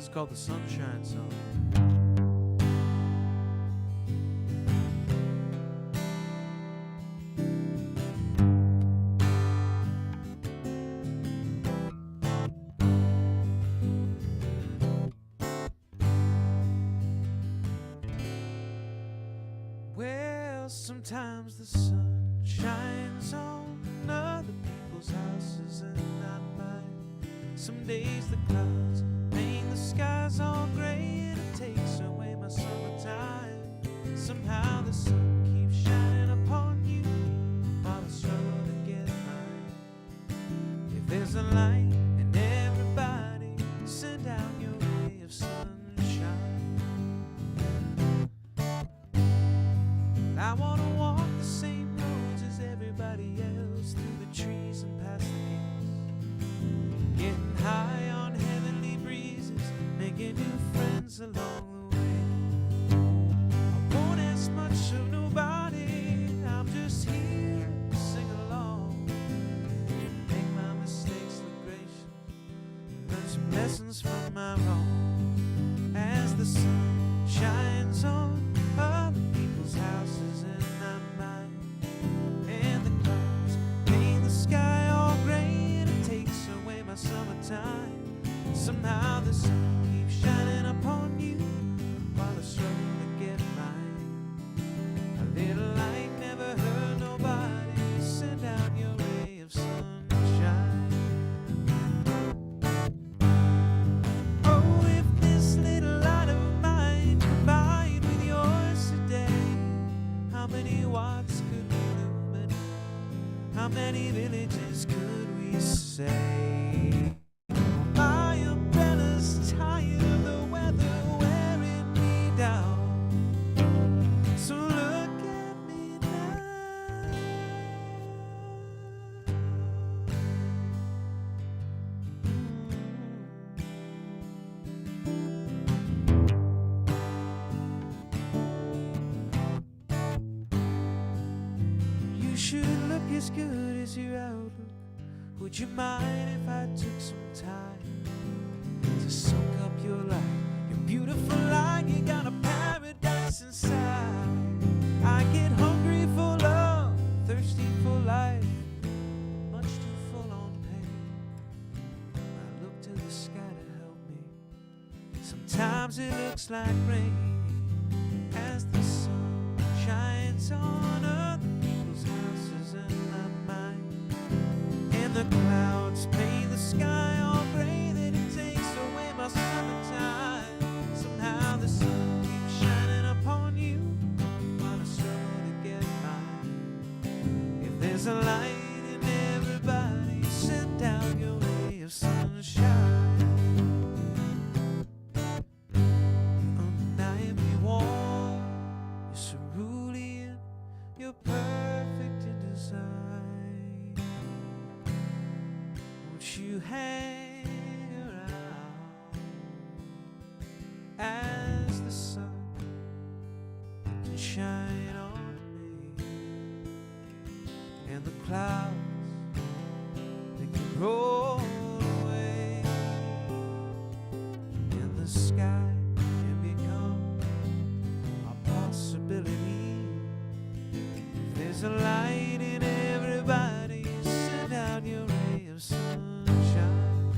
is called the Sunshine Song. Well, sometimes the sun shines on other people's houses and not mine. Some days the clouds paint the skies all gray and it takes away my summertime. Somehow the sun keeps shining upon you while I struggle to get mine. If there's a light in everybody, send out your ray of sunshine. I wanna walk the same roads as everybody else, through the trees and past the gates, getting high on heavenly breezes, making new friends along the way. I won't ask much of nobody, I'm just here to sing along, make my mistakes look gracious, learn some lessons from my wrong. As the sun shines on other people's houses and not mine, and the clouds paint the sky all gray and it takes away my summertime. Somehow the sun keeps shining upon you while I struggle to get mine. A little light never hurt nobody, send out your ray of sunshine. Oh, if this little light of mine combined with yours today, how many watts could we illuminate? How many villages could we save? My umbrella's tired of the weather wearing me down, so look at me now. You should look as good as your outlook. Would you mind if I took some time to soak up your light, your beautiful light? You got a paradise inside. I get hungry for love, thirsty for life, much too full on pain. I look to the sky to help me. Sometimes it looks like rain as the sun shines on other people's houses and not mine, and the clouds paint the sky all gray that it takes away my summertime. Somehow the sun keeps shining upon you while I struggle to get mine. If there's a light in everybody, send down your ray of sunshine. You're undeniably warm, you're cerulean, you're perfect in design. Won't you hang around as the sun can shine on me, and the clouds they can roll away, and the sky can become a possibility. If there's a light in everybody, send out your ray of sunshine.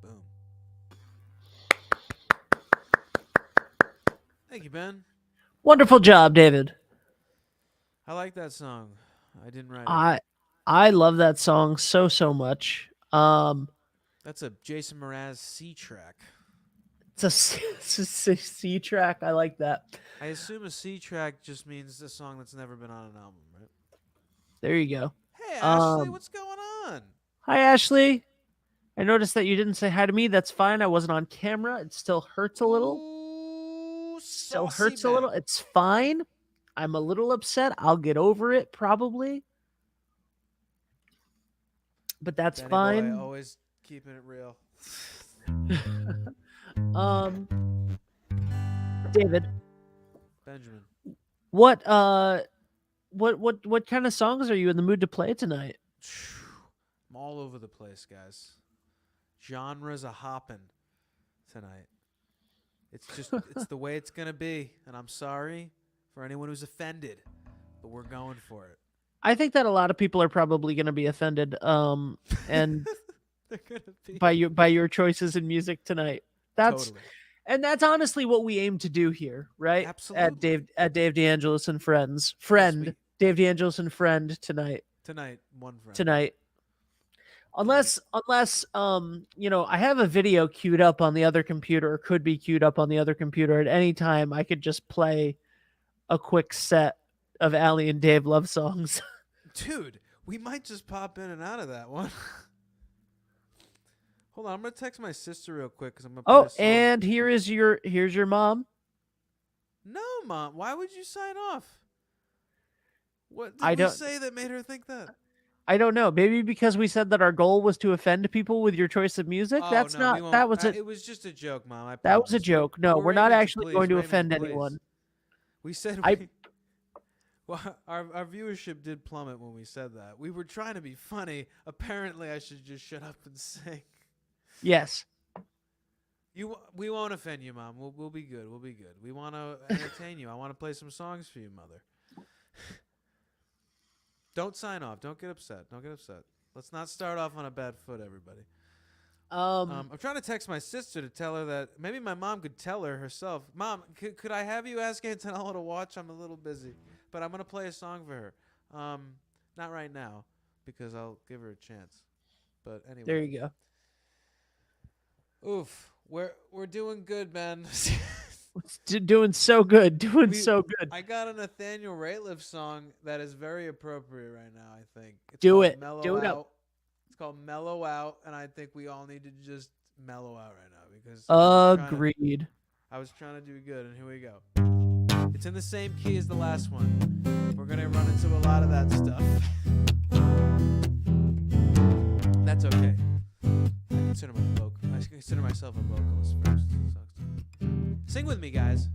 Boom. Thank you, Ben. Wonderful job, David. I like that song. I didn't write it. I love that song so much. That's a Jason Mraz C track. It's it's a C track. I like that. I assume a C track just means a song that's never been on an album, right? There you go. Hey, Ashley, what's going on? Hi, Ashley. I noticed that you didn't say hi to me. That's fine. I wasn't on camera. It still hurts a little. Ooh, Still saucy hurts a man. little. It's fine. I'm a little upset. I'll get over it probably. But that's Danny fine. Boy, always keeping it real. David, Benjamin. What kind of songs are you in the mood to play tonight? I'm all over the place, guys. Genres a hopping tonight. It's the way it's gonna be, and I'm sorry for anyone who's offended, but we're going for it. I think that a lot of people are probably going to be offended, and They're gonna be by your choices in music tonight. totally. That's honestly what we aim to do here, right? Absolutely. At Dave DeAngelis and friends, we- Dave DeAngelis and friend tonight. One friend. Tonight. Unless I have a video queued up on the other computer, or could be queued up on the other computer at any time. I could just play a quick set of Allie and Dave love songs. Dude, we might just pop in and out of that one. Hold on, I'm gonna text my sister real quick because I'm gonna. Oh, play a song. and here's your mom. No, Mom. Why would you sign off? What did I we don't- say that made her think that? I don't know. Maybe because we said that our goal was to offend people with your choice of music. Oh, That's no, not. we won't. That was it. It was just a joke, Mom. I That was a promise. joke. No, we're not aiming actually please. going to We're aiming offend please. anyone. We said I- well, our viewership did plummet when we said that. We were trying to be funny. Apparently, I should just shut up and sing. Yes. We won't offend you, Mom. We'll be good. We'll be good. We want to entertain you. I want to play some songs for you, Mother. Don't sign off. Don't get upset. Don't get upset. Let's not start off on a bad foot, everybody. I'm trying to text my sister to tell her that maybe my mom could tell her herself. Mom, could I have you ask Antonella to watch? I'm a little busy, but I'm gonna play a song for her. Not right now because I'll give her a chance. But anyway, There you go. Oof, we're doing good, man. Doing so good. So good. I got a Nathaniel Rateliff song that is very appropriate right now. I think it's Do called it. Mellow Do it Out. up. It's called Mellow Out, and I think we all need to just mellow out right now because Agreed. I was trying to do good, and here we go. It's in the same key as the last one. We're gonna run into a lot of that stuff. That's okay. I consider myself a vocalist first. Sing with me, guys.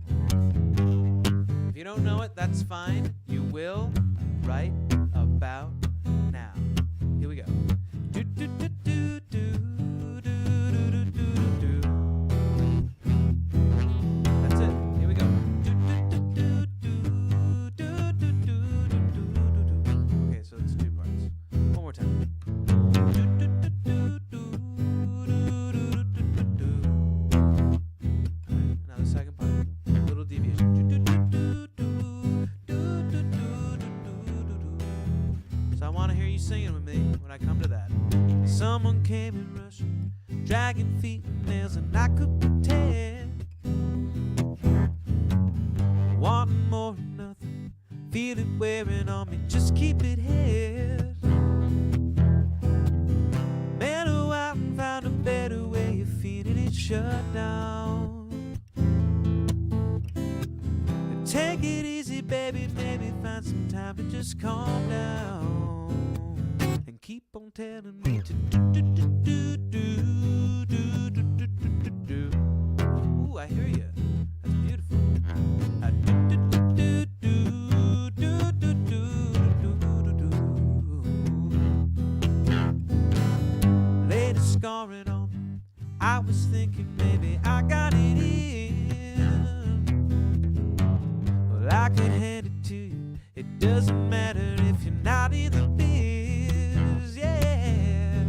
If you don't know it, that's fine. You will right about now. Here we go. Do, do, do, do, do, do, do, do, do, do. That's it. Here we go. Do, do, do, do, do, do, do, do, do, do. Okay, so it's two parts. One more time. Do, do, do, do, do, do, do, do, do, do. Now the second part. Little deviation. Do, do, do, do, do, do, do, do, do, do, do. So I want to hear you singing with me when I come to that. Someone came in rushing, dragging feet and nails, and I could pretend. Wanting more than nothing, feel it wearing on me, just keep it here. Mellow out and found a better way of feeling it shut down. Take it easy, baby, maybe find some time to just calm down and keep on telling me to do do do do do do do do do do do. Ooh, I hear you. That's beautiful. I do do do do do do do do do do. Lady scoring on me. I was thinking maybe I got it in. I can hand it to you. It doesn't matter if you're not in the biz, yeah.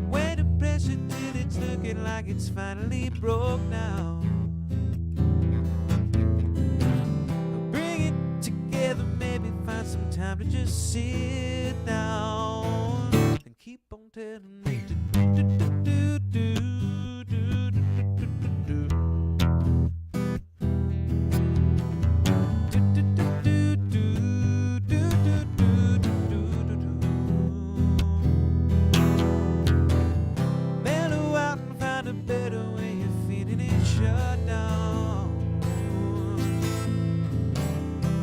Way to press it till it's looking like it's finally broke now. Bring it together, maybe find some time to just sit down and keep on telling me to do do do do do do do do. Mellow out and find a better way of feeling it shut down.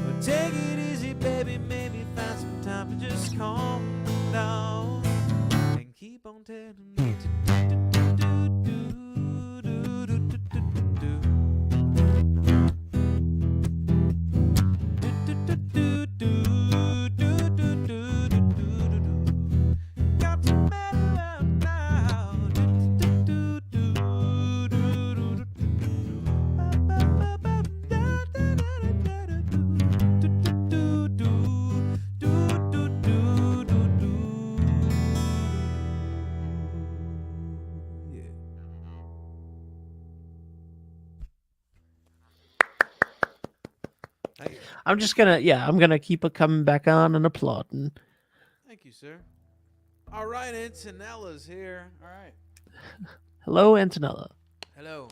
But take it easy, baby, maybe find some time to just calm down and keep on Thank you. I'm just gonna, yeah, I'm gonna keep it coming back on and applauding. Thank you, sir. All right, Antonella's here. All right. Hello, Antonella. Hello.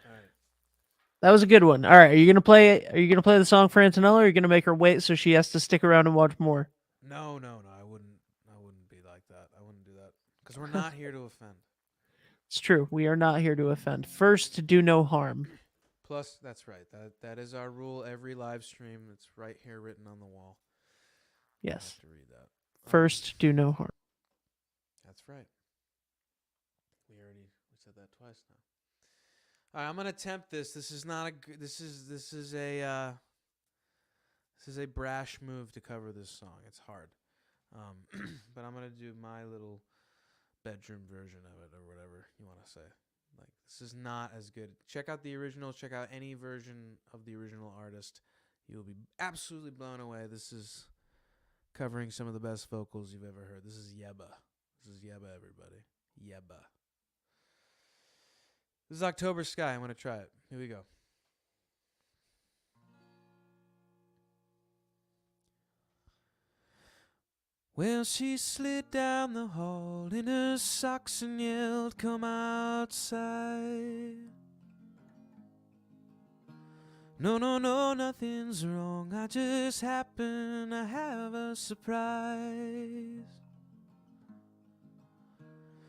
All right. That was a good one. All right, are you gonna play? Are you gonna play the song for Antonella, or are you gonna make her wait so she has to stick around and watch more? No, no, no. I wouldn't. I wouldn't be like that. I wouldn't do that because we're not here to offend. It's true. We are not here to offend. First, do no harm. Plus, that's right. That is our rule. Every live stream, it's right here written on the wall. I have Yes. to read that. First, do no harm. That's right. We said that twice now. All right, I'm gonna attempt this. This is not a. This is a brash move to cover this song. It's hard, but I'm gonna do my little bedroom version of it, or whatever you want to say. Like, this is not as good. Check out the original. Check out any version of the original artist. You will be absolutely blown away. This is covering some of the best vocals you've ever heard. This is Yeba. This is Yeba, everybody. Yeba. This is October Sky. I'm going to try it. Here we go. Well, she slid down the hall in her socks and yelled, "Come outside." No, no, no, nothing's wrong. I just happen to have a surprise.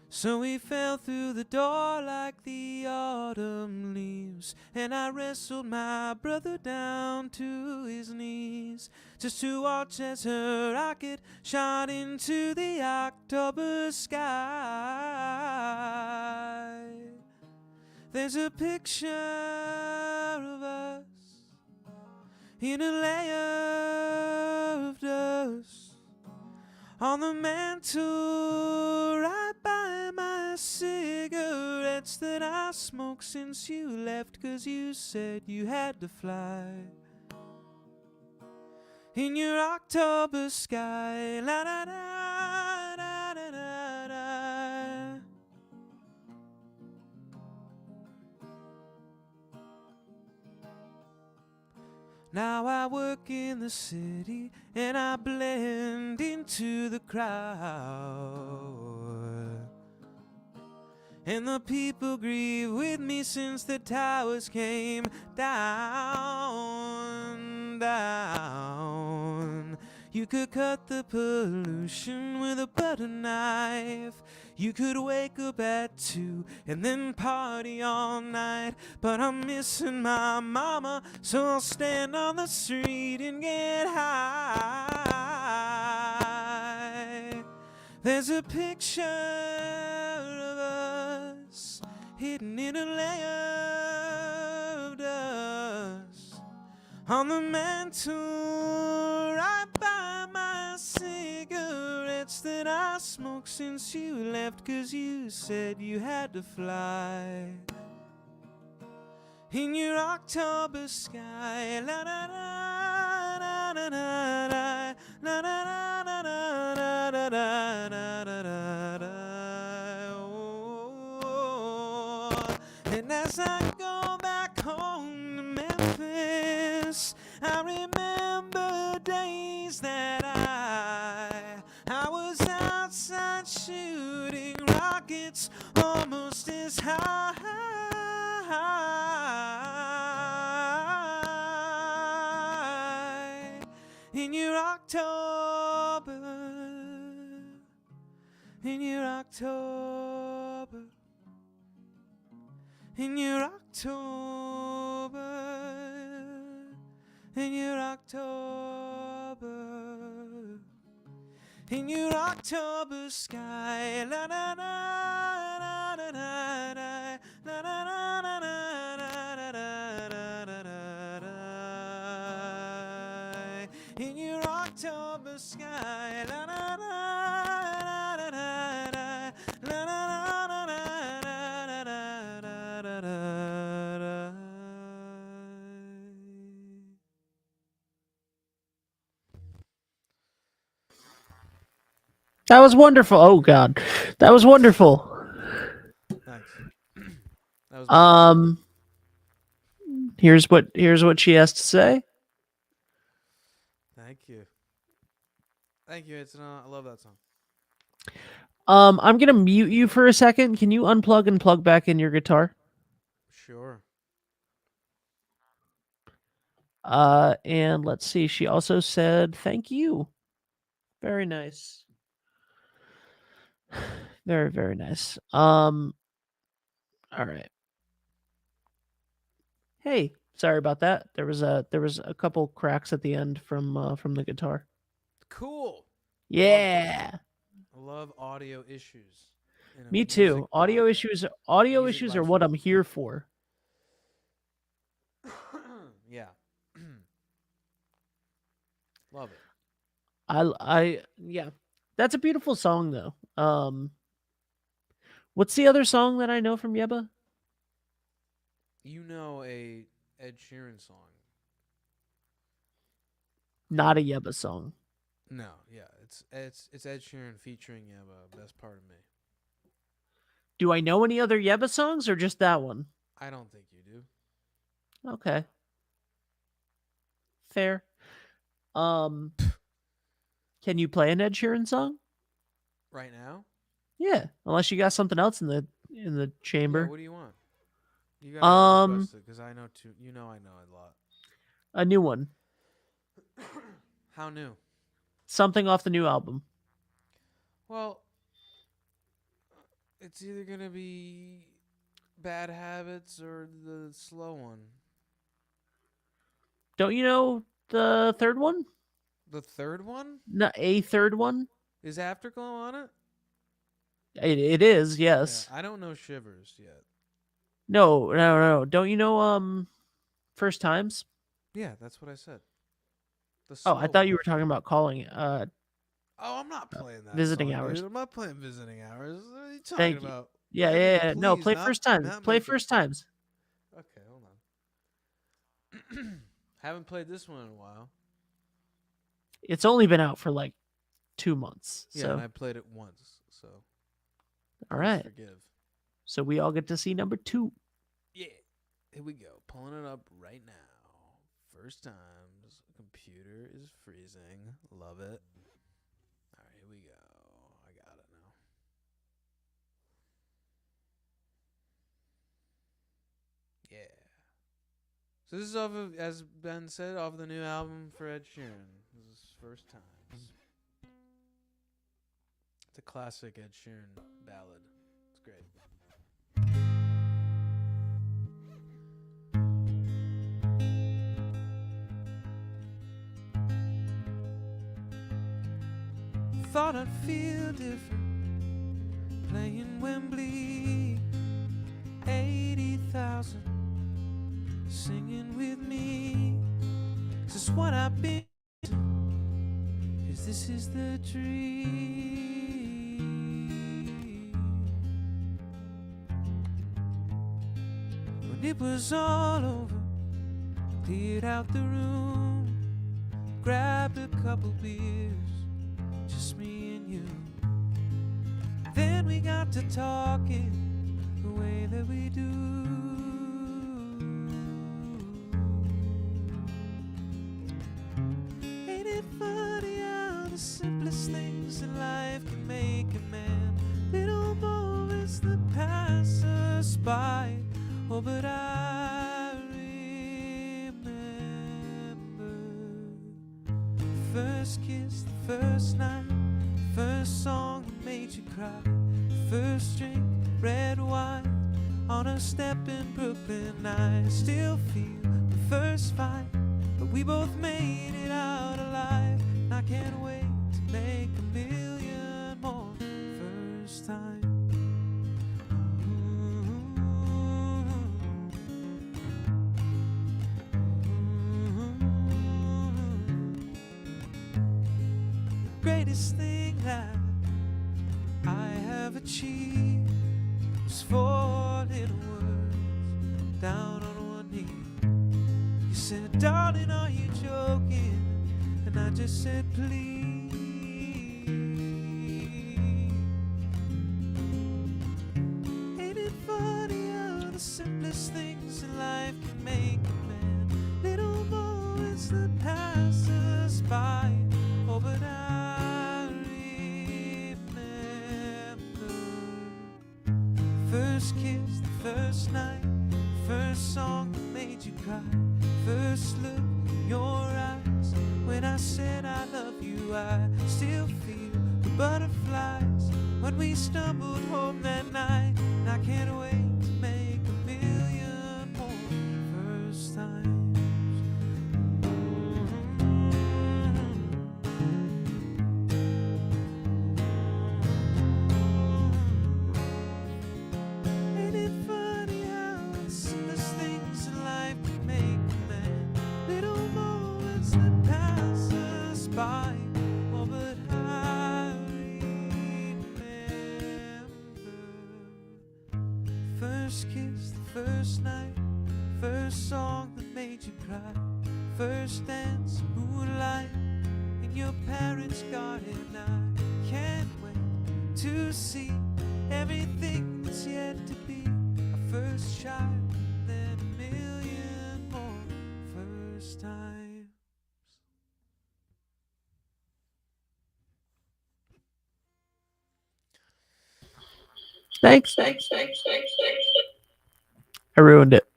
So we fell through the door like the autumn leaves, and I wrestled my brother down to his knees, just to watch as her rocket shot into the October sky. There's a picture of us in a layer of dust on the mantle right by my cigarettes that I smoked since you left, 'cause you said you had to fly. In your October sky, la da da da da da da. Now I work in the city and I blend into the crowd, and the people grieve with me since the towers came down, down. You could cut the pollution with a butter knife. You could wake up at 2 and then party all night. But I'm missing my mama, so I'll stand on the street and get high. There's a picture of us hidden in a layer of dust on the mantle right by my cigarettes that I smoked since you left, 'cause you said you had to fly. In your October sky, la da da da da da da da da da da da da da. And as I go back home to Memphis, I remember days that I was outside shooting rockets almost as high. In your October, in your October, in your October, in your October, in your October sky, la da da da da da da da da da da da da. In your October sky, la da da da da da la da da da da da da. That was wonderful. Oh God, that was wonderful. Thanks. That was Um, Here's what she has to say. Thank you. Thank you. I love that song. I'm gonna mute you for a second. Can you unplug and plug back in your guitar? Sure. And let's see. She also said thank you. Very nice. Very, very nice. All right. Hey, sorry about that. There was a couple cracks at the end from the guitar. Cool. Yeah. I love audio issues. In a Me music too. Audio podcast. issues are life what stream. I'm here for. Yeah. Love it. Yeah. That's a beautiful song though. What's the other song that I know from Yeba? You know a Ed Sheeran song? Not a Yeba song. No, yeah, it's Ed Sheeran featuring Best Part of Me. Do I know any other Yeba songs or just that one? I don't think you do. Okay. Fair. Can you play an Ed Sheeran song? Right now? Yeah, unless you got something else in the Yeah, chamber. what do you want? You gotta request it because I know too. You know I know a lot. A new one. How new? Something off the new album. Well, it's either gonna be Bad Habits or the slow one. Don't you know the third one? The third one? No, a third one? Is Afterglow on it? It is, yes. Yeah, I don't know Shivers yet. No. Don't you know First Times? Yeah, that's what I said. The Oh, I slow thought one. you were talking about calling. Oh, I'm not playing that. Visiting song, Hours. Dude. I'm not playing Visiting Hours. What are you talking Thank you. about? Yeah. No, Please, play not- First Times. not Play make it- First Times. Okay, hold on. Haven't played this one in a while. It's only been out for like 2 months. Yeah, So and I played it once, so all please right. forgive. So we all get to see number 2. Yeah, here we go. Pulling it up right now. First times. Computer is freezing. Love it. All right, here we go. I got it now. Yeah. So this is off of, as Ben said, off of the new album for Ed Sheeran. This is First Times. It's a classic Ed Sheeran ballad. It's great. Thought I'd feel different playing Wembley. 80,000 singing with me. This is what I've been to, 'cause this is the dream. When it was all over, cleared out the room, grabbed a couple beers, just me and you. Then we got to talking the way that we do. Ain't it funny how the simplest things in life can make a man? Little moments that pass us by. Oh, but I remember the first kiss, the first night, first song that made you cry, first drink, red wine on a step in Brooklyn. I still feel the first fight, but we both made it out alive. And I can't wait to make a million more first time. Greatest thing that I have achieved was four little words down on one knee. You said, darling, are you joking? And I just said, please. Ain't it funny how the simplest things in life can make a man? night, first song that made you cry, first look in your eyes. When I said I love you, I still feel the butterflies. When we stumbled home that night, and I can't wait to make a million more first times. Ain't it funny how the simplest things in life can make a man? Little moments that pass us by, oh, but I remember. First kiss, the first night, first song that made you cry, first dance, moonlight in your parents' garden. I can't wait to see everything that's yet to be. A first child, then a million more first times. Thanks. I ruined it.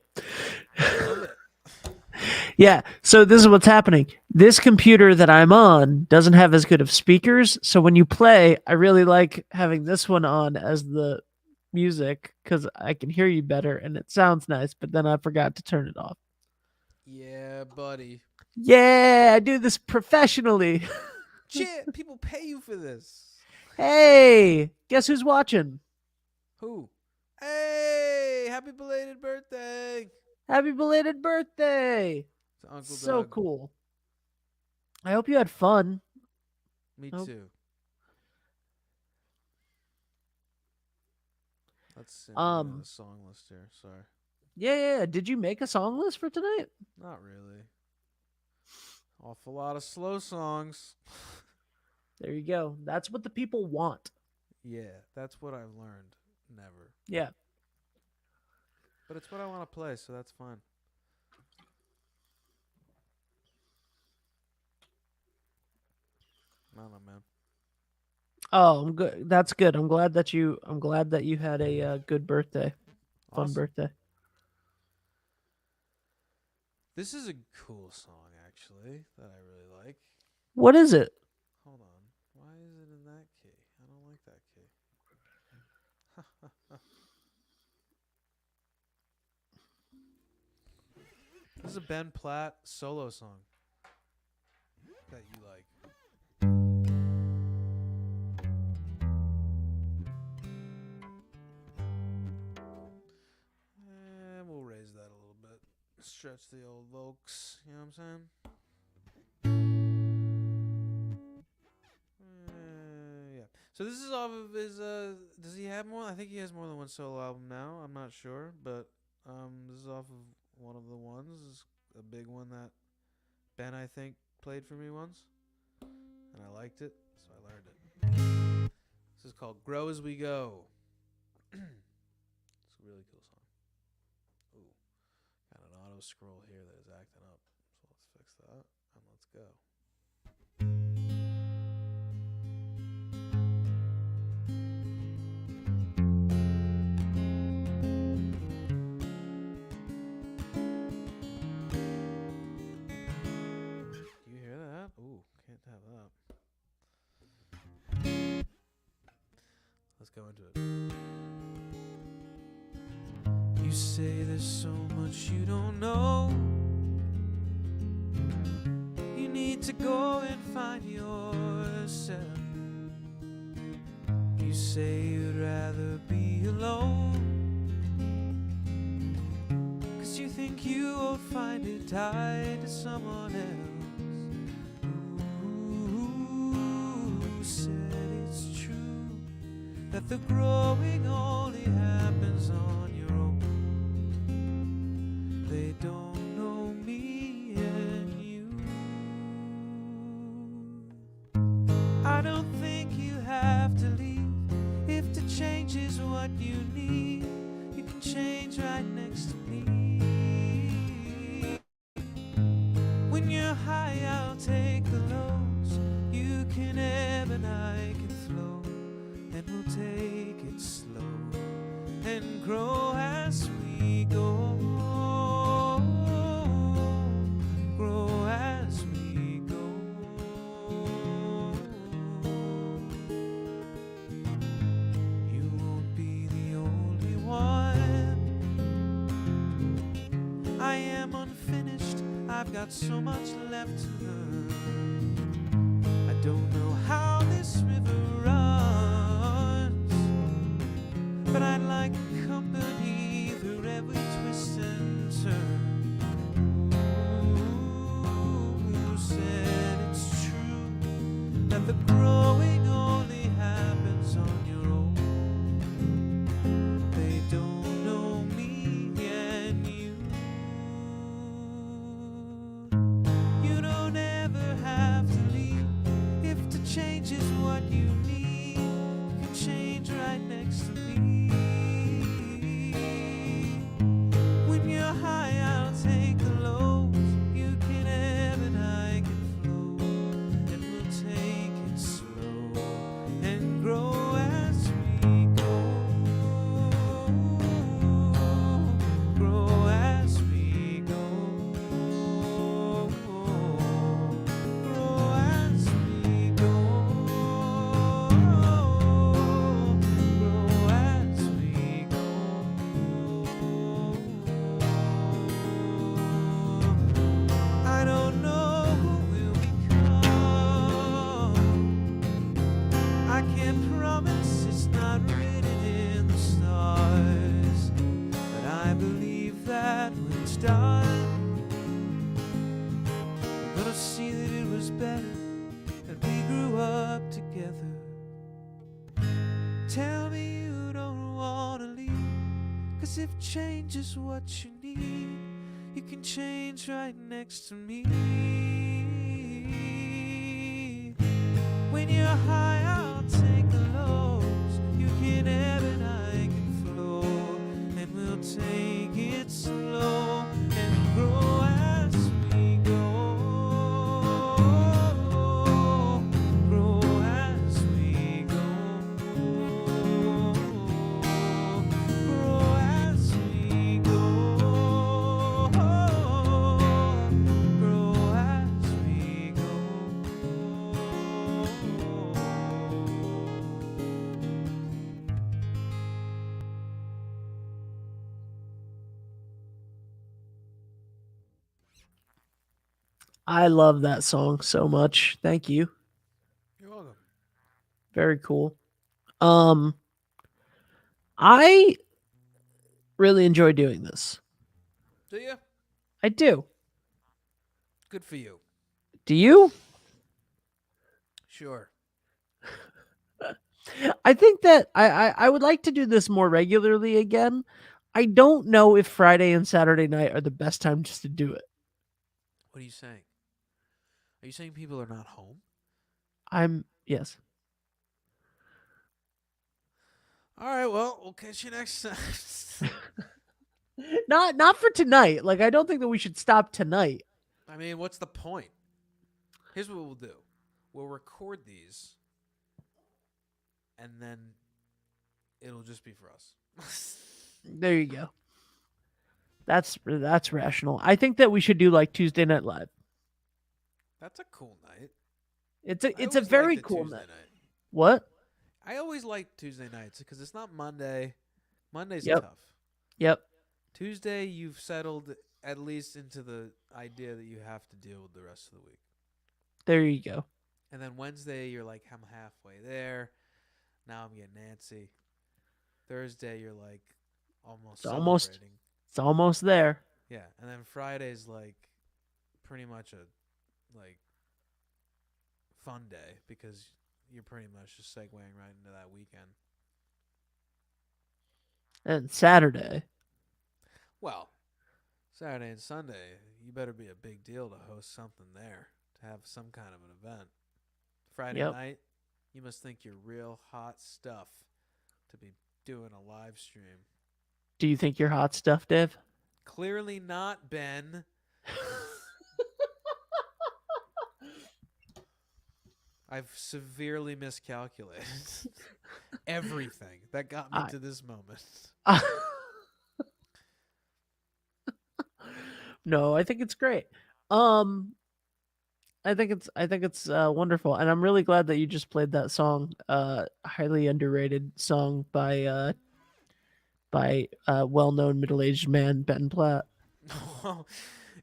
Yeah, so this is what's happening. This computer that I'm on doesn't have as good of speakers, so when you play, I really like having this one on as the music because I can hear you better and it sounds nice, but then I forgot to turn it off. Yeah, buddy. Yeah, I do this professionally. Shit, people pay you for this. Hey, guess who's watching? Who? Hey, happy belated birthday. Happy belated birthday. To Uncle So Doug. cool. I hope you had fun. Me Oh. too. Let's sing the song list here. Sorry. Yeah. Did you make a song list for tonight? Not really. Awful lot of slow songs. There you go. That's what the people want. Yeah, that's what I've learned. Never. Yeah. But it's what I want to play, so that's fine. I don't know, man. Oh, I'm good. That's good. I'm glad that you had a good birthday. Fun Awesome. birthday. This is a cool song, actually, that I really like. What is it? Hold on. Why is it in that key? I don't like that key. This is a Ben Platt solo song that you like. And we'll raise that a little bit. Stretch the old vocals, you know what I'm saying? Yeah. So this is off of his does he have more? I think he has more than one solo album now. I'm not sure, but this is off of one of the ones. This is a big one that Ben, I think, played for me once. And I liked it, so I learned it. This is called Grow As We Go. It's a really cool song. Ooh. Got an auto scroll here that is acting up. So let's fix that and let's go. Do you hear that? Ooh, can't have that. Let's go into it. You say there's so much you don't know. You need to go and find yourself. You say you'd rather be alone, 'cause you think you won't find it tied to someone else. Who said it's true that the growing only happens on your own? They don't know me and you. I don't think you have to leave. If to change is what you need, you can change right next to me. When you're high, I'll take the lows. You can ebb and I can flow, and we'll take it slow and grow as we I am unfinished, I've got so much left to learn. I don't know how this river runs, but I'd like company through every twist and turn. Who said it's true that the growing only happens on your own? They don't know me and you. You don't ever have to leave if to change is what you need. You can change right next to me. When you're high, I'll take the lows. You can ebb and I can flow, and we'll take it slow and grow as we go. Grow as we go. Grow as we go. Grow as we go. I don't know who we'll become. I can't promise, it's not written in the stars, but I believe that when it's done, we're gonna see that it was better that we grew up together. Tell me you don't wanna leave, 'cause if change is what you need, you can change right next to me. When you're high, I'll take the lows. You can ebb and I can flow, and we'll take it slow and grow as we go. Grow as we go. Grow as we go. Grow as we go. I love that song so much. Thank you. You're welcome. Very cool. I really enjoy doing this. Do you? I do. Good for you. Do you? Sure. I think that I would like to do this more regularly again. I don't know if Friday and Saturday night are the best times to do it. What are you saying? Are you saying people are not home? Yes. All right, well, we'll catch you next time. Not for tonight. Like I don't think that we should stop tonight. I mean, what's the point? Here's what we'll do. We'll record these, and then it'll just be for us. There you go. That's rational. I think that we should do like Tuesday Night Live. That's a cool night. It's I a always very liked the cool Tuesday night. night. What? I always like Tuesday nights because it's not Monday. Monday's Yep. tough. Yep. Tuesday, you've settled at least into the idea that you have to deal with the rest of the week. There you go. And then Wednesday, you're like, I'm halfway there. Now I'm getting antsy. Thursday, you're like almost celebrating. It's almost there. Yeah, and then Friday's like pretty much a like fun day because you're pretty much just segueing right into that weekend. And Saturday. Well, Saturday and Sunday, you better be a big deal to host something there, to have some kind of an event. Friday Yep. night, you must think you're real hot stuff to be doing a live stream. Do you think you're hot stuff, Dave? Clearly not, Ben. I've severely miscalculated everything that got me to this moment. No, I think it's great. I think it's wonderful, and I'm really glad that you just played that song. Highly underrated song by well-known middle-aged man Ben Platt.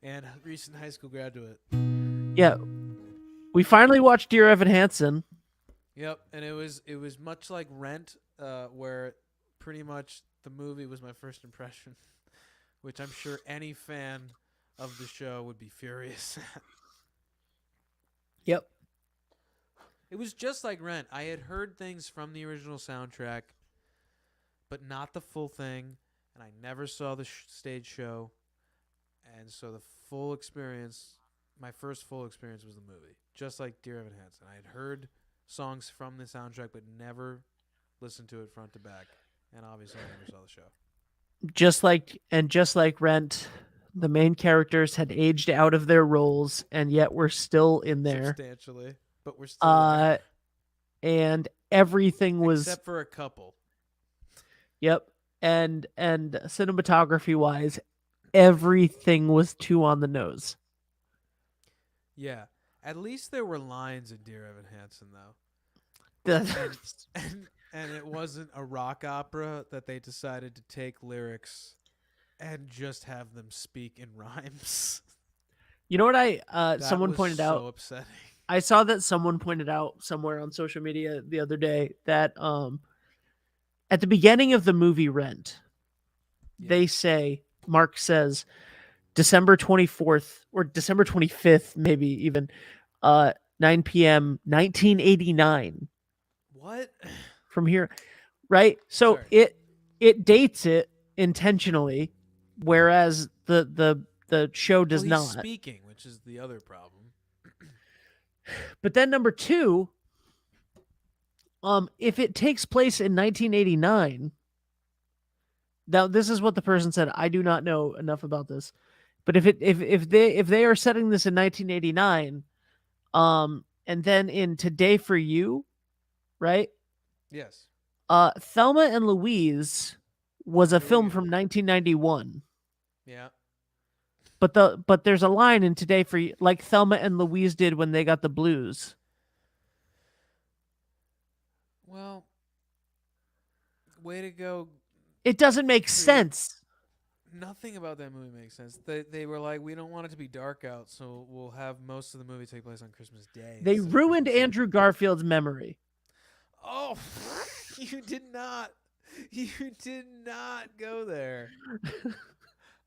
And a recent high school graduate. Yeah, we finally watched Dear Evan Hansen. Yep, and it was much like Rent, where pretty much the movie was my first impression, which I'm sure any fan of the show would be furious at. Yep. It was just like Rent. I had heard things from the original soundtrack, but not the full thing, and I never saw the stage show, and so the full experience, my first full experience was the movie, just like Dear Evan Hansen. I had heard songs from the soundtrack, but never listened to it front to back, and obviously I never saw the show. Just like Rent, the main characters had aged out of their roles and yet were still in there. Substantially, but we're still there. And everything was Except for a couple. Yep. And cinematography wise, everything was too on the nose. Yeah. At least there were lines in Dear Evan Hansen, though. And it wasn't a rock opera that they decided to take lyrics and just have them speak in rhymes. You know what someone was pointed so out? Upsetting. I saw that someone pointed out somewhere on social media the other day that at the beginning of the movie Rent, they say, Mark says, December 24th or December 25th, maybe even, 9 p.m., 1989. What? From here, right? So Sorry. it dates it intentionally, whereas the show does he's not. Speaking, which is the other problem. But then number two, if it takes place in 1989, now this is what the person said. I do not know enough about this, but if they are setting this in 1989, and then in Today for You, right? Yes. Thelma and Louise was a film from 1991. Yeah. But there's a line in Today for You, like Thelma and Louise did when they got the blues. Well, way to go. It doesn't make sense. Nothing about that movie makes sense. They were like, we don't want it to be dark out, so we'll have most of the movie take place on Christmas Day. They ruined Andrew Garfield's memory. Oh, you did not. You did not go there.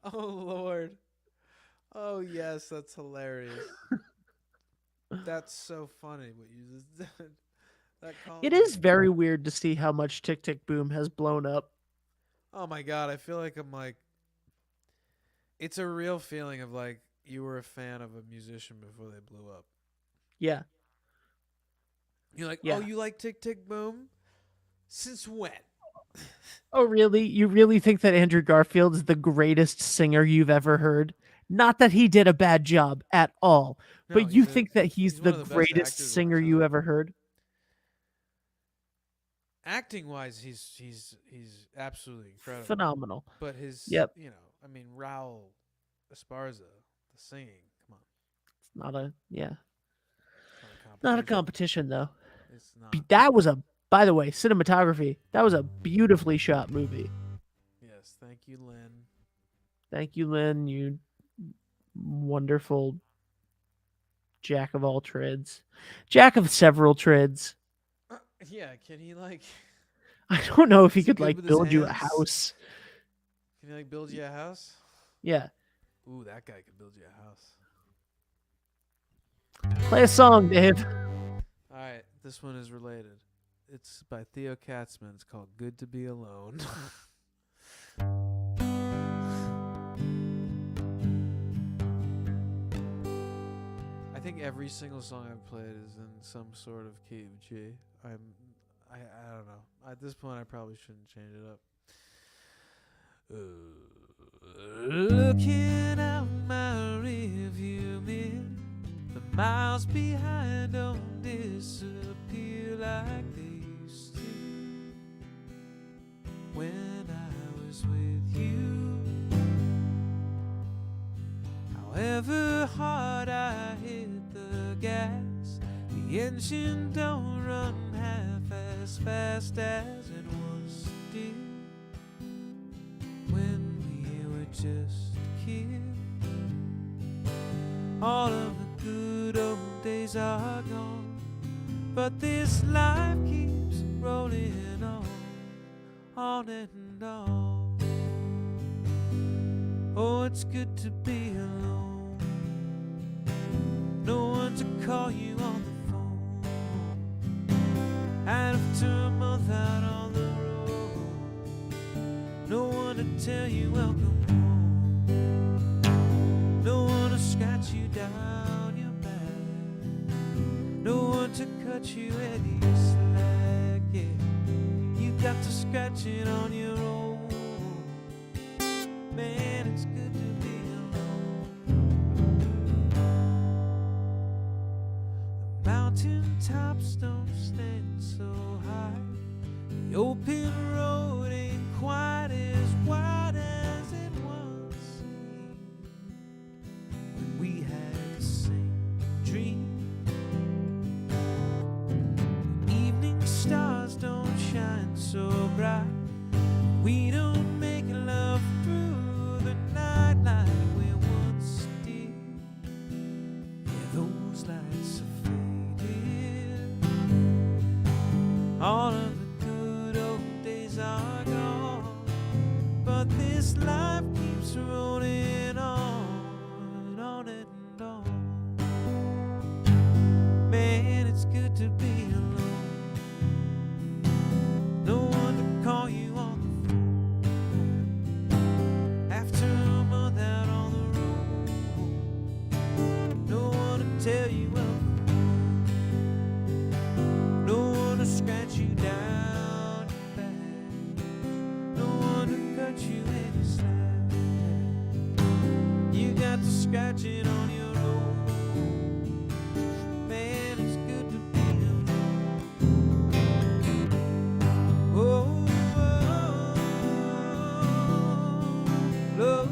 Oh, Lord. Oh, yes, that's hilarious. That's so funny what you just did. It is very weird to see how much Tick Tick Boom has blown up. Oh, my God. I feel like I'm like, it's a real feeling of like you were a fan of a musician before they blew up. Yeah. You're like, oh, you like Tick Tick Boom? Since when? Oh, really? You really think that Andrew Garfield is the greatest singer you've ever heard? Not that he did a bad job at all, but you think that he's the greatest singer you ever heard? Acting-wise, he's absolutely incredible. Phenomenal. But his, yep. I mean, Raul Esparza, the singing, come on. It's not a competition, though. It's not. That was by the way, cinematography, that was a beautifully shot movie. Yes, thank you, Lynn. Thank you, Lynn, you wonderful jack of all trades. Jack of several trades. Yeah, can he like... I don't know if he could like build you a house. Can he like build you a house? Yeah. Ooh, that guy could build you a house. Play a song, Dave. All right, this one is related. It's by Theo Katzman. It's called Good to Be Alone. I think every single song I've played is in some sort of key of G. I don't know. At this point, I probably shouldn't change it up. Looking out my rearview mirror, the miles behind don't disappear like they used to when I was with you. However hard I hit the gas, the engine don't run half as fast as it once did when we were just kid. All of the good old days are gone, but this life keeps rolling on and on. Oh, it's good to be alone. No one to call you on the phone. After a month out on the road, no one to tell you welcome home. No one to scratch you down your back. No one to cut you any slack. Yeah, you got to scratch it on your own. Man, it's good to be alone. The mountain tops don't stand so high. The open road ain't quite as wide as it once seemed. When we had the same dream. Evening stars don't shine so bright. We don't make love through the night like we once did. Yeah, those lights are faded. All of the good old days are gone, but this life keeps rolling on and on. Man, it's good to be alone. No one to call you on the phone. After a month out on the road, no one to tell you welcome home. No one to scratch you down your back. No one to cut you any slack. You got to scratch it on your own. Man, it's good to be alone. Oh, love.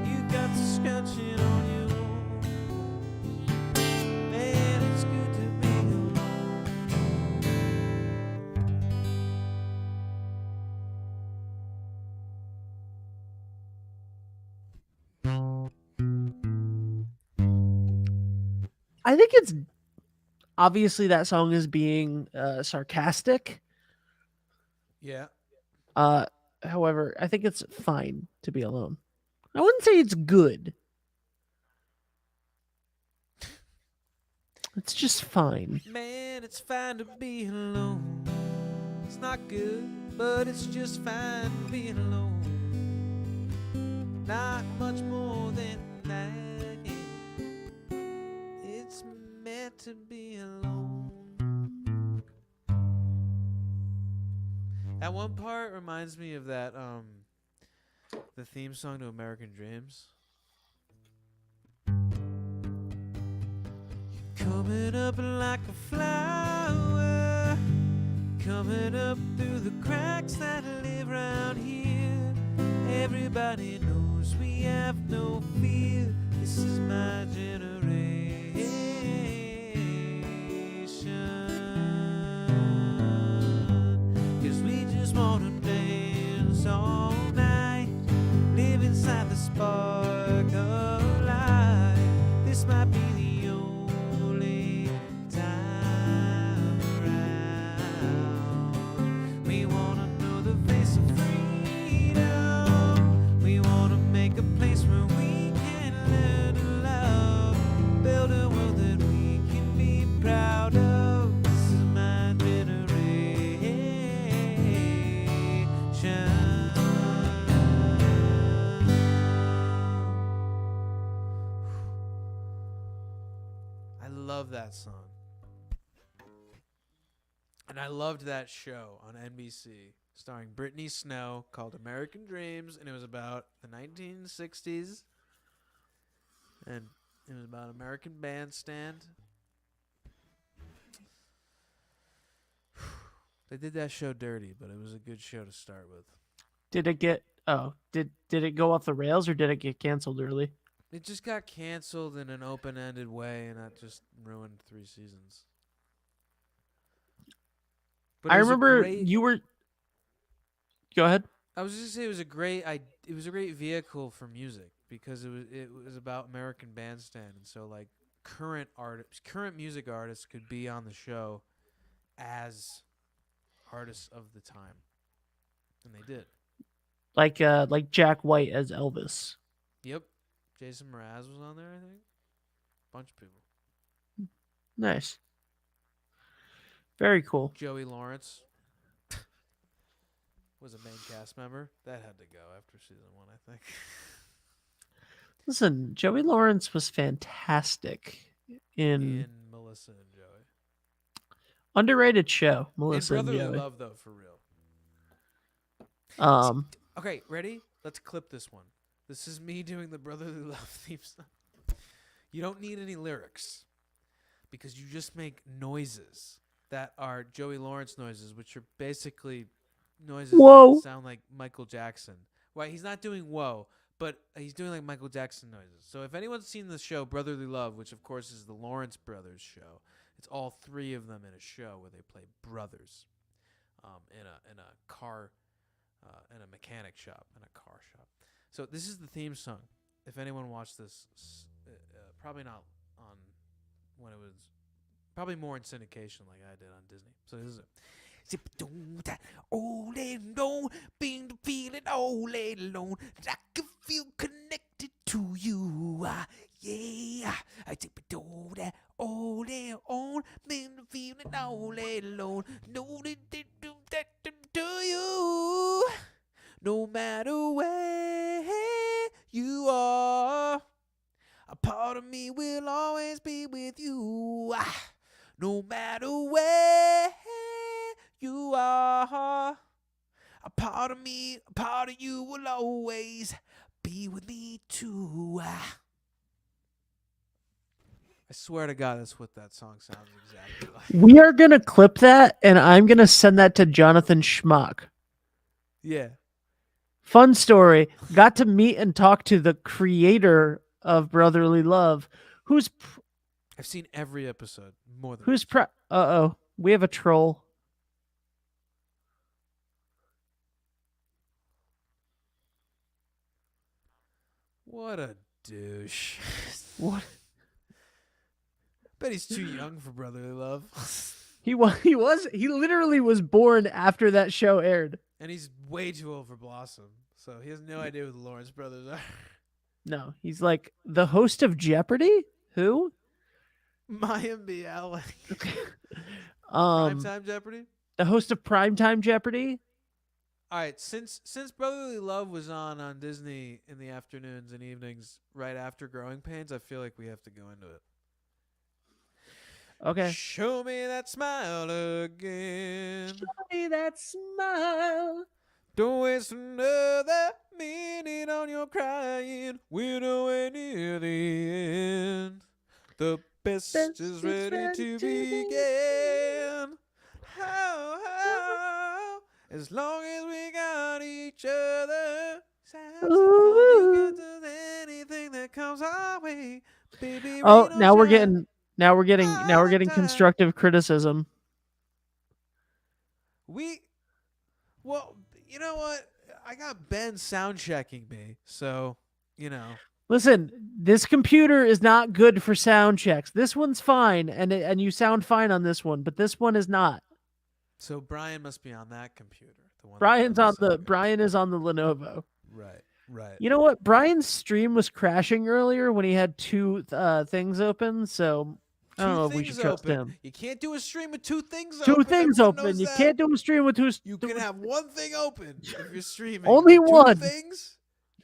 You got to scratch it on your own. Man, it's good to be alone. I think it's obviously that song is being sarcastic. Yeah. However, I think it's fine to be alone. I wouldn't say it's good. It's just fine. Man, it's fine to be alone. It's not good, but it's just fine to be alone. Not much more than that. Yeah. It's meant to be alone. That one part reminds me of that the theme song to American Dreams. Coming up like a flower, coming up through the cracks that live round here. Everybody knows we have no fear. This is my generation. 'Cause we just wanna dance all night, live inside the spark of life. This might be the only time around. We wanna know the face of freedom. We wanna make a place where we can learn to love, build a world that we can be proud of. This is my generation. I love that song. And I loved that show on NBC starring Brittany Snow called American Dreams, and it was about the 1960s. And it was about American Bandstand. They did that show dirty, but it was a good show to start with. Did it get? Oh, did it go off the rails or did it get canceled early? It just got canceled in an open-ended way, and that just ruined 3 seasons. But I it was a remember great. you were. Go ahead. I was just say it was a great. It was a great vehicle for music because it was about American Bandstand, and so like current music artists could be on the show as artists of the time, and they did. Like Jack White as Elvis. Yep, Jason Mraz was on there. I think bunch of people. Nice. Very cool. Joey Lawrence was a main cast member. That had to go after season 1, I think. Listen, Joey Lawrence was fantastic in In Melissa and Joey. underrated show, Melissa In and Brotherly Joey. Love, though, for real. Um, Okay, ready? Let's clip this one. This is me doing the Brotherly Love theme song. You don't need any lyrics because you just make noises that are Joey Lawrence noises, which are basically noises Whoa. that sound like Michael Jackson. Right? He's not doing whoa, but he's doing like Michael Jackson noises. So if anyone's seen the show Brotherly Love, which of course is the Lawrence brothers show, it's all 3 of them in a show where they play brothers, in a car, in a mechanic shop, in a car shop. So this is the theme song. If anyone watched this, probably not on when it was, probably more in syndication like I did on Disney. So this is it. All alone, being the feeling all alone. I can feel connected to you. Yeah, I take it all that all alone, being the feeling all alone. Know that they do that to you. No matter where you are, a part of me will always be with you. No matter where you are, a part of me, a part of you will always be with me too. I swear to God, that's what that song sounds exactly like. we are gonna clip that, and I'm gonna send that to Jonathan Schmuck. Yeah. Fun story. Got to meet and talk to the creator of Brotherly Love, who's I've seen every episode more than who's uh-oh, we have a troll. What a douche. What? Bet he's too young for Brotherly Love. He literally was born after that show aired. And he's way too old for Blossom. So he has no idea who the Lawrence brothers are. No, he's like the host of Jeopardy? Who? Mayim Bialik. Um, Primetime Jeopardy? the host of Primetime Jeopardy? All right, since Brotherly Love was on Disney in the afternoons and evenings right after Growing Pains, I feel like we have to go into it. Okay. Show me that smile again. Show me that smile. Don't waste another minute on your crying. We're nowhere near the end. The best is ready to begin. How, as long as we got each other. You can do anything that comes our way. Baby, Oh, rain or now we're shine. getting constructive criticism. Well, you know what? I got Ben sound checking me, so you know. Listen, this computer is not good for sound checks. This one's fine, and you sound fine on this one, but this one is not. So Brian must be on that computer. The one. Brian is on the Lenovo. Right. You know what? Brian's stream was crashing earlier when he had 2 things open, so I don't know if we should trust him. You can't do a stream with 2 things Two open. things Everyone open. knows You that. can't do a stream with 2. You can have 1 thing open if you're streaming. Only With 2 one. things.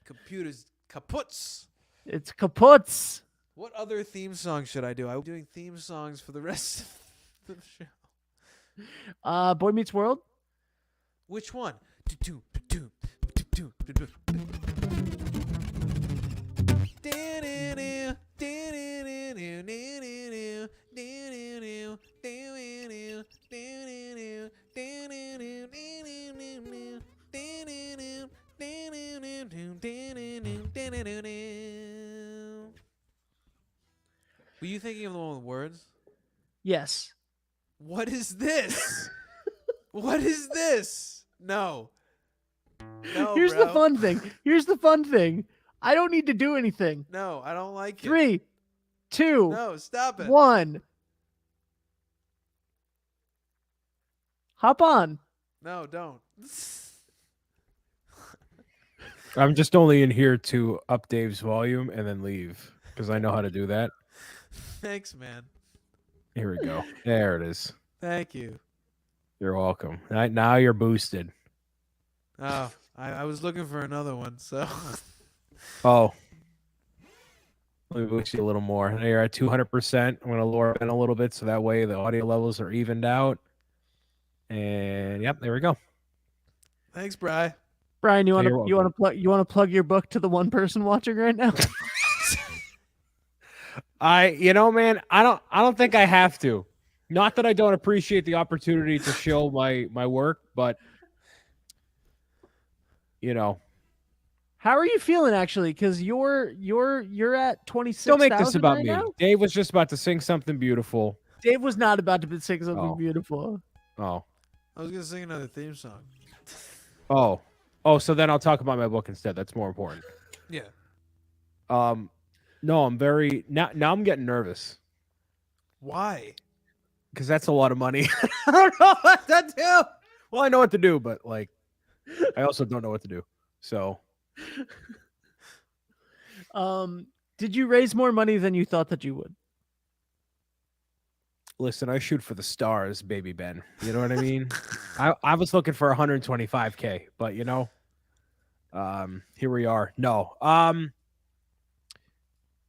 Computer's kaputs. It's kaputs. What other theme song should I do? I'm doing theme songs for the rest of the show. Boy Meets World. Which one? thinking of the one with words? Yes. What is this? What is this? No. No, Here's bro. the fun thing. Here's the fun thing. I don't need to do anything. No, I don't like it. 3, 2, No, stop it. 1. Hop on. No, don't. I'm just only in here to up Dave's volume and then leave because I know how to do that. Thanks, man. Here we go. There it is. Thank you. You're welcome. Now you're boosted. Oh, I was looking for another one, so. Oh. Let me boost you a little more. Now you're at 200%. I'm going to lower it in a little bit so that way the audio levels are evened out. And yep, there we go. Thanks, Bri. Brian, you want You're to plug your book to the one person watching right now? Man, I don't think I have to. Not that I don't appreciate the opportunity to show my work, but How are you feeling actually? Because you're at 26. Don't make this about right me. now? Dave was just about to sing something beautiful. Dave was not about to sing something Oh. beautiful. Oh. I was going to sing another theme song. Oh, so then I'll talk about my book instead. That's more important. Yeah. No, I'm very now I'm getting nervous Why? because that's a lot of money. I don't know what to do. Well, I know what to do, but like I also don't know what to do. So Did you raise more money than you thought that you would? listen, I shoot for the stars, baby Ben. You know what I mean? I was looking for 125K, but here we are. No.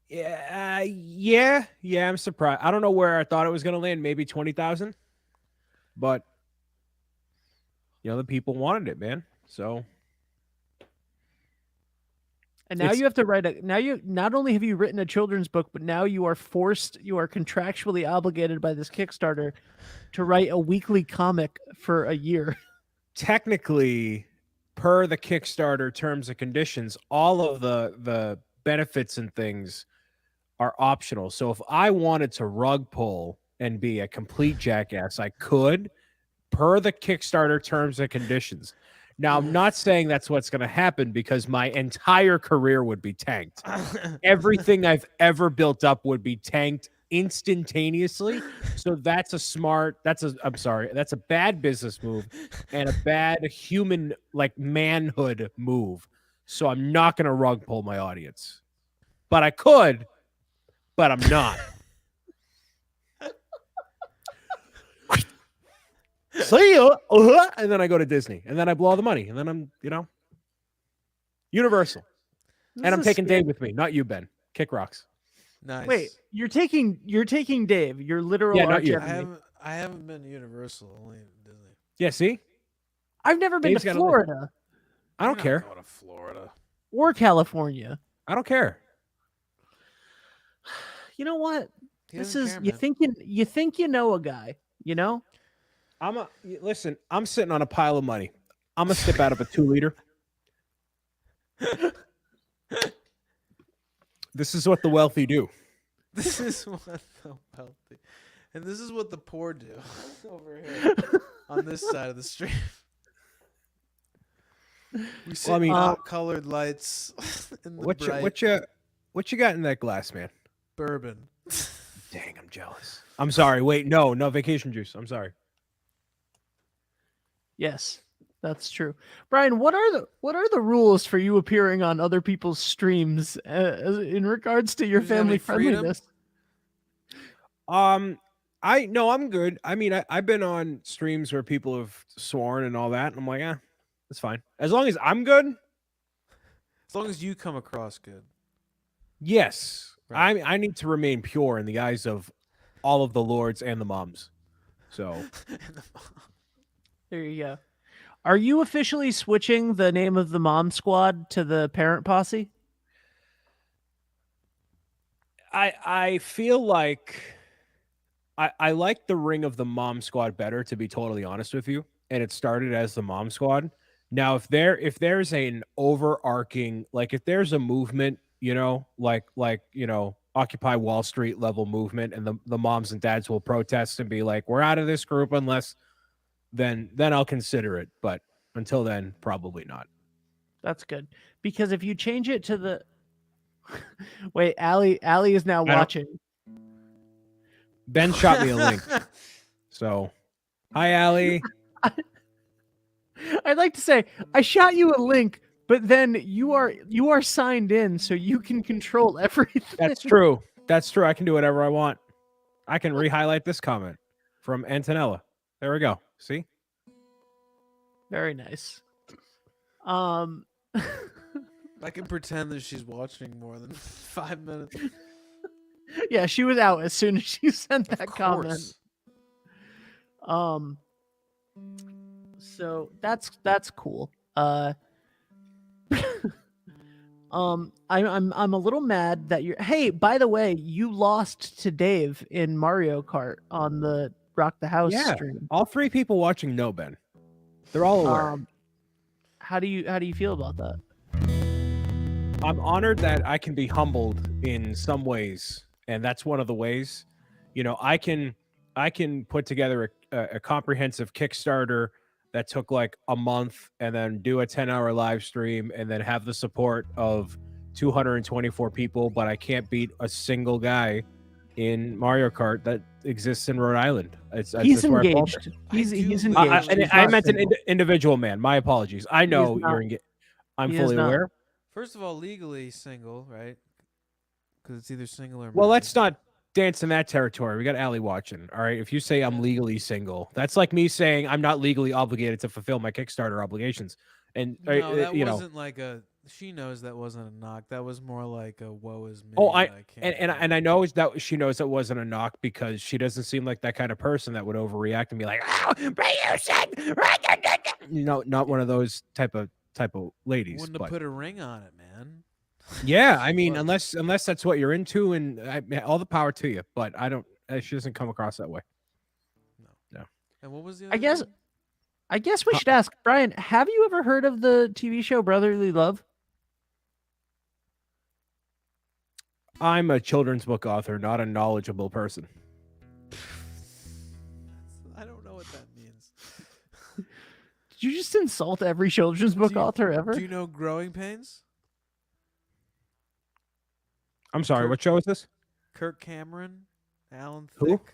Yeah, I'm surprised. I don't know where I thought it was going to land, maybe 20,000. But the people wanted it, man. So And now you have to write not only have you written a children's book, but now you are contractually obligated by this Kickstarter to write a weekly comic for a year. technically, per the Kickstarter terms and conditions, all of the benefits and things are optional. So if I wanted to rug pull and be a complete jackass, I could, per the Kickstarter terms and conditions. Now, I'm not saying that's what's going to happen because my entire career would be tanked. Everything I've ever built up would be tanked instantaneously. So that's a bad business move and a bad human, like, manhood move. So I'm not going to rug pull my audience. But I could, but I'm not. See you. And then I go to Disney. And then I blow all the money. And then I'm, Universal. And I'm taking Dave with me, not you, Ben. Kick rocks. Nice. Wait, you're taking Dave, your literal not you. I haven't been to Universal, only Disney. Yeah, see? I've never been Dave's to gotta Florida I don't You're care. not going to Florida. or California. I don't care. You know what? He This doesn't is care, you man. think you know a guy, Listen, I'm sitting on a pile of money. I'm gonna step out of a 2-liter. This is what the wealthy do. This is what the wealthy, and this is what the poor do over here on this side of the street. We sit colored lights in the bright What you got in that glass, man? bourbon. Dang, I'm jealous. I'm sorry. Wait, no vacation juice. I'm sorry. Yes, that's true. Brian, what are the rules for you appearing on other people's streams in regards to your Does he have family any freedom? friendliness? I'm good. I mean, I've been on streams where people have sworn and all that, and I'm like, that's fine. As long as I'm good. As long as you come across good. Yes. Right. I need to remain pure in the eyes of all of the lords and the moms. So There you go. Are you officially switching the name of the Mom Squad to the Parent Posse? I feel like I like the ring of the Mom Squad better, to be totally honest with you. And it started as the Mom Squad. Now, if there's an overarching, like if there's a movement, like Occupy Wall Street level movement, and the moms and dads will protest and be like, "We're out of this group unless." Then I'll consider it. But until then, probably not. That's good. Because if you change it to the wait, Allie is now I don't- watching. Ben shot me a link. So, hi, Allie. I'd like to say I shot you a link, but then you are signed in, so you can control everything. That's true. That's true. I can do whatever I want. I can re-highlight this comment from Antonella. There we go. See? Very nice. I can pretend that she's watching more than 5 minutes. Yeah, she was out as soon as she sent that Of comment. course. So that's cool. I'm a little mad that you're. Hey, by the way, you lost to Dave in Mario Kart on the Rock the House Yeah. stream. All 3 people watching know Ben. They're all aware. How do you feel about that? I'm honored that I can be humbled in some ways, and that's one of the ways. You know, I can put together a comprehensive Kickstarter that took like a month, and then do a 10-hour live stream, and then have the support of 224 people, but I can't beat a single guy in Mario Kart that exists in Rhode Island. He's that's where I falter. engaged. He's do engaged. really- He's I not meant an single. individual man. My apologies. I know not. you're engaged. I'm He is fully not. aware. First of all, legally single, right? Because it's either single or Well, married. let's not dance in that territory. We got Allie watching. All right. If you say I'm legally single, that's like me saying I'm not legally obligated to fulfill my Kickstarter obligations. And No, that you know, wasn't like a. She knows that wasn't a knock. That was more like a woe is me. oh, can't and I know that she knows it wasn't a knock, because she doesn't seem like that kind of person that would overreact and be like, "Oh, but you said," you know, not one of those type of ladies. Wouldn't But have put a ring on it, man. yeah, I mean, What? unless that's what you're into, and all the power to you. But I don't. She doesn't come across that way. And what was the? I Other guess thing? I guess we should ask Brian. Have you ever heard of the TV show Brotherly Love? I'm a children's book author, not a knowledgeable person. I don't know what that means. Did you just insult every children's book Do you- author ever? Do you know Growing Pains? I'm sorry. Kirk- What show is this? Kirk Cameron, Alan Who? Thicke.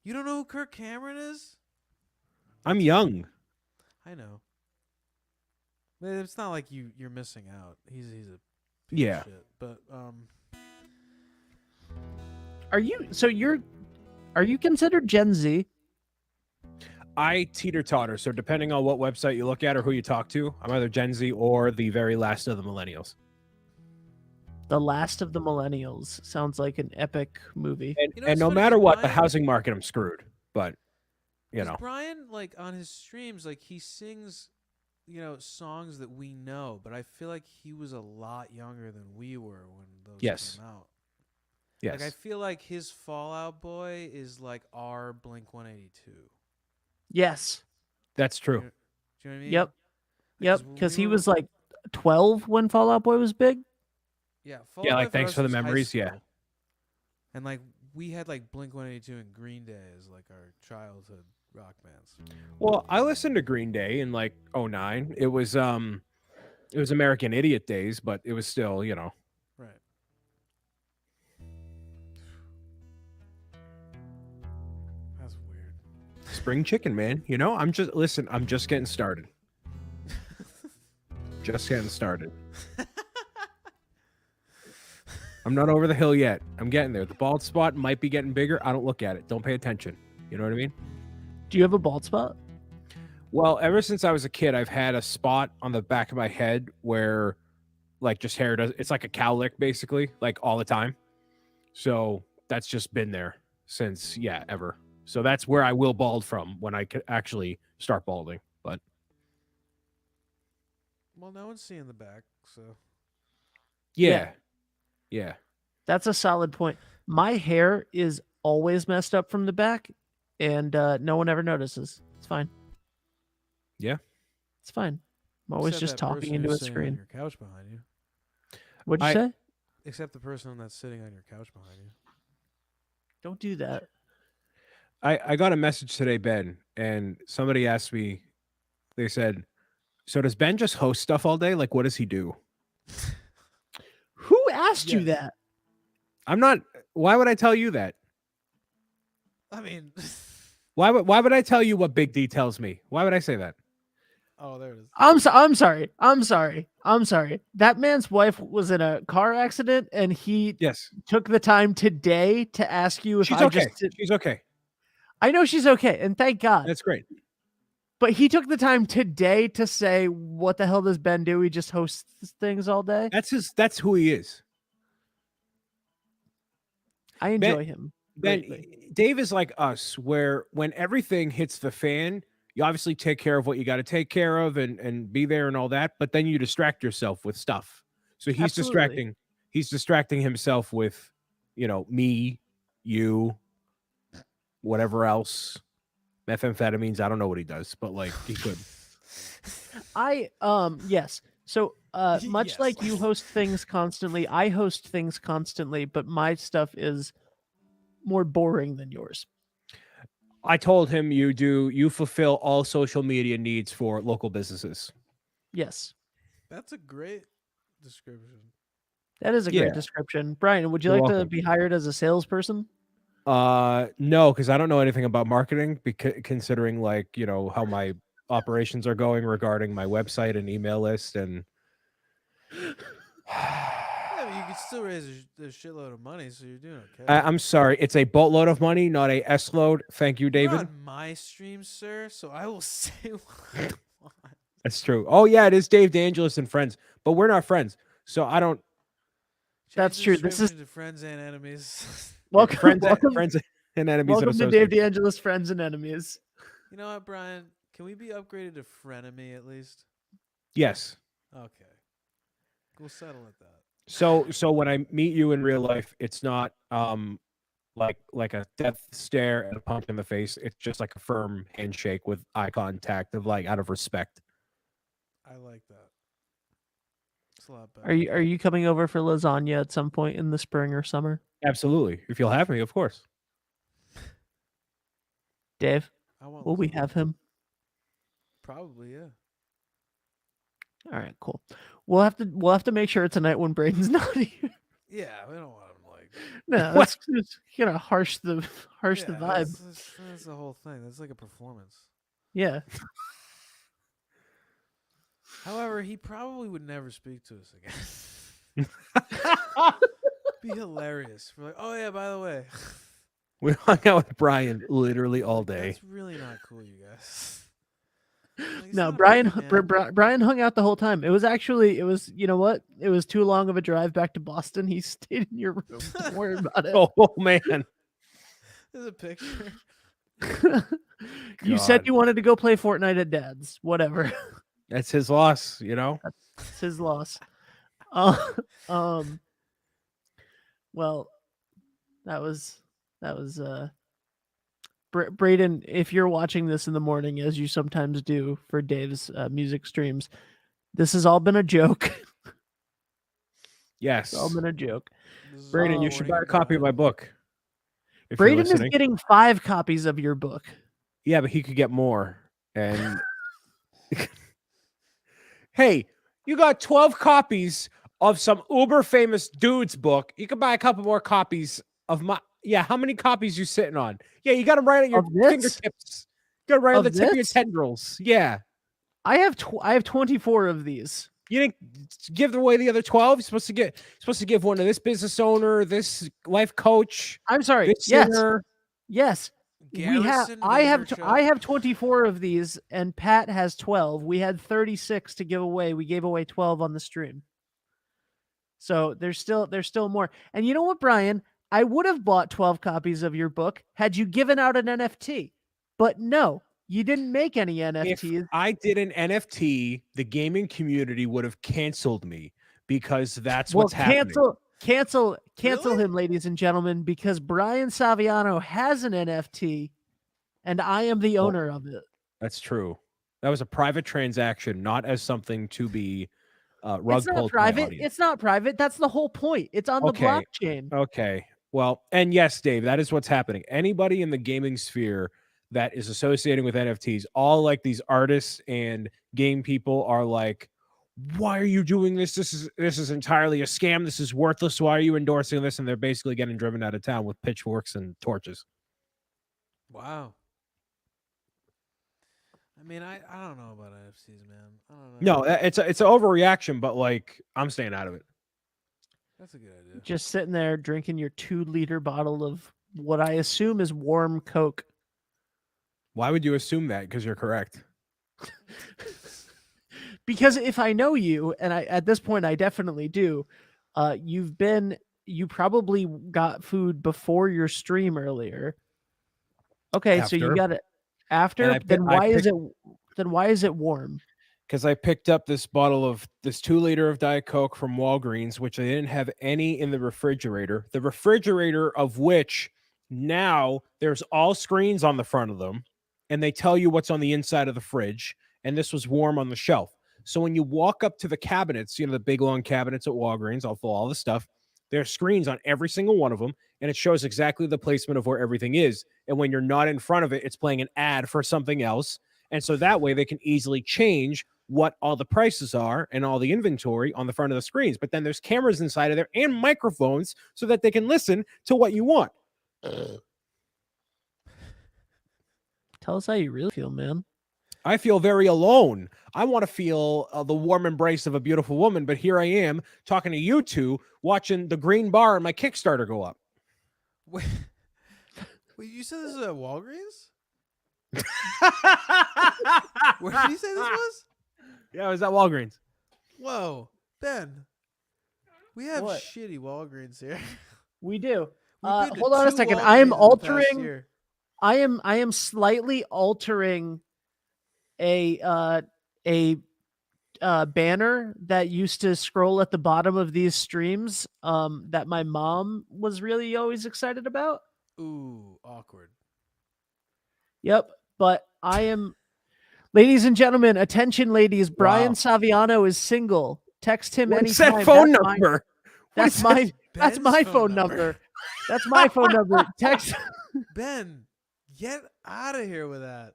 You don't know who Kirk Cameron is? I'm young. I know. But it's not like you're missing out. He's a piece Yeah. of shit. But Are you considered Gen Z? I teeter-totter, so depending on what website you look at or who you talk to, I'm either Gen Z or the very last of the millennials. The Last of the Millennials sounds like an epic movie. And, You know, and it's no funny matter 'cause what, the Brian- housing market, I'm screwed. But, you 'cause know. Brian, like on his streams, like he sings, songs that we know. But I feel like he was a lot younger than we were when those Yes. came out. Yes. Like I feel like his Fallout Boy is like our Blink 182. Yes. That's true. Do you know what I mean? Yep. Like, Yep. 'cause Because we he were- was like 12 when Fall Out Boy was big. Yeah, Fall Yeah, Out like, Boy thanks us for the was high memories, yeah. school. And like we had like Blink 182 and Green Day as like our childhood rock bands. Well, I listened to Green Day in like 09. It was American Idiot days, but it was still, Right. That's weird. spring chicken, man. I'm just getting started. Just getting started. I'm not over the hill yet. I'm getting there. The bald spot might be getting bigger. I don't look at it. Don't pay attention. You know what I mean? Do you have a bald spot? Well, ever since I was a kid, I've had a spot on the back of my head where, like, just hair does. It's like a cowlick, basically, like all the time. So that's just been there since, ever. So that's where I will bald from when I could actually start balding. But Well, no one's seeing the back, so yeah. That's a solid point. My hair is always messed up from the back, and no one ever notices. It's fine. Yeah. It's fine. I'm always Except just that talking person into who's a sitting on screen. your couch behind you. What'd you say? Except the person that's sitting on your couch behind you. Don't do that. I got a message today, Ben, and somebody asked me, they said, so does Ben just host stuff all day? Like, what does he do? Who asked you Yes. that? I'm not, why would I tell you that? I mean, Why would I tell you what Big D tells me? Why would I say that? oh, there it is. I'm sorry. That man's wife was in a car accident, and he Yes. took the time today to ask you if She's I okay. just. She's okay. I know she's okay, and thank God. That's great. But he took the time today to say, "What the hell does Ben do? He just hosts things all day." That's who he is. I enjoy him greatly. Ben, Dave is like us, where when everything hits the fan, you obviously take care of what you got to take care of and be there and all that, but then you distract yourself with stuff. So he's Absolutely. distracting himself with, me, you, whatever else, methamphetamines. I don't know what he does, but like he could. Yes. So much Yes. like you host things constantly, I host things constantly, but my stuff is more boring than yours. I told him you fulfill all social media needs for local businesses. Yes. That's a great description. That is a Yeah. great description. Brian, would you You're like to welcome. be hired as a salesperson? No, because I don't know anything about marketing, considering like, how my operations are going regarding my website and email list and Yeah, but you could still raise a shitload of money, so you're doing okay. I'm sorry, it's a boatload of money, not a S load. Thank you, You're David. on my stream, sir, so I will say what I want. That's true. Oh yeah, it is Dave DeAngelis and friends, but we're not friends, so I don't. That's Change the true. This is description to friends and enemies. welcome. friends, welcome, friends and enemies. welcome and to Dave associates. DeAngelis, friends and enemies. You know what, Brian? Can we be upgraded to frenemy at least? Yes. Okay. We'll settle at that. So when I meet you in real life, it's not like a death stare and a punch in the face. It's just like a firm handshake with eye contact of like out of respect. I like that. It's a lot better. Are you coming over for lasagna at some point in the spring or summer? Absolutely. If you'll have me, of course. Dave, I want will we lasagna. have him? Probably, yeah. All right, cool. We'll have to make sure it's a night when Braden's not here. Yeah, we don't want him like. No, that's just gonna harsh the vibe. That's the whole thing. That's like a performance. Yeah. However, he probably would never speak to us again. Be hilarious. We're like, oh yeah, by the way, We hung out with Brian literally all day. that's really not cool, you guys. Like, No, stop Brian it, man. Brian hung out the whole time. It was you know what? It was too long of a drive back to Boston. He stayed in your room. Don't worry about it. Oh man. There's a picture. You said God. you wanted to go play Fortnite at Dad's. Whatever. That's his loss, It's his loss. Well, that was Braden, if you're watching this in the morning, as you sometimes do for Dave's music streams, this has all been a joke. Yes. It's all been a joke. This is Brayden, all you should buy a morning, copy of my Brian. book. If you're Braden is listening. getting 5 copies of your book. Yeah, but he could get more. And hey, you got 12 copies of some uber famous dude's book. You could buy a couple more copies of my. Yeah, how many copies you sitting on? Yeah, you got them right at your Of this? fingertips. You got them right at Of the tip of your this? tendrils. Yeah. I have 24 of these. You didn't give away the other 12. You're supposed to give one to this business owner, this life coach, I'm sorry. this Yes. singer. Yes. We have Garrison I have 24 of these and Pat has 12. We had 36 to give away. We gave away 12 on the stream. So there's still more. And you know what, Brian? I would have bought 12 copies of your book had you given out an NFT. But no, you didn't make any NFTs. If I did an NFT, the gaming community would have canceled me because that's what's happening. Cancel Really? him, ladies and gentlemen, because Brian Saviano has an NFT and I am the Oh. owner of it. That's true. That was a private transaction, not as something to be rug It's not pull to my private. audience. It's not private. That's the whole point. It's on the Okay. blockchain. Okay. Well, and yes, Dave, that is what's happening. Anybody in the gaming sphere that is associating with NFTs, all like these artists and game people are like, why are you doing this? This is entirely a scam. This is worthless. Why are you endorsing this? And they're basically getting driven out of town with pitchforks and torches. Wow. I mean, I don't know about NFTs, man. I don't know. No, it's an overreaction, but like I'm staying out of it. That's a good idea. Just sitting there drinking your 2-liter bottle of what I assume is warm Coke. Why would you assume that? Because you're correct. Because if I know you, and at this point I definitely do, you probably got food before your stream earlier. Okay, so you After. got it after. Then why is it warm? Because I picked up this bottle of this 2-liter of Diet Coke from Walgreens, which I didn't have any in the refrigerator. The refrigerator of which now there's all screens on the front of them, and they tell you what's on the inside of the fridge. And this was warm on the shelf. So when you walk up to the cabinets, you know, the big long cabinets at Walgreens, I'll fill all the stuff. There are screens on every single one of them, and it shows exactly the placement of where everything is. And when you're not in front of it, it's playing an ad for something else. And so that way they can easily change what all the prices are and all the inventory on the front of the screens. But then there's cameras inside of there and microphones so that they can listen to what you want. Tell us how you really feel, man. I feel very alone. I want to feel the warm embrace of a beautiful woman, but here I am talking to you two, watching the green bar and my Kickstarter go up. Wait, you said this is at Walgreens? Where did you say this was? Yeah, it was at Walgreens. Whoa, Ben. We have What? shitty Walgreens here. We do. We've been to Hold on a 2 second. I am Walgreens in the past altering. year. I am slightly altering a banner that used to scroll at the bottom of these streams that my mom was really always excited about. Ooh, awkward. Yep, but I am ladies and gentlemen, attention ladies, Brian Wow. Saviano is single. Text him What's anytime. that phone That's my- number? That's my that's Ben's my phone number. That's my phone number. Text Ben, get out of here with that.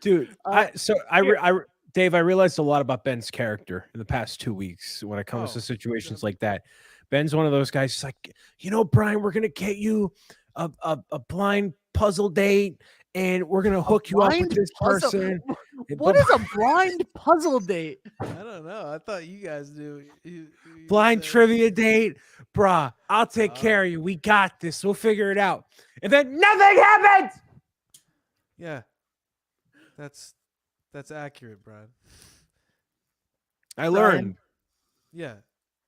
Dude, here- Dave, I realized a lot about Ben's character in the past 2 weeks when it comes Oh, to situations yeah. like that. Ben's one of those guys. He's like, you know, Brian, we're gonna get you a blind puzzle date, and we're gonna hook you up with blind this puzzle- person. What is a blind puzzle date? I don't know. I thought you guys knew. You blind said- trivia date, bruh? I'll take care of you. We got this. We'll figure it out. And then nothing happens. Yeah, that's accurate, Brian. I Brian, learned. Yeah,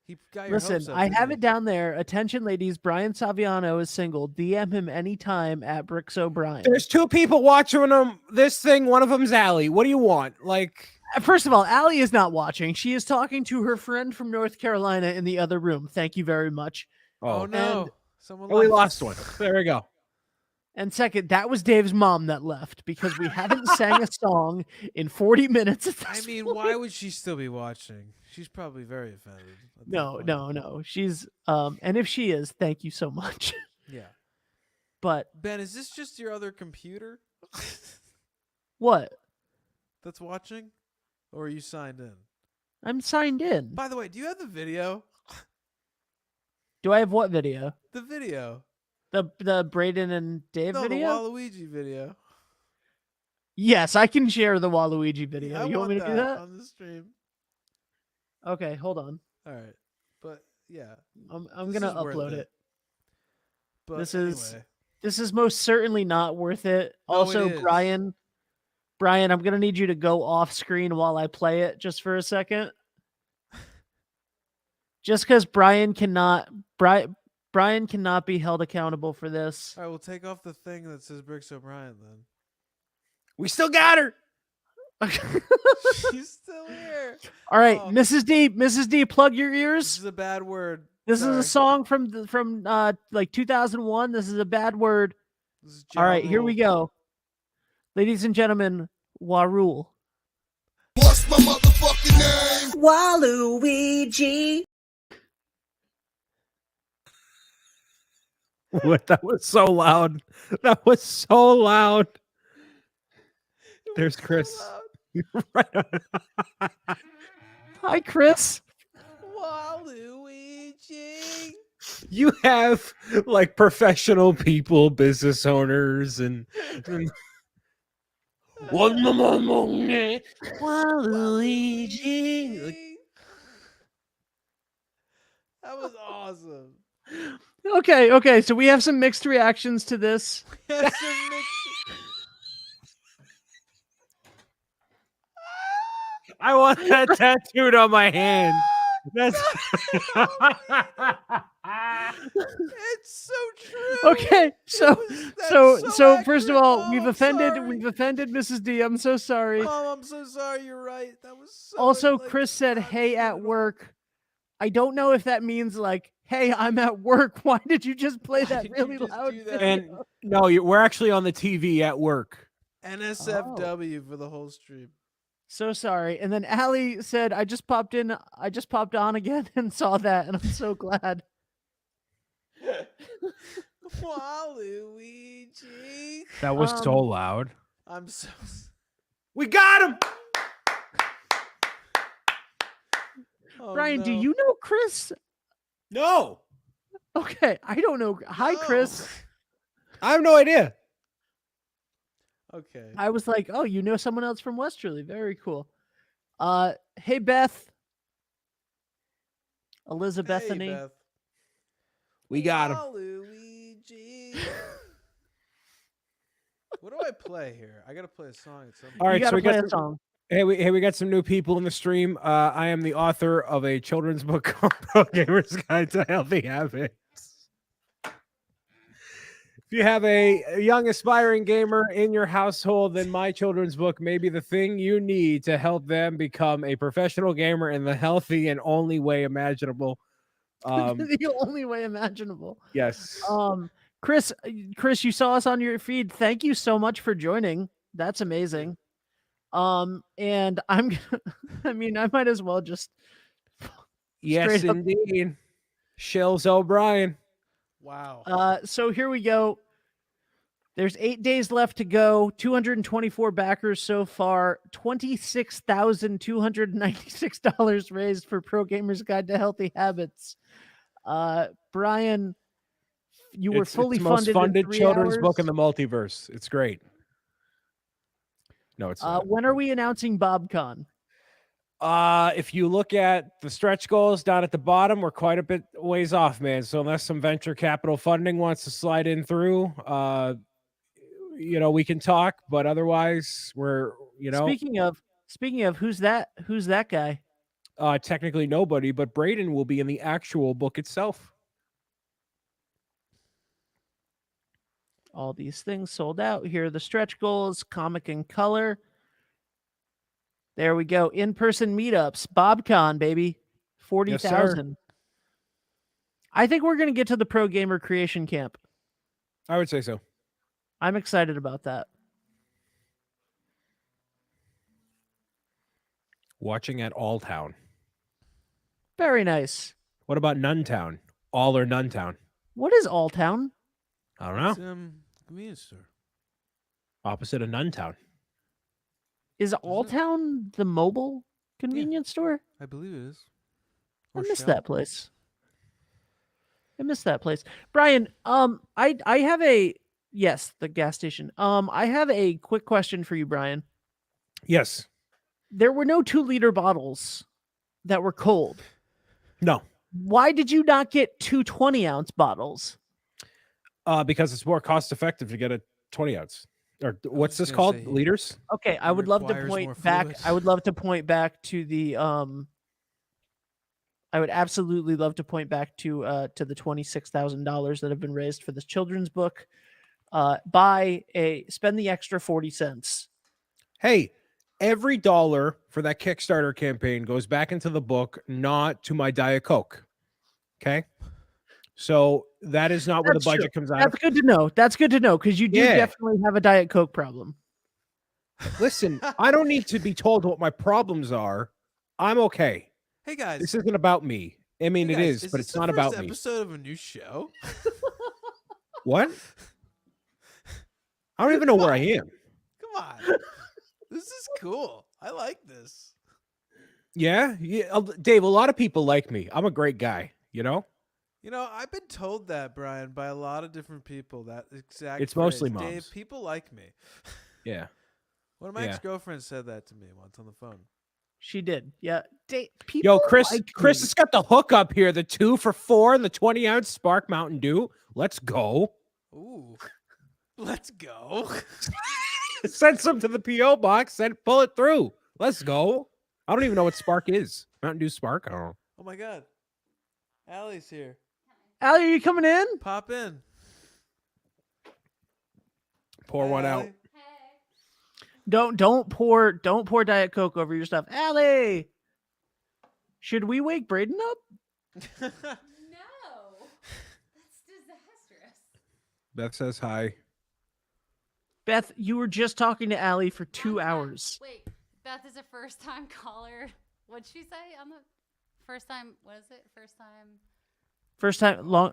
he got your hopes Listen, up, I didn't have he? it down there. Attention, ladies. Brian Saviano is single. DM him anytime at Bricks O'Brien. There's 2 people watching this thing. One of them's Allie. What do you want? Like, First of all, Allie is not watching. She is talking to her friend from North Carolina in the other room. Thank you very much. Oh no, and- someone we left. lost one. There we go. And second, that was Dave's mom that left because we haven't sang a song in 40 minutes. At I this mean, point. why would she still be watching? She's probably very offended. at this No, point. no. She's and if she is, thank you so much. Yeah, But Ben, is this just your other computer what? that's watching, or are you signed in? I'm signed in. By the way, do you have the video? Do I have what video? The video. The Braden and Dave No, video? the Waluigi video. Yes, I can share the Waluigi video. I You want me to do that? on the stream? Okay, hold on. All right, but yeah, I'm This gonna is worth upload it. it. but This is- anyway. This is most certainly not worth it. No, it Also, is. Brian, I'm gonna need you to go off screen while I play it just for a second. Just because Brian cannot be held accountable for this. All right, we'll take off the thing that says Bricks O'Brien then. We still got her. She's still here. All right, Oh. Mrs. D, plug your This ears. is a bad word. This is Sorry. a song from like 2001. This is a bad word. This is All right, here we Ja go. Ladies and gentlemen, Warul. What's my motherfucking name? Waluigi. What? That was so loud. That was so loud. There's Chris. Right on. Hi, Chris. Waluigi. You have like professional people, business owners, and Waluigi. That was awesome. Okay. So we have some mixed reactions to this. Yes, some mixed- I want that tattooed on my hand. That's It's so true. Okay, so That's so first of accurate. all, Oh, we've I'm offended sorry. Mrs. D. I'm so sorry. Oh, I'm so sorry. You're right. That was so. Also, like, Chris said, not "Hey, cute at all. work." I don't know if that means like, "Hey, I'm at work." Why did you just play Why that did you really just loud? do that? video? and no, we're actually on the TV at work. NSFW for the whole stream. So sorry. And then Allie said, I just popped on again and saw that, and I'm so glad. Waluigi. That was so loud. I'm so. We got him. Oh, Brian, do no. you know Chris? No, Okay, I don't know. Hi, No. Chris. I have no idea. Okay. I was like, oh, you know someone else from Westerly. Very cool. Hey, Beth. Elizabethany. Hey, Beth. We got him. Waluigi. What do I play here? I gotta play a song at some point. All right, You so gotta we play got a song. Hey, we got some new people in the stream. I am the author of a children's book called Pro Gamer's Guide to Healthy Habits. If you have a young aspiring gamer in your household, then my children's book may be the thing you need to help them become a professional gamer in the healthy and only way imaginable. The only way imaginable. Yes. Chris, you saw us on your feed. Thank you so much for joining. That's amazing. And I'm I mean, I might as well just Yes, straight up. indeed. Shills O'Brien. Wow. So here we go. There's 8 days left to go. 224 backers so far. $26,296 raised for Pro Gamer's Guide to Healthy Habits. Brian, you were fully it's the most funded. funded in 3 children's hours. book in the multiverse. It's great. No, it's not. When are we announcing BobCon? If you look at the stretch goals down at the bottom, we're quite a bit ways off, man. So unless some venture capital funding wants to slide in through, we can talk, but otherwise we're, Speaking of, who's that guy? technically nobody, but Braden will be in the actual book itself. All these things sold out. Here are the stretch goals, comic in color. There we go. In-person meetups. BobCon, baby. 40,000. I think we're going to get to the Pro Gamer Creation Camp. I would say so. I'm excited about that. Watching at Alltown. Very nice. What about Nuntown? All or Nuntown? What is Alltown? I don't know. It's, convenience store. Opposite of Nuntown. Is Alltown the mobile convenience store? I believe it is. I Or missed Shell. that place. Brian, I have the gas station. I have a quick question for you, Brian. Yes. There were no 2-liter bottles that were cold. No. Why did you not get 2 20-ounce bottles? Because it's more cost effective to get a 20-ounce. Or what's just this gonna called? say, Liters? Okay, I would love to requires more point back. fluid. I would love to point back to the I would absolutely love to point back to the $26,000 that have been raised for this children's book. Spend the extra 40 cents. Hey, every dollar for that Kickstarter campaign goes back into the book, not to my Diet Coke. Okay? So that is not where the That's budget true. comes out That's of. good to know. That's good to know because you do Yeah. definitely have a Diet Coke problem. Listen, I don't need to be told what my problems are. I'm okay. Hey guys. This isn't about me. I mean, Hey it guys, is, but this it's the not first about me. episode of a new show? What? I don't even know where I am. Come on. This is cool. I like this. Yeah, Dave. A lot of people like me. I'm a great guy. You know. You know, I've been told that, Brian, by a lot of different people. That exact It's phrase. mostly moms. Dave, people like me. Yeah. One of my Yeah. ex-girlfriends said that to me once on the phone. She did. Yeah. People Yo, Chris. like Chris me. has got the hook up here. The 2 for $4 and the 20-ounce Spark Mountain Dew. Let's go. Ooh. Let's go. Send some to the PO box. Pull it through. Let's go. I don't even know what Spark is. Mountain Dew Spark. I don't know. Oh my god. Allie's here. Allie, are you coming in? Pop in. Pour one out. Allie. Don't pour Diet Coke over your stuff. Allie, should we wake Braden up? No, that's disastrous. Beth says hi. Beth, you were just talking to Allie for 2 Long time- hours. Wait, Beth is a first-time caller. What'd she say on the first time? What is it? First time Long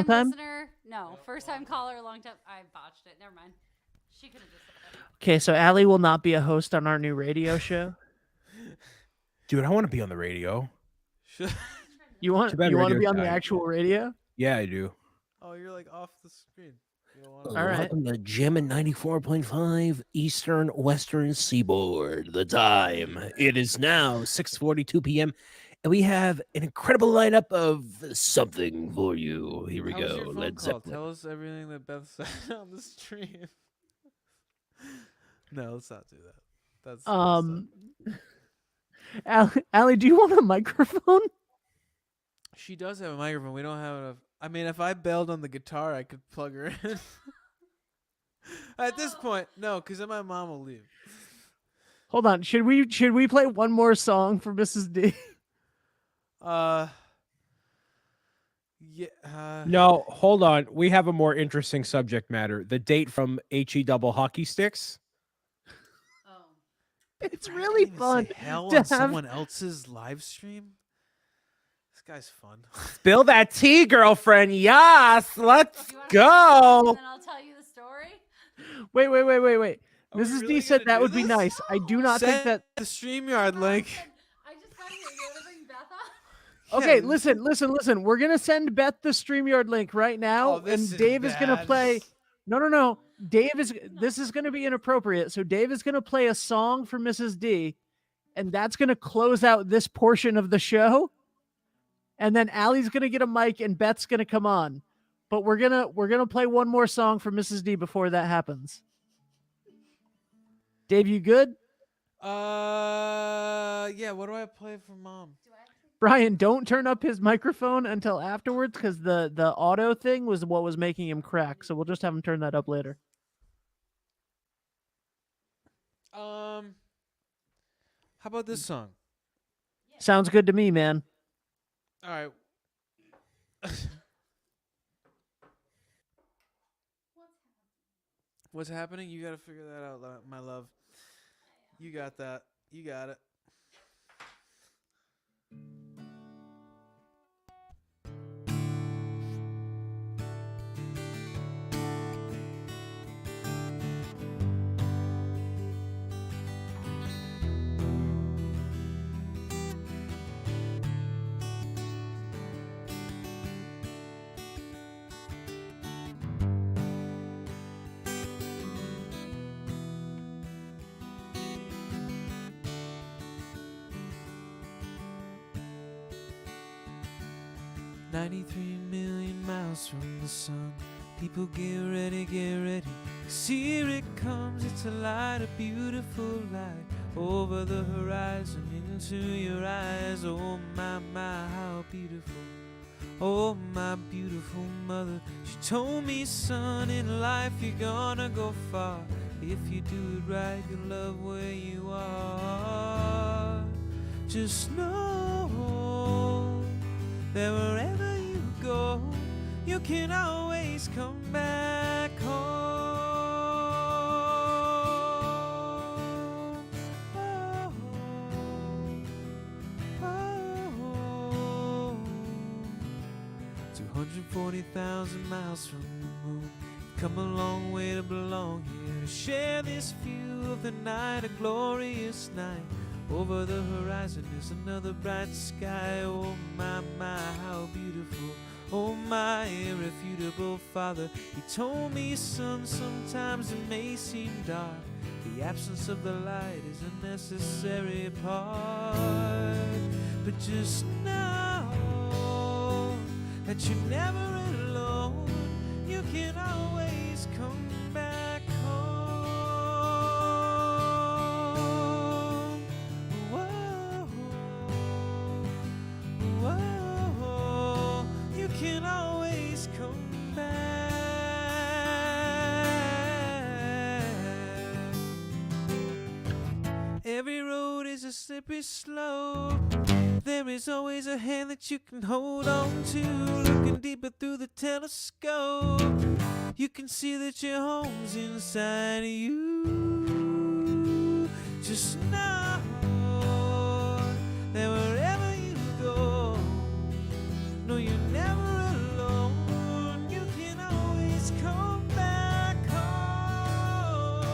time? listener? No, first-time caller, long time. I botched it. Never mind. She could have just said that. Okay, so Allie will not be a host on our new radio show. Dude, I want to be on the radio. Should- You want Too bad to radio's be on the dying. actual radio? Yeah, I do. Oh, you're like off the screen. You don't wanna- All right. Welcome to Jim at 94.5 Eastern Western Seaboard. The time. It is now 6:42 p.m. And we have an incredible lineup of something for you. Here we How was go. your phone Led call? Zeppelin. Tell us everything that Beth said on the stream. No, let's not do that. That's Allie, do you want a microphone? She does have a microphone. We don't have enough. I mean, if I bailed on the guitar, I could plug her in. At this point, no, because then my mom will leave. Hold on. Should we play one more song for Mrs. D? Yeah. No, hold on. We have a more interesting subject matter. The date from HE double hockey sticks. Oh, It's Brian really can't even fun say hell to on have- someone else's live stream. This guy's fun. Spill that tea, girlfriend. Yes, let's You wanna- go. and then I'll tell you the story. Wait. Are we Mrs. really D said gonna that do would be this? nice. I do not think Send that. the StreamYard link. I just got here. You want to bring Beth on? Okay, Yeah. listen. We're gonna send Beth the StreamYard link right now, Oh, this and is Dave is gonna bad. play. No. This is gonna be inappropriate. So Dave is gonna play a song for Mrs. D, and that's gonna close out this portion of the show. And then Allie's gonna get a mic, and Beth's gonna come on. But we're gonna play one more song for Mrs. D before that happens. Dave, you good? Yeah. What do I play for mom? Do I have to? Brian, don't turn up his microphone until afterwards because the auto thing was what was making him crack. So we'll just have him turn that up later. How about this song? Sounds good to me, man. All right. What's happening? You got to figure that out, my love. You got that. You got it. "93 million miles from the sun. People get ready, get ready. 'Cause here it comes, it's a light, a beautiful light. Over the horizon, into your eyes. Oh my, how beautiful. Oh my beautiful mother. She told me, son, in life you're gonna go far. If you do it right, you'll love where you are. Just know that wherever you go, you can always come back home. Oh, oh, 240,000 miles from the moon. Come a long way to belong here, to share this view of the night, a glorious night. Over the horizon is another bright sky. Oh my, how beautiful. Oh my irrefutable Father. He told me, son, sometimes it may seem dark. The absence of the light is a necessary part. But just know that you're never alone. You can always come back home. Whoa, whoa, you can always come back. Every road is a slippery slope. There is always a hand that you can hold on to. Looking deeper through the telescope, you can see that your home's inside of you. Just know that wherever you go, no, you're never alone. You can always come back home.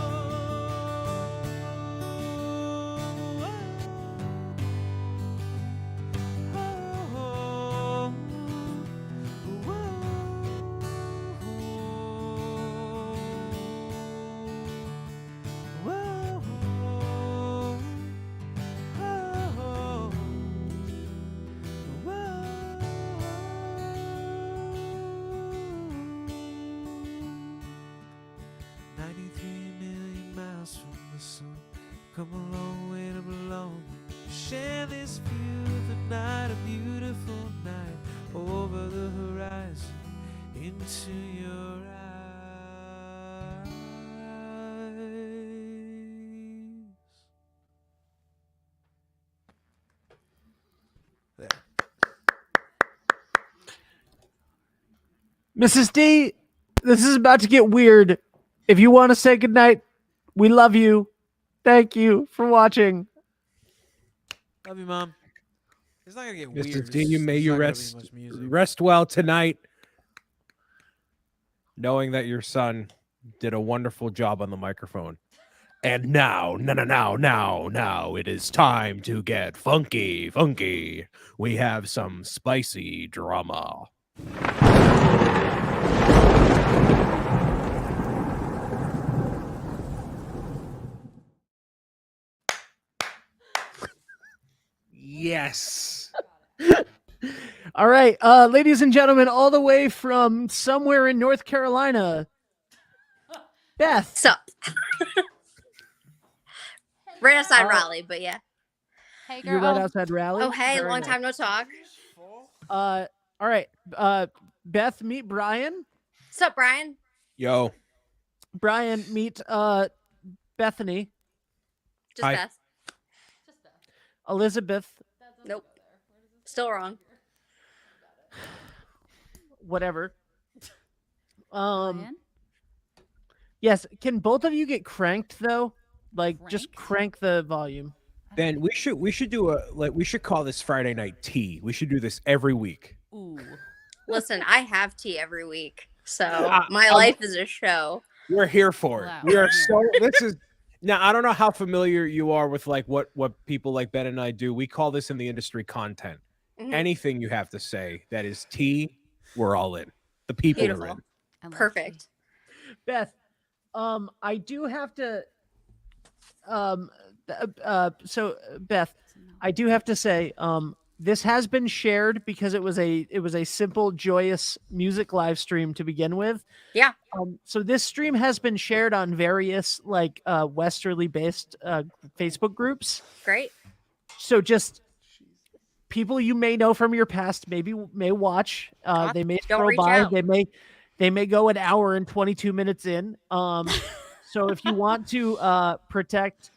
Come a long way to belong. Share this view of the night, a beautiful night. Over the horizon, into your eyes. There. Mrs. D, this is about to get weird. If you want to say goodnight, we love you. Thank you for watching. Love you, Mom. It's not gonna get Mr. weird. D, may There's you not gonna be rest much music. rest well tonight, knowing that your son did a wonderful job on the microphone. And now, now, it is time to get funky. We have some spicy drama. Yes. All right, ladies and gentlemen, all the way from somewhere in North Carolina, Beth. So, right outside Uh, Raleigh, but yeah. Hey, You're girl. right outside Raleigh. Oh, hey, Very long nice. time no talk. All right, Beth, meet Brian. What's up, Brian? Yo. Brian, meet Bethany. Just Hi. Beth. Just Beth. Elizabeth. That doesn't Nope. go there. Where does it Still wrong. Whatever. Brian? Yes. Can both of you get cranked though? Like, just Cranked? crank the volume. Ben, we should do we should call this Friday night tea. We should do this every week. Ooh. Listen, I have tea every week, so Ah, my life is a show. We're here for it. Wow. We are Yeah. so this is now I don't know how familiar you are with like what people like Ben and I do. We call this in the industry content. Mhm. Anything you have to say that is tea, we're all in. The people Beautiful. are in. I love Perfect. tea. Beth, I do have to. So Beth, I do have to say, this has been shared because it was a simple, joyous music live stream to begin with. Yeah. So this stream has been shared on various like westerly based Facebook groups. Great. So just people you may know from your past may watch. They may Don't scroll reach by. out. They may go an hour and 22 minutes in. So if you want to protect.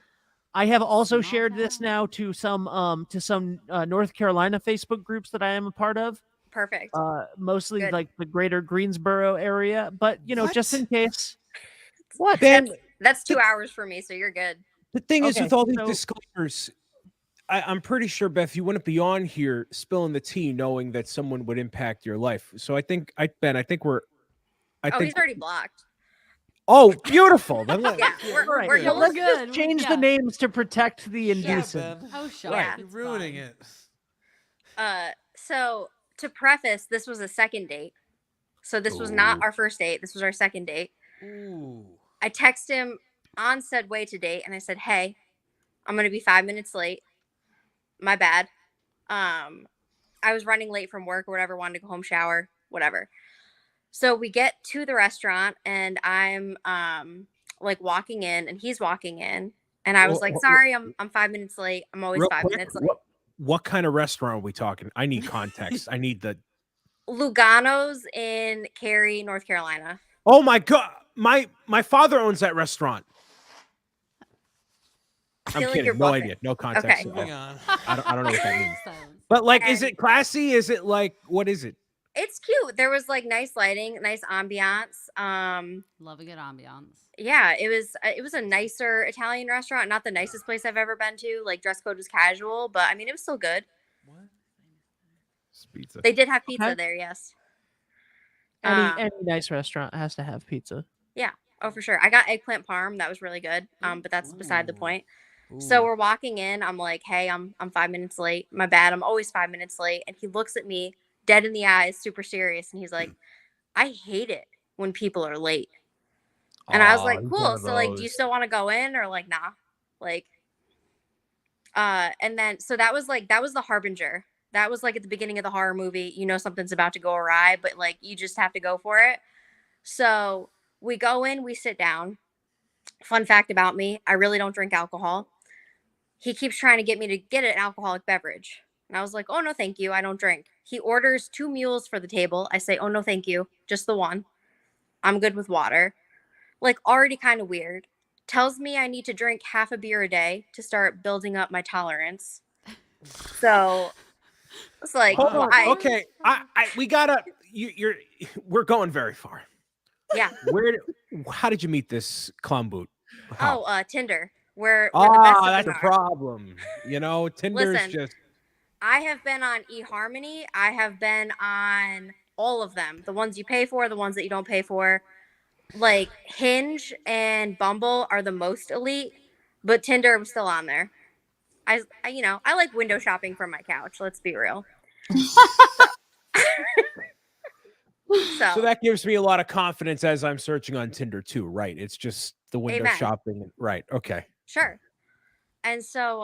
I have also Small shared this town. now to some North Carolina Facebook groups that I am a part of, Perfect. mostly Good. like the greater Greensboro area. But just What? in case. What? Ben, That's 2 hours for me, so you're good. the thing is Okay, with all these so- disclaimers, I'm pretty sure, Beth, you wouldn't be on here spilling the tea knowing that someone would impact your life. So I think we're He's already blocked. Oh, beautiful. Then Yeah, we're Right. good. Let's We're just good. change Yeah. the names to protect the Yeah, indecent. Ben. Oh, shut Yeah. up. You're It's ruining fine. it. So to preface, this was a second date. So this was not Ooh. our first date. This was our second date. Ooh. I text him on said way to date, and I said, "Hey, I'm gonna be 5 minutes late. My bad. I was running late from work or whatever. Wanted to go home, shower, whatever." So we get to the restaurant, and I'm like walking in, and he's walking in, and I was like, "Sorry, I'm 5 minutes late. I'm always Real 5 minutes late." what kind of restaurant are we talking? I need context. I need the Lugano's in Cary, North Carolina. Oh my god. My father owns that restaurant. I'm feel like kidding. you're No bluffing. idea. No context. Okay. at all. Moving on. I don't know what that means. Silence. But like, is And- it classy? Is it like what is it? It's cute. There was like nice lighting, nice ambiance. Love a good ambiance. Yeah, it was a nicer Italian restaurant. Not the nicest place I've ever been to. Like dress code was casual, but I mean it was still good. What? It's pizza. They did have pizza Okay. there, yes. Any nice restaurant has to have pizza. Oh, for sure. I got eggplant parm. That was really good. But that's beside the Ooh. point. So Ooh. we're walking in. I'm like, "Hey, I'm 5 minutes late. My bad. I'm always 5 minutes late." And he looks at me dead in the eyes, super serious, and he's like, "I hate it when people are late." And I was Aw, like, he's "Cool. one of So like, do you those. still want to go in or like, nah?" Like, and then so that was the harbinger. That was like at the beginning of the horror movie. You know something's about to go awry, but like you just have to go for it. So we go in, we sit down. Fun fact about me, I really don't drink alcohol. He keeps trying to get me to get an alcoholic beverage. And I was like, "Oh, no, thank you. I don't drink." He orders 2 mules for the table. I say, "Oh, no, thank you. Just the one. I'm good with water." Like, already kind of weird. Tells me I need to drink half a beer a day to start building up my tolerance. So it's like, Hold on. I- Okay. We gotta we're going very far. yeah. How did you meet this clown boot? How? Oh, Tinder. We're the best of that's them the are. problem. You know, Tinder's Listen. just I have been on eHarmony. I have been on all of them. The ones you pay for, the ones that you don't pay for. Like Hinge and Bumble are the most elite, but Tinder was still on there. I like window shopping from my couch. Let's be real. so that gives me a lot of confidence as I'm searching on Tinder too, right? It's just the window Amen. shopping. Right. Okay. Sure. And so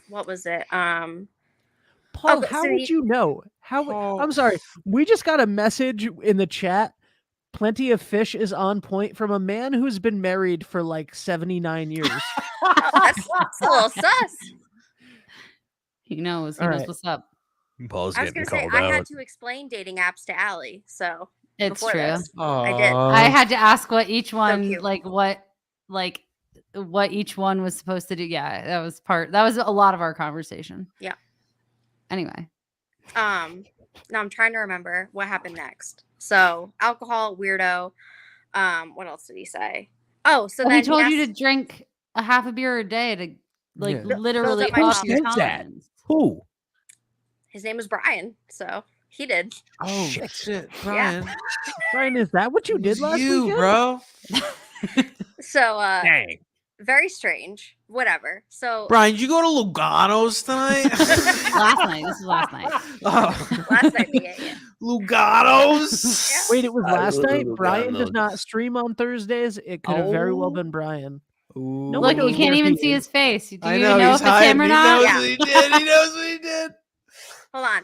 what was it? Paul, Okay, how so would you know? Paul- I'm sorry. We just got a message in the chat. Plenty of Fish is on point from a man who's been married for like 79 years. that's a little sus. He knows. He All knows right. what's up. Paul's I was getting gonna say called I out. had to explain dating apps to Allie. So It's before true. this, I did. I had to ask what each one, cute. what each one was supposed to do. Yeah, that was a lot of our conversation. Yeah. Anyway, Now I'm trying to remember what happened next. So alcohol, weirdo. What else did he say? Oh, so well, then he told you asked- to drink a half a beer a day to like Yeah. literally up my up your tolerance. That? tolerance. Who? his name was Brian, so he did. Oh shit, Brian. Brian, is that what you It did was last you, weekend? bro. So Dang. very strange. Whatever. So Brian, did you go to Lugano's tonight? Last night. This was last night. Oh. last night we ate it. Lugano's. Yeah. Wait, it was I last love night. the Brian does downloads. not stream on Thursdays. It could have very well Oh. been Brian. Ooh. No Look, one knows you can't where even he see is. his face. Do you I even know know he's if it's hiding. him or He not? knows Yeah. what he did. He knows what he did. Hold on.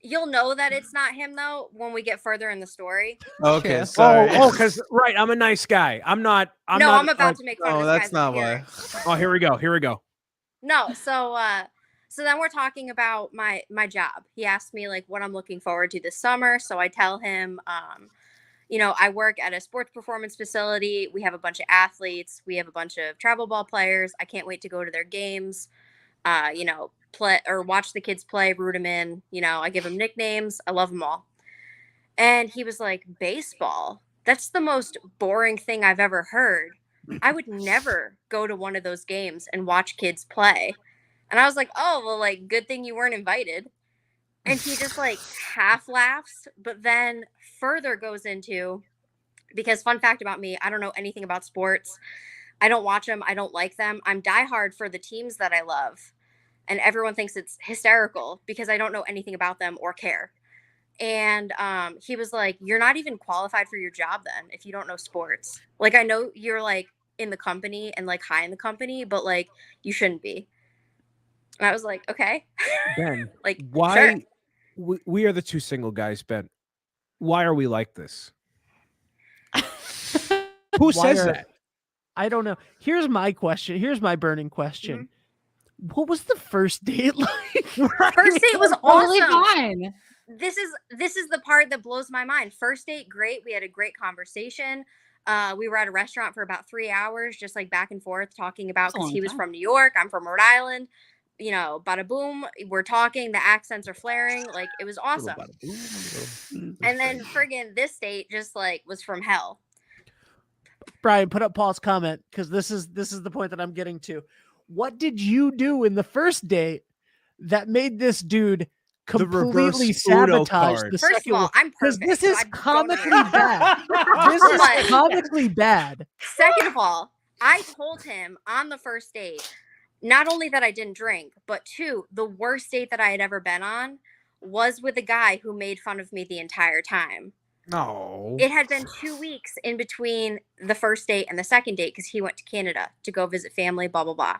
You'll know that it's not him though when we get further in the story. Okay, True. sorry. Because right, I'm a nice guy. I'm not. I'm not about like- to make fun No, of this that's guy's not appearance. why. Oh, here we go. Here we go. No, so then we're talking about my job. He asked me like what I'm looking forward to this summer, so I tell him I work at a sports performance facility. We have a bunch of athletes, we have a bunch of travel ball players. I can't wait to go to their games. Play or watch the kids play, root them in. I give them nicknames. I love them all. And he was like, "Baseball? That's the most boring thing I've ever heard. I would never go to one of those games and watch kids play. And I was like, oh, well, like, good thing you weren't invited. And he just like half laughs, but then further goes into, because fun fact about me, I don't know anything about sports. I don't watch them. I don't like them. I'm diehard for the teams that I love. And everyone thinks it's hysterical because I don't know anything about them or care. And he was like, you're not even qualified for your job then if you don't know sports. Like, I know you're like in the company and like high in the company, but like you shouldn't be. And I was like, okay. Ben, Like, why sure. we are the two single guys, Ben. Why are we like this? Who Why says are- that? I don't know. Here's my question. Here's my burning question. What was the first date like? First date was Totally awesome. fine. This is the part that blows my mind. First date, great. We had a great conversation. We were at a restaurant for about 3 hours, just like back and forth talking about, That's a because long he was time. from New York, I'm from Rhode Island. You know, bada boom, we're talking, the accents are flaring, like it was awesome. And then friggin' this date just like was from hell. Brian, put up Paul's comment because this is the point that I'm getting to. What did you do in the first date that made this dude The reverse completely Uno sabotage card. the First second of all, one? I'm Because perfect. this so is I'd go to comically the- bad. This But- is comically bad. Second of all, I told him on the first date, not only that I didn't drink, but two, the worst date that I had ever been on was with a guy who made fun of me the entire time. No. It had been 2 weeks in between the first date and the second date because he went to Canada to go visit family, blah, blah, blah.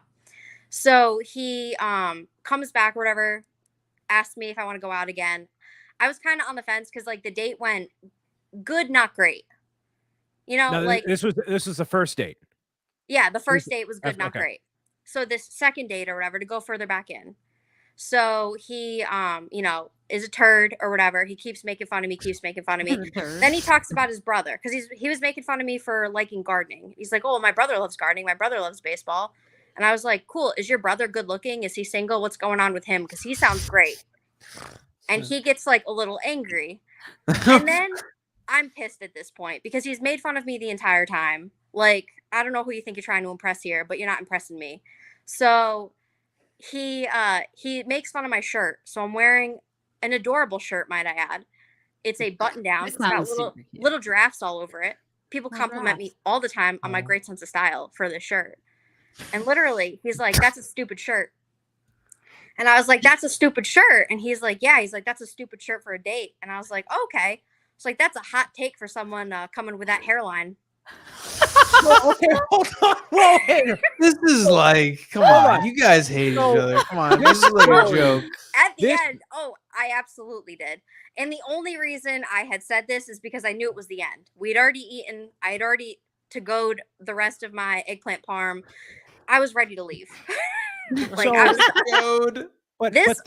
So he comes back or whatever, asked me if I want to go out again. I was kind of on the fence because like the date went good, not great. You know, No, like, this was the first date. yeah, the first date was good, not okay. great. So this second date or whatever, to go further back in. So he, you know, is a turd or whatever. He keeps making fun of me, Then he talks about his brother because he was making fun of me for liking gardening. He's like, oh, my brother loves gardening. My brother loves baseball. And I was like, cool. Is your brother good looking? Is he single? What's going on with him? Because he sounds great. And he gets like a little angry. And then I'm pissed at this point because he's made fun of me the entire time. Like, I don't know who you think you're trying to impress here, but you're not impressing me. So he makes fun of my shirt. So I'm wearing an adorable shirt, might I add. It's a button down. This It's got sounds super cute. little giraffes all over it. People Oh, compliment me giraffes. all the time on my great sense of style for this shirt. And literally, he's like, that's a stupid shirt. And I was like, that's a stupid shirt. And he's like, yeah. He's like, that's a stupid shirt for a date. And I was like, okay. It's like, that's a hot take for someone coming with that hairline. Okay, hold on. Whoa, hey. This is like, come Hold on, on. you guys hate each So, other. Come on, this is like a joke. At the This- end, oh, I absolutely did. And the only reason I had said this is because I knew it was the end. We'd already eaten. I had already to-go'd the rest of my eggplant parm. I was ready to leave. Like, So- I was Dude. But This-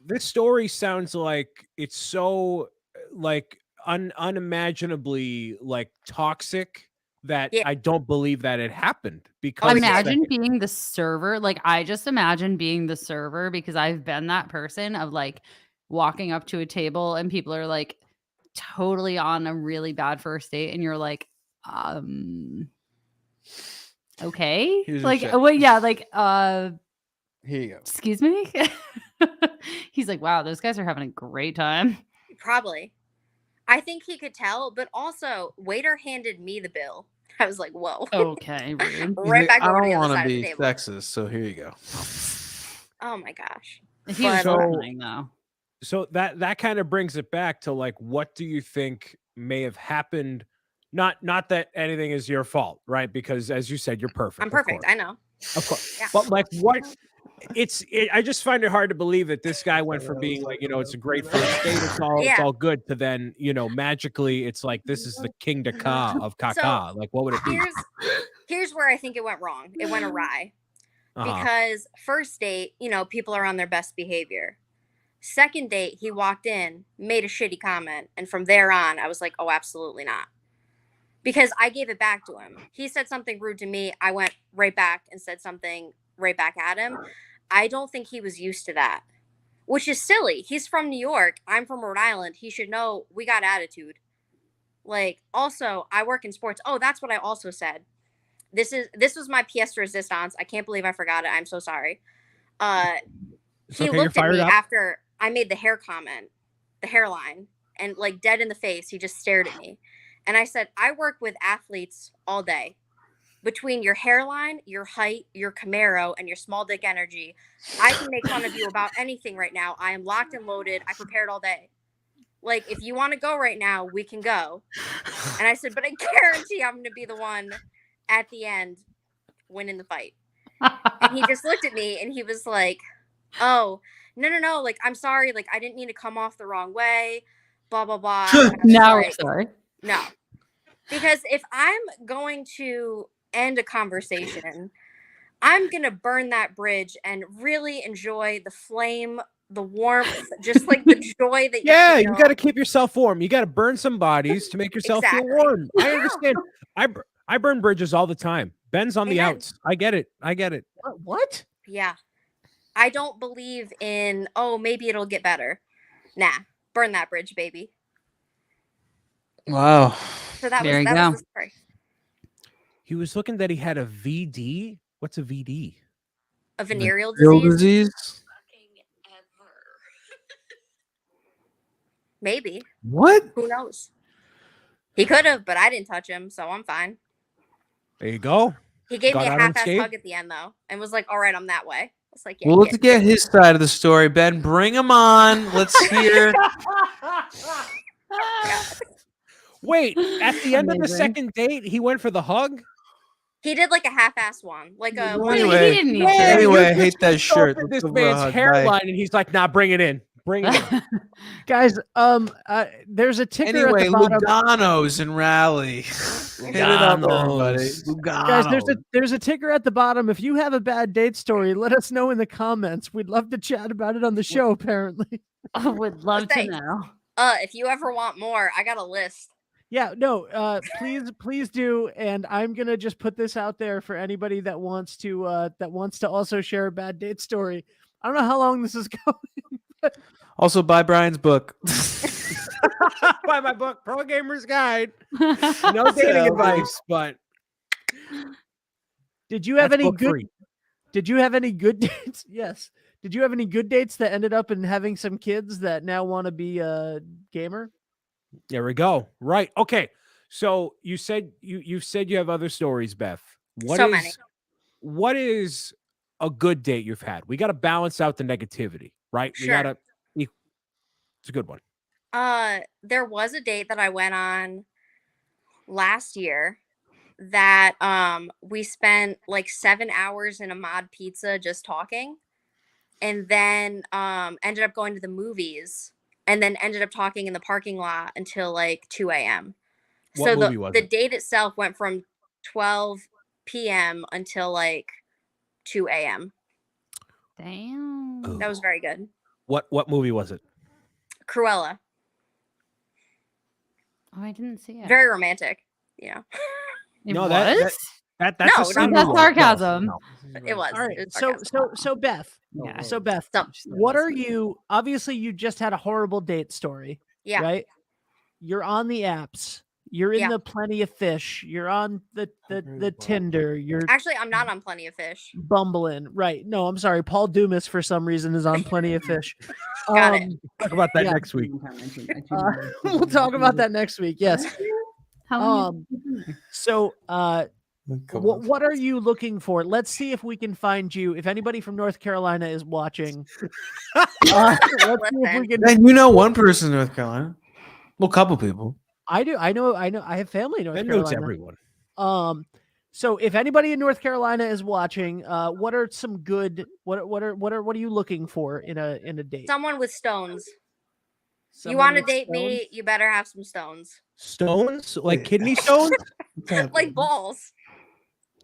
this story sounds like it's so like unimaginably like toxic that Yeah. I don't believe that it happened because Imagine being the server. Like, I just imagine being the server because I've been that person of like walking up to a table and people are like totally on a really bad first date and you're like, okay. Here's your Like, check. well, yeah, like, Here you go. excuse me. He's like, wow, those guys are having a great time. probably. I think he could tell, but also waiter handed me the bill. I was like, whoa. Okay, rude. Right He's like, back I over to don't the other want to side of the be table. sexist, so here you go. Oh my gosh. He was But- listening though. so that kind of brings it back to like what do you think may have happened? Not that anything is your fault, right? Because as you said, you're perfect. I'm of perfect. course. I know. Of course. Yeah. But like what I just find it hard to believe that this guy went from being like, it's a great first date, it's Yeah. all good, to then, magically it's like this is the king de ka of caca. Like what would it be? Here's where I think it went wrong. It went awry. Uh-huh. Because first date, people are on their best behavior. Second date, he walked in, made a shitty comment, and from there on, I was like, oh, absolutely not. Because I gave it back to him. He said something rude to me. I went right back and said something right back at him. I don't think he was used to that, which is silly. He's from New York. I'm from Rhode Island. He should know we got attitude. Like, also, I work in sports. Oh, that's what I also said. this was my pièce de résistance. I can't believe I forgot it. I'm so sorry. It's He okay, you're looked at fired me up. after I made the hair comment, the hairline, and like dead in the face, he just stared at me. And I said, I work with athletes all day. Between your hairline, your height, your Camaro, and your small dick energy, I can make fun of you about anything right now. I am locked and loaded. I prepared all day. Like, if you want to go right now, we can go. And I said, but I guarantee I'm going to be the one at the end winning the fight. And he just looked at me and he was like, oh, no. Like, I'm sorry. Like, I didn't mean to come off the wrong way. Blah, blah, blah. And I was Now we're like, sorry. no. Because if I'm going to end a conversation, I'm going to burn that bridge and really enjoy the flame, the warmth, just like the joy that Yeah, you you feel. got to keep yourself warm. You got to burn some bodies to make yourself feel Exactly. warm. I understand. I burn bridges all the time. Ben's on the Amen. outs. I get it. What? Yeah. I don't believe in, oh, maybe it'll get better. Nah, burn that bridge, baby. Wow. So that There was you that go. was the story. He was looking that he had a VD. What's a VD? A venereal Real disease? disease? Maybe. What? Who knows? He could have, but I didn't touch him, so I'm fine. There you go. He gave me Got a out half-ass unscathed? hug at the end, though, and was like, all right, I'm that way. I was like, yeah, Well, let's get his side of the story, Ben. Bring him on. Let's hear. Wait, at the end of the Amazing. second date, he went for the hug? He did like a half-ass one. Like a Well, one anyway. He didn't need Yeah, to. Anyway, I you hate just that show shirt. up at Let's this go for a man's hug. Bye. hairline, and he's like, nah, bring it in. Bring it in. Guys, there's a ticker Anyway, at the bottom. Lugano's in Raleigh. Hit it up, everybody. Lugano's. Guys, Lugano. there's a ticker at the bottom. If you have a bad date story, let us know in the comments. We'd love to chat about it on the show, apparently. I would love to Thanks. know. if you ever want more, I got a list. Yeah, no, please do. And I'm gonna just put this out there for anybody that wants to also share a bad date story. I don't know how long this is going. Also, buy Brian's book. Buy my book, Pro Gamer's Guide. No dating advice, but Did you have that's any book good free. Did you have any good dates? Yes. Did you have any good dates that ended up in having some kids that now want to be a gamer? There we go. Right. Okay. So you said you said you have other stories, Beth. Many. What is a good date you've had? We got to balance out the negativity, right? We Sure. gotta. It's a good one. There was a date that I went on last year that we spent like 7 hours in a mod pizza just talking, and then ended up going to the movies, and then ended up talking in the parking lot until like 2 a.m. What So movie was the it? date itself went from 12 p.m. until like 2 a.m. Damn. That was very good. What movie was it? Cruella. Oh, I didn't see it. Very romantic. Yeah, It No, was? that's No, a no, single that's one. sarcasm. No. it was. All right. It was So sarcasm. Beth. Yeah. So Beth, So- what are you? Obviously, you just had a horrible date story, Yeah. right? You're on the apps. You're in Yeah. the Plenty of Fish. You're on the Tinder. You're Actually, I'm not on Plenty of Fish. bumbling. Right. No, I'm sorry. Paul Dumas, for some reason, is on Plenty of Fish. Got it. Talk about that Yeah. next week. We'll talk about that next week. Yes. How long So, what are you looking for? Let's see if we can find you. If anybody from North Carolina is watching, let's see if we Listen. can. Ben, you know one person in North Carolina. Well, a couple people. I do. I know. I have family in North That notes Carolina. everyone. So if anybody in North Carolina is watching, what are some good? What are you looking for in a date? Someone with stones. You Someone want to with date stones? me? You better have some stones, Stones? Like kidney stones? like balls.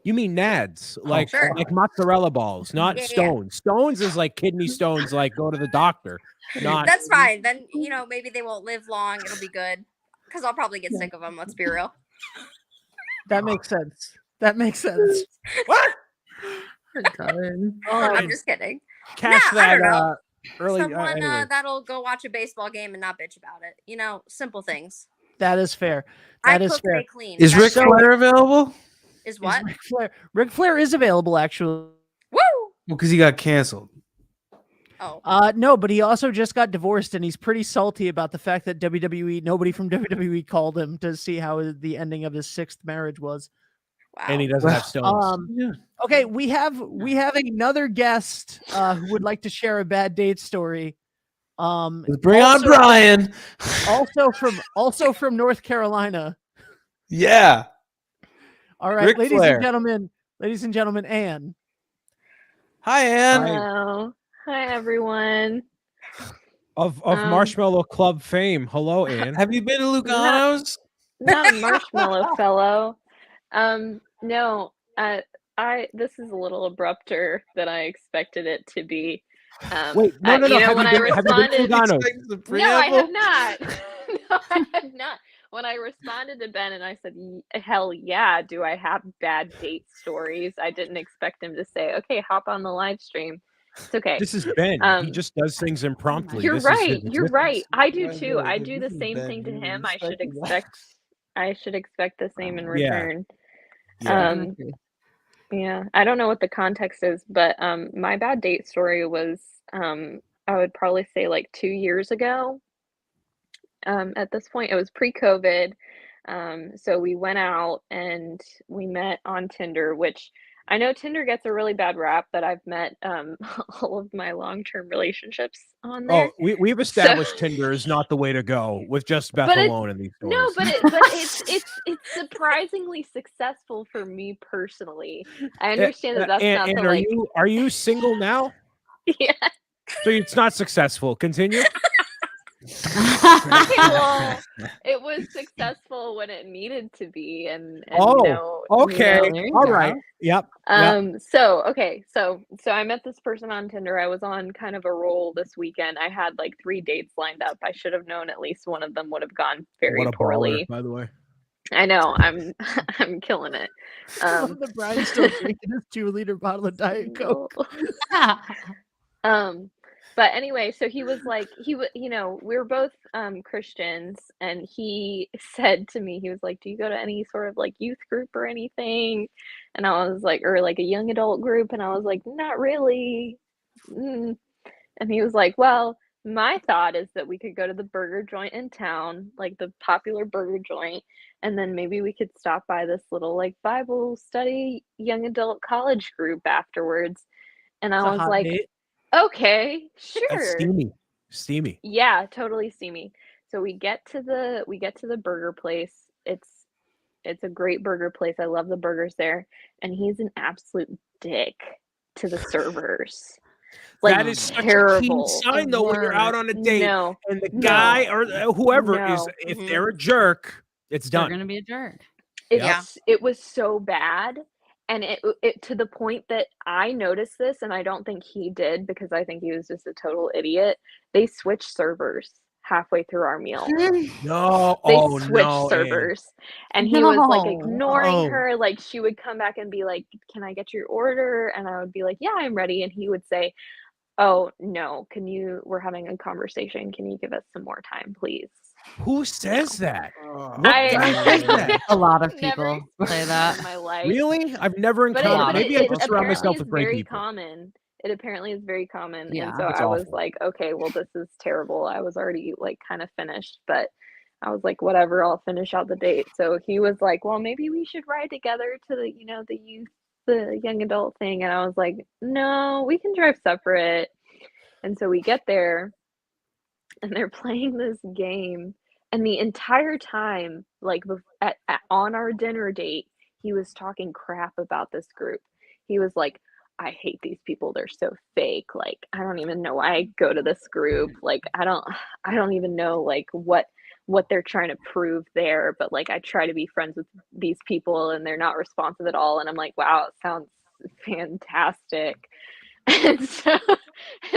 You mean nads? Like Sure. like mozzarella balls, not Yeah, yeah. stones. Stones is like kidney stones, like go to the doctor. Not That's fine. Then maybe they won't live long. It'll be good because I'll probably get sick of them. Let's be real. That makes sense. That makes sense. what? I'm just kidding. Cash Nah, I that don't know. early Someone anyway. that'll go watch a baseball game and not bitch about it. Simple things. That is fair. I That is cook, fair. they clean. Is That's Ric it. Flair available? Is what? Ric Flair. Ric Flair is available, actually. Woo! Well, because he got canceled. Oh. No, but he also just got divorced, and he's pretty salty about the fact that nobody from WWE called him to see how the ending of his 6th marriage was. Wow. And he doesn't have stones. Okay, we have another guest who would like to share a bad date story. Let's bring on Brian. also from North Carolina. Yeah. All right, Ric ladies Flair. and gentlemen, Anne. Hi, Ann. Hello. Hi, everyone. Of Marshmallow Club fame. Hello, Ann. Have you been to Lugano's? Not a marshmallow fellow. No, this is a little abrupter than I expected it to be. Wait, no. You know, Have when you I been to responded, Lugano's? no, I have not. No, I have not. When I responded to Ben and I said, hell yeah, do I have bad date stories? I didn't expect him to say, okay, hop on the live stream. It's okay. This is Ben. He just does things impromptu. You're This is his right. You're existence. right. I do too. Yeah, I do the this is same Ben. thing to You him. I should expect expect the same in Yeah. return. Yeah. Yeah. I don't know what the context is, but my bad date story was I would probably say like 2 years ago. At this point, it was pre-COVID. So we went out and we met on Tinder, which I know Tinder gets a really bad rap, but I've met all of my long-term relationships on there. Oh, we've established Tinder is not the way to go with just Beth But it's- alone in these stories. No, but it's surprisingly successful for me personally. I understand that that's not and the like. are you single now? Yeah. So it's not successful. Continue. Okay, well, it was successful when it needed to be, and Oh, you know, Okay. There you All go. right. Yep. So I met this person on Tinder. I was on kind of a roll this weekend. I had like 3 dates lined up. I should have known at least one of them would have gone very What a poorly. baller, by the way. I know, I'm killing it. I love that Brian's still drinking his 2-liter bottle of Diet Coke. But anyway, so he was like, you know, we were both Christians, and he said to me, he was like, do you go to any sort of like youth group or anything? And I was like, or like a young adult group, and I was like, not really. And he was like, well, my thought is that we could go to the burger joint in town, like the popular burger joint, and then maybe we could stop by this little like Bible study young adult college group afterwards. And It's I a was hot like, date. okay, That's sure. steamy. Yeah, totally steamy. So we get to the burger place. It's a great burger place. I love the burgers there. And he's an absolute dick to the servers. Like, That is such a keen terrible. sign, though, when you're out on a date No, and the no, guy or whoever is, no. if Mhm. they're a jerk, it's They're done. gonna be a jerk. it was so bad. And it to the point that I noticed this, and I don't think he did because I think he was just a total idiot. They switched servers halfway through our meal. No. They Oh, switched no. Ann. servers, and he was like No. ignoring Oh. her. Like, she would come back and be like, can I get your order? And I would be like, yeah, I'm ready. And he would say, oh no, we're having a conversation, can you give us some more time, please? Who says that? What I- guy says that? A lot of Never people say experienced that. in my life. Really? I've never But encountered. it- Maybe I just surround apparently myself is with great very people. common. It apparently is very common. Yeah. And so That's I was awful. like, okay, well, this is terrible. I was already like kind of finished, but I was like, whatever, I'll finish out the date. So he was like, well, maybe we should ride together to the, the young adult thing. And I was like, no, we can drive separate. And so we get there and they're playing this game. And the entire time, like on our dinner date, he was talking crap about this group. He was like, I hate these people. They're so fake. Like, I don't even know why I go to this group. Like, I don't even know like what they're trying to prove there. But like, I try to be friends with these people and they're not responsive at all. And I'm like, wow, it sounds fantastic. And so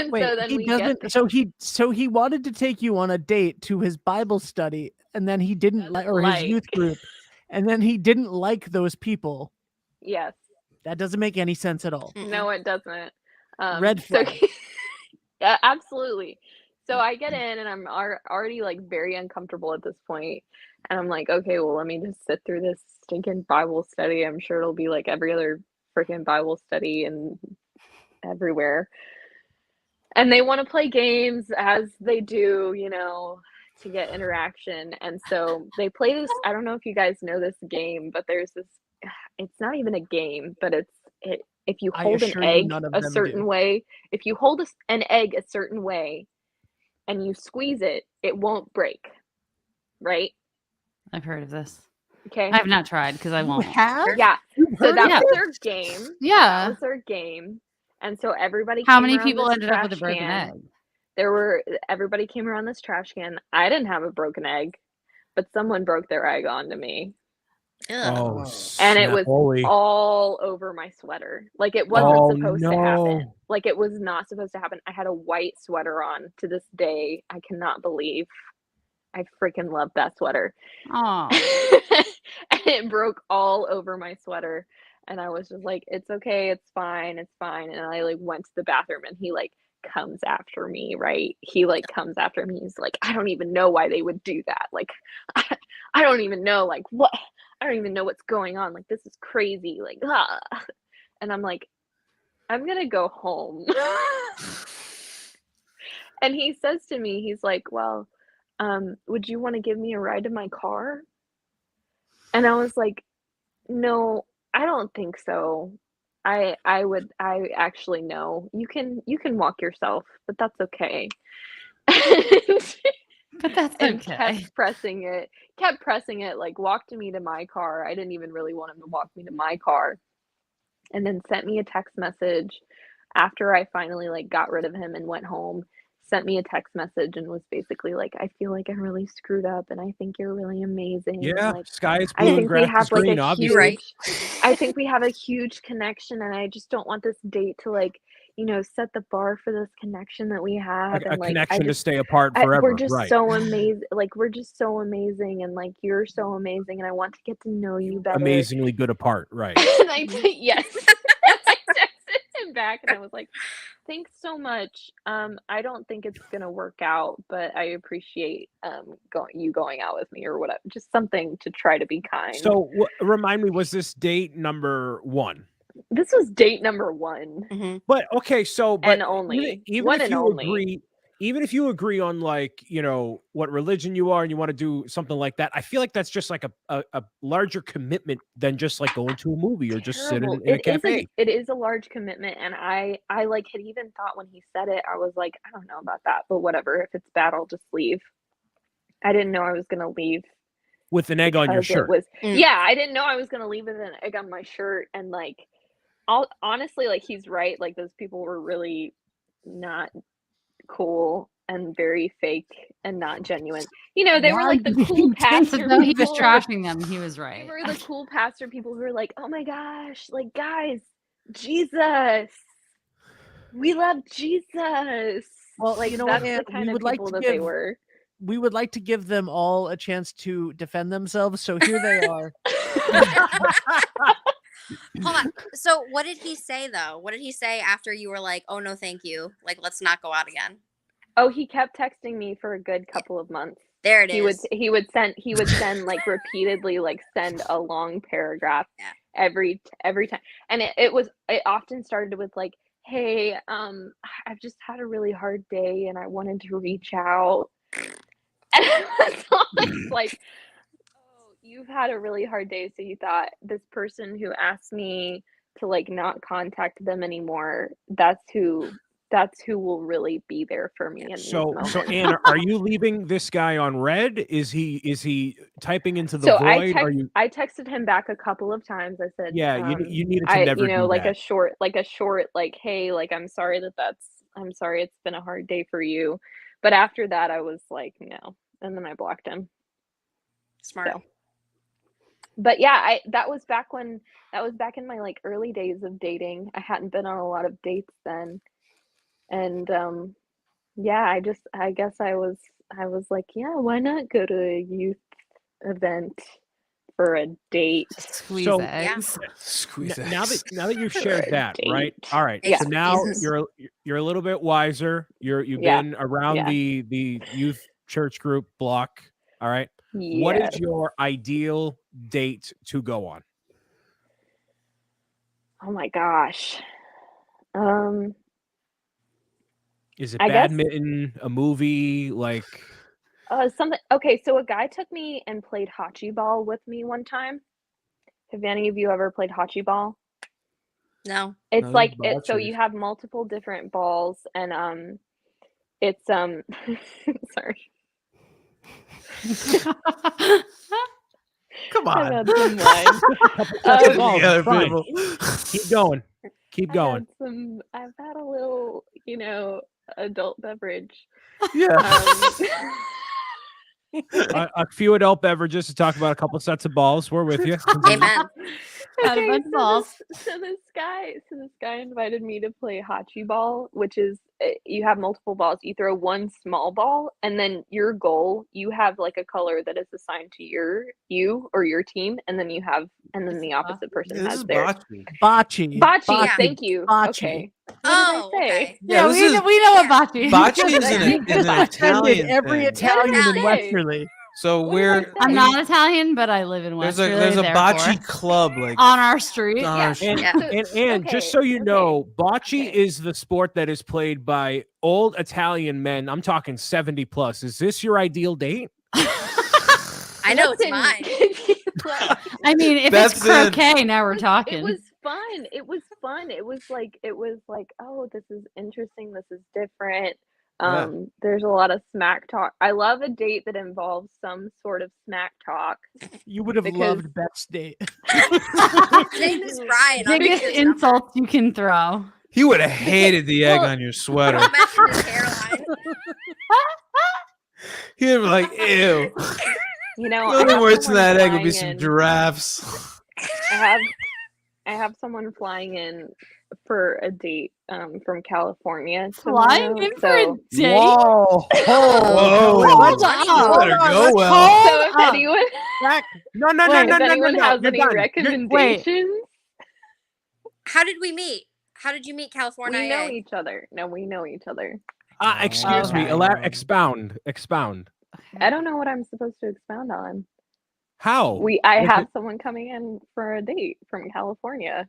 Wait, so then he we get doesn't. So he wanted to take you on a date to his Bible study, and then he didn't like, or his youth group, and then he didn't like those people. yes. That doesn't make any sense at all. No, it doesn't. Red flag. Yeah, absolutely. So I get in and I'm already like very uncomfortable at this point. And I'm like, okay, well, let me just sit through this stinking Bible study. I'm sure it'll be like every other freaking Bible study and everywhere. And they want to play games as they do, you know, to get interaction. And so they play this. I don't know if you guys know this game, but there's this. It's not even a game, but if you I hold an assure you egg none of a them certain do. way, if you hold an egg a certain way and you squeeze it, it won't break, right? I've heard of this. Okay. I have not tried because I won't. have? Yeah. You've So heard that of was it? their game. That Yeah. was their game. And so everybody How came many around people this ended up with a trash broken can. egg? Everybody came around this trash can. I didn't have a broken egg, but someone broke their egg onto me. Ugh. Oh, And it snap, was holy. all over my sweater. Like it wasn't Oh, supposed to happen. no. Like it was not supposed to happen. I had a white sweater on to this day. I cannot believe. I freaking love that sweater. Oh, And it broke all over my sweater. And I was just like, it's okay, it's fine, it's fine. And I like went to the bathroom and he like comes after me, right? He like comes after me. He's like, I don't even know why they would do that. Like, I don't even know like what I don't even know what's going on. Like, this is crazy. Like, ah. And I'm like, I'm gonna go home. And he says to me, he's like, well, would you want to give me a ride to my car? And I was like, no, I don't think so. I actually no. You can walk yourself, but that's okay. but that's And okay. kept pressing it, like walked me to my car. I didn't even really want him to walk me to my car. And then sent me a text message after I finally like got rid of him and went home. Sent me a text message and was basically like, I feel like I really screwed up and I think you're really amazing. And Yeah, like sky is I blue and think we grass is have like green, a obviously. Right. I think we have a huge connection and I just don't want this date to like, you know, set the bar for this connection that we have. A And like connection to stay apart we're forever, just right? so amazing. Like we're just so amazing and like you're so amazing and I want to get to know you better. Amazingly good apart, right? And yes. I texted him back and I was like, thanks so much. I don't think it's gonna work out, but I appreciate you going out with me or whatever. Just something to try to be kind. So remind me, was this date number 1? This was date number 1. Mm-hmm. But okay, so but And only. even One if and you only. agree, even if you agree on like, you know, what religion you are and you want to do something like that, I feel like that's just like a larger commitment than just like going to a movie or just sitting in a cafe. It is a large commitment and I like had even thought when he said it, I was like, I don't know about that, but whatever. If it's bad, I'll just leave. I didn't know I was gonna leave With an egg on your shirt. I didn't know I was gonna leave with an egg on my shirt and like honestly, like he's right. Like those people were really not cool and very fake and not genuine. You know, they were like the cool pastor Though he was people. trashing them, he was right. They were the cool pastor people who were like, oh my gosh, like guys, Jesus. We love Jesus. Well, like you know that's what, Ann, the kind we of would like people to that they give were. we would like to give them all a chance to defend themselves. So here they are. Hold on. So what did he say though? What did he say after you were like, oh no, thank you. Like, let's not go out again. Oh, he kept texting me for a good couple of months. There it is. He would send like repeatedly like send a long paragraph every time. And it often started with like, hey, I've just had a really hard day and I wanted to reach out. And I was like, oh, you've had a really hard day, so you thought this person who asked me to like not contact them anymore, that's who will really be there for me in these moments. So Ann, are you leaving this guy on red? Is he typing into the void? I texted him back a couple of times. I said, yeah, you needed to never do like that. a short, like, hey, like I'm sorry it's been a hard day for you. But after that, I was like, no, and then I blocked him. Smart. So. But yeah, that was back in my like early days of dating. I hadn't been on a lot of dates then. And yeah, I guess I was like, yeah, why not go to a youth event for a date. Squeeze So- eggs. Squeeze Now eggs. that you've For shared a that, right? date. All right. Yeah. So now Jesus. you're a little bit wiser. You've Yeah. been around Yeah. the youth church group block. All right. What Yes. is your ideal date to go on? Oh my gosh. Is it I guess- badminton, a movie, like Something. Okay, so a guy took me and played hotchie ball with me one time. Have any of you ever played hotchie ball? No. It's No, like they're so you bocces. have multiple different balls and it's sorry. Come I've on. had some wine. That's Um, all, Together, fine. people. Keep going. Keep going. I've had a little, adult beverage. Yeah. Um, A few adult beverages to talk about a couple sets of balls. We're with you. Amen. Had a bunch of balls. So this guy invited me to play hotchie ball, which is you have multiple balls. You throw one small ball, and then your goal, you have like a color that is assigned to you or your team, and then the opposite person This has is theirs. bocce. Bocce. Bocce, Yeah. thank you. Bocce. Okay. What Oh, did I say? okay. Yeah, we this is know what bocce. bocce is Yes, an yes. Italian Every thing. Italian in Italian. Westerly. So What did I we're say? I'm not Italian, but I live in there's West. a bocce club like on our street. on Yeah. our street. And Yeah. just so you Okay, know, bocce okay. is the sport that is played by old Italian men. I'm talking 70 plus. Is this your ideal date? I know it's Listen, mine. I mean, if That's it's croquet, now we're It talking. was fun. It was fun. It was like, oh, this is interesting. This is different. Yeah. There's a lot of smack talk. I love a date that involves some sort of smack talk. You would have Because- loved Beth's date. His name is Brian. I'll Biggest give you his number. insults you can throw. He would have hated the egg Well- on your sweater. Don't mention his hairline. He'd be like, ew. You know, The I only have words in someone that egg would be flying some in- giraffes. I have someone flying in for a date from California. Flying tomorrow, in for a so- date. Whoa. Whoa. Hold Let's- on. Better Hold on, go let's well. So if up. anyone, No. if anyone has You're any done. You're- recommendations, How did we meet? How did you meet California? we know each other. No, we know each other. Excuse me. Okay. Expound. I don't know what I'm supposed to expound on. How? I Was have it someone coming in for a date from California.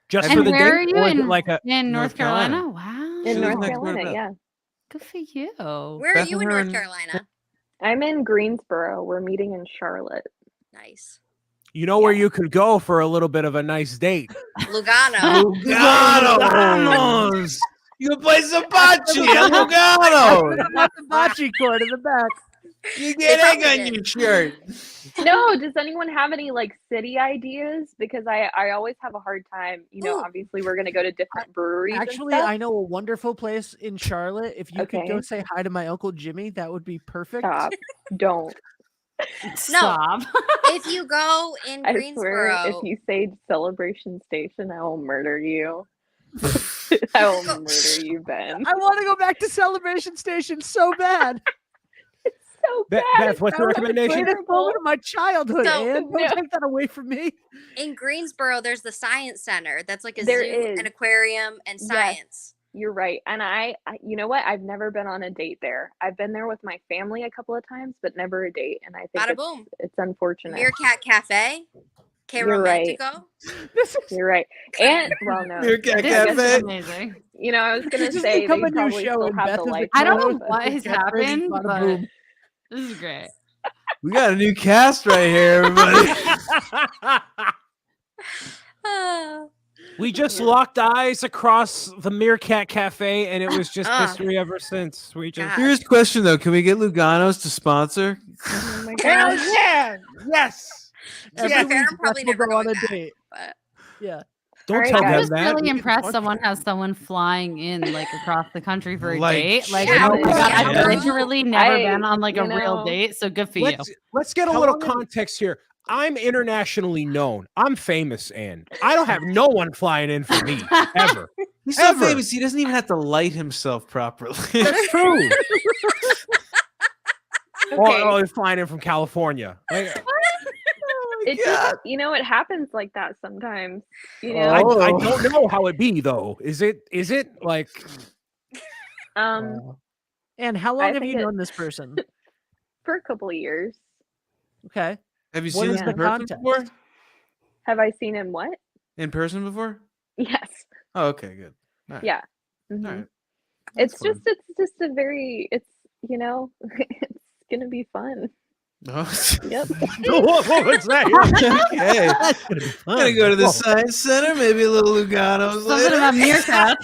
just And for the where are date, you or is it in, like a in North North Carolina? Carolina? Wow. In She North lives next door to Carolina, Beth. yeah. Good for you. Where are Beth you and in her North and- Carolina? I'm in Greensboro. We're meeting in Charlotte. Nice. you know where you could go for a little bit of a nice date? Lugano. Luganos. You can play some bocce at Lugano. That's the bocce court in the back. You get They egg probably on did. your shirt. No, does anyone have any like city ideas? Because I always have a hard time. Ooh. Obviously we're gonna go to different breweries. Actually, and stuff. I know a wonderful place in Charlotte. If you could go Okay. say hi to my Uncle Jimmy, that would be perfect. Stop. Don't. Stop. If you go in I swear, Greensboro, if you say Celebration Station, I will murder you. I will murder you, Ben. I want to go back to Celebration Station so bad. So Beth, bad. Beth, what's That your was the recommendation? greatest moment of my childhood, So- Ann. Don't No. take that away from me. in Greensboro, there's the Science Center. That's like a There zoo, is. an aquarium, and Yes. science. You're right. And I, you know what? I've never been on a date there. I've been there with my family a couple of times, but never a date. And I think Bada boom. it's unfortunate. Meerkat Cafe. Que You're right. Romantico. This is You're right. And well, no. Meerkat This guess is Cafe. amazing. I was gonna This has say they become a new probably show, still and have Beth the is the lights. I don't co-host. know what think has catchphrase is happened, bada but boom. this is great. We got a new cast right here, everybody. Ah. We just locked eyes across the Meerkat Cafe, and it was just Ah. history ever since. We just God. Here's a question though: can we get Luganos to sponsor? Oh my Hell gosh. yeah! Yes. To be Every fair, week, I'm probably Beth will never go on going a back, date. but Yeah. don't Alright, tell guys. them I'm just that. really We can impressed watch someone it. has someone flying in like across the country for a Like, date. Like, yeah, oh my god, I've yeah. literally never I- been on like a you real know, date. So good for you. Let's get a How little long have- context here. I'm internationally known. I'm famous, and I don't have no one flying in for me ever. He's so Ever. famous, he doesn't even have to light himself properly. That's true. Okay. Or he's flying in from California. Like, It just, it happens like that sometimes. I don't know how it be though. Is it like And how I long have think you it- known this person? for a couple of years. Okay. Have you What seen is this the in person context? before? Have I seen him what? In person before? Yes. Oh, okay, good. All right. Yeah. All Mhm. right. It's That's just a very, it's it's gonna be fun. Oh. Yep. what was that? Okay. Gonna go to the science center, maybe a little Lugano's Something later. about meerkats.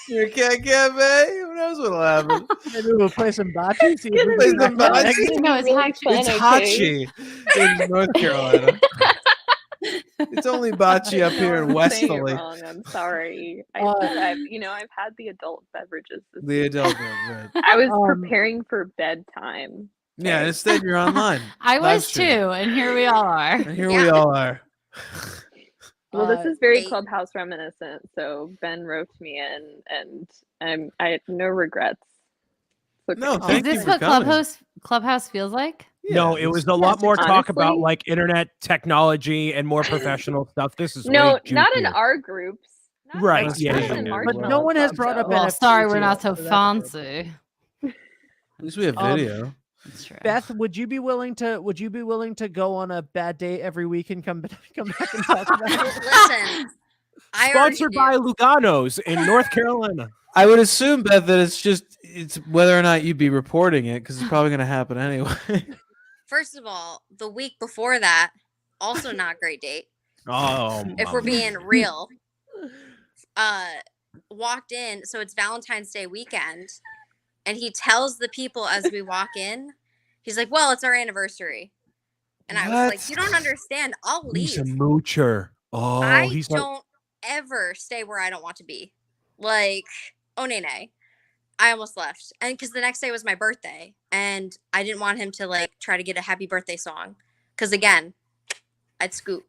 Meerkat Cafe. Who knows what'll happen? Maybe we'll play some bocce. See if we Play can some crack bocce? the egg. No, it's really Hachi. fun. It's okay? Hachi in North Carolina. It's only bocce up here in I'm saying it Westerly. wrong. I'm sorry. I Uh, said I've had the adult beverages. This The adult one, right? I was Um, preparing for bedtime. Yeah, Okay. instead you're online. I Live was stream. too, and here we all are. And here we all are. Well, this is very Wait. Clubhouse reminiscent. So Ben roped me in, and I have no regrets. It's okay. No, Is thank you this for what coming. Clubhouse feels like? No, Yeah, it was a yes, lot more talk about honestly- like internet technology and more professional stuff. This is No, way not in juicier. our groups. Not Right, in- That's yeah, not yeah, in yeah. Marshall But no one has Club, brought up though. NFT Well, sorry, we're too, not so so that's good. fancy. At least we have Um, video. That's true. Beth, would you be willing to go on a bad date every week and come back and talk about it? Listen, I already Sponsored do. by Lugano's in North Carolina. I would assume, Beth, that it's whether or not you'd be reporting it because it's probably going to happen anyway. First of all, the week before that, also not great date. Oh, If we're being real, walked in. So it's Valentine's Day weekend, and he tells the people as we walk in, he's like, "Well, it's our anniversary," and I was like, What? "You don't understand. I'll he's a leave. moocher. Oh, I he's like, don't ever stay where I don't want to be. Like, oh nay. I almost left. And because the next day was my birthday. And I didn't want him to like try to get a happy birthday song. Because again, I'd scoop.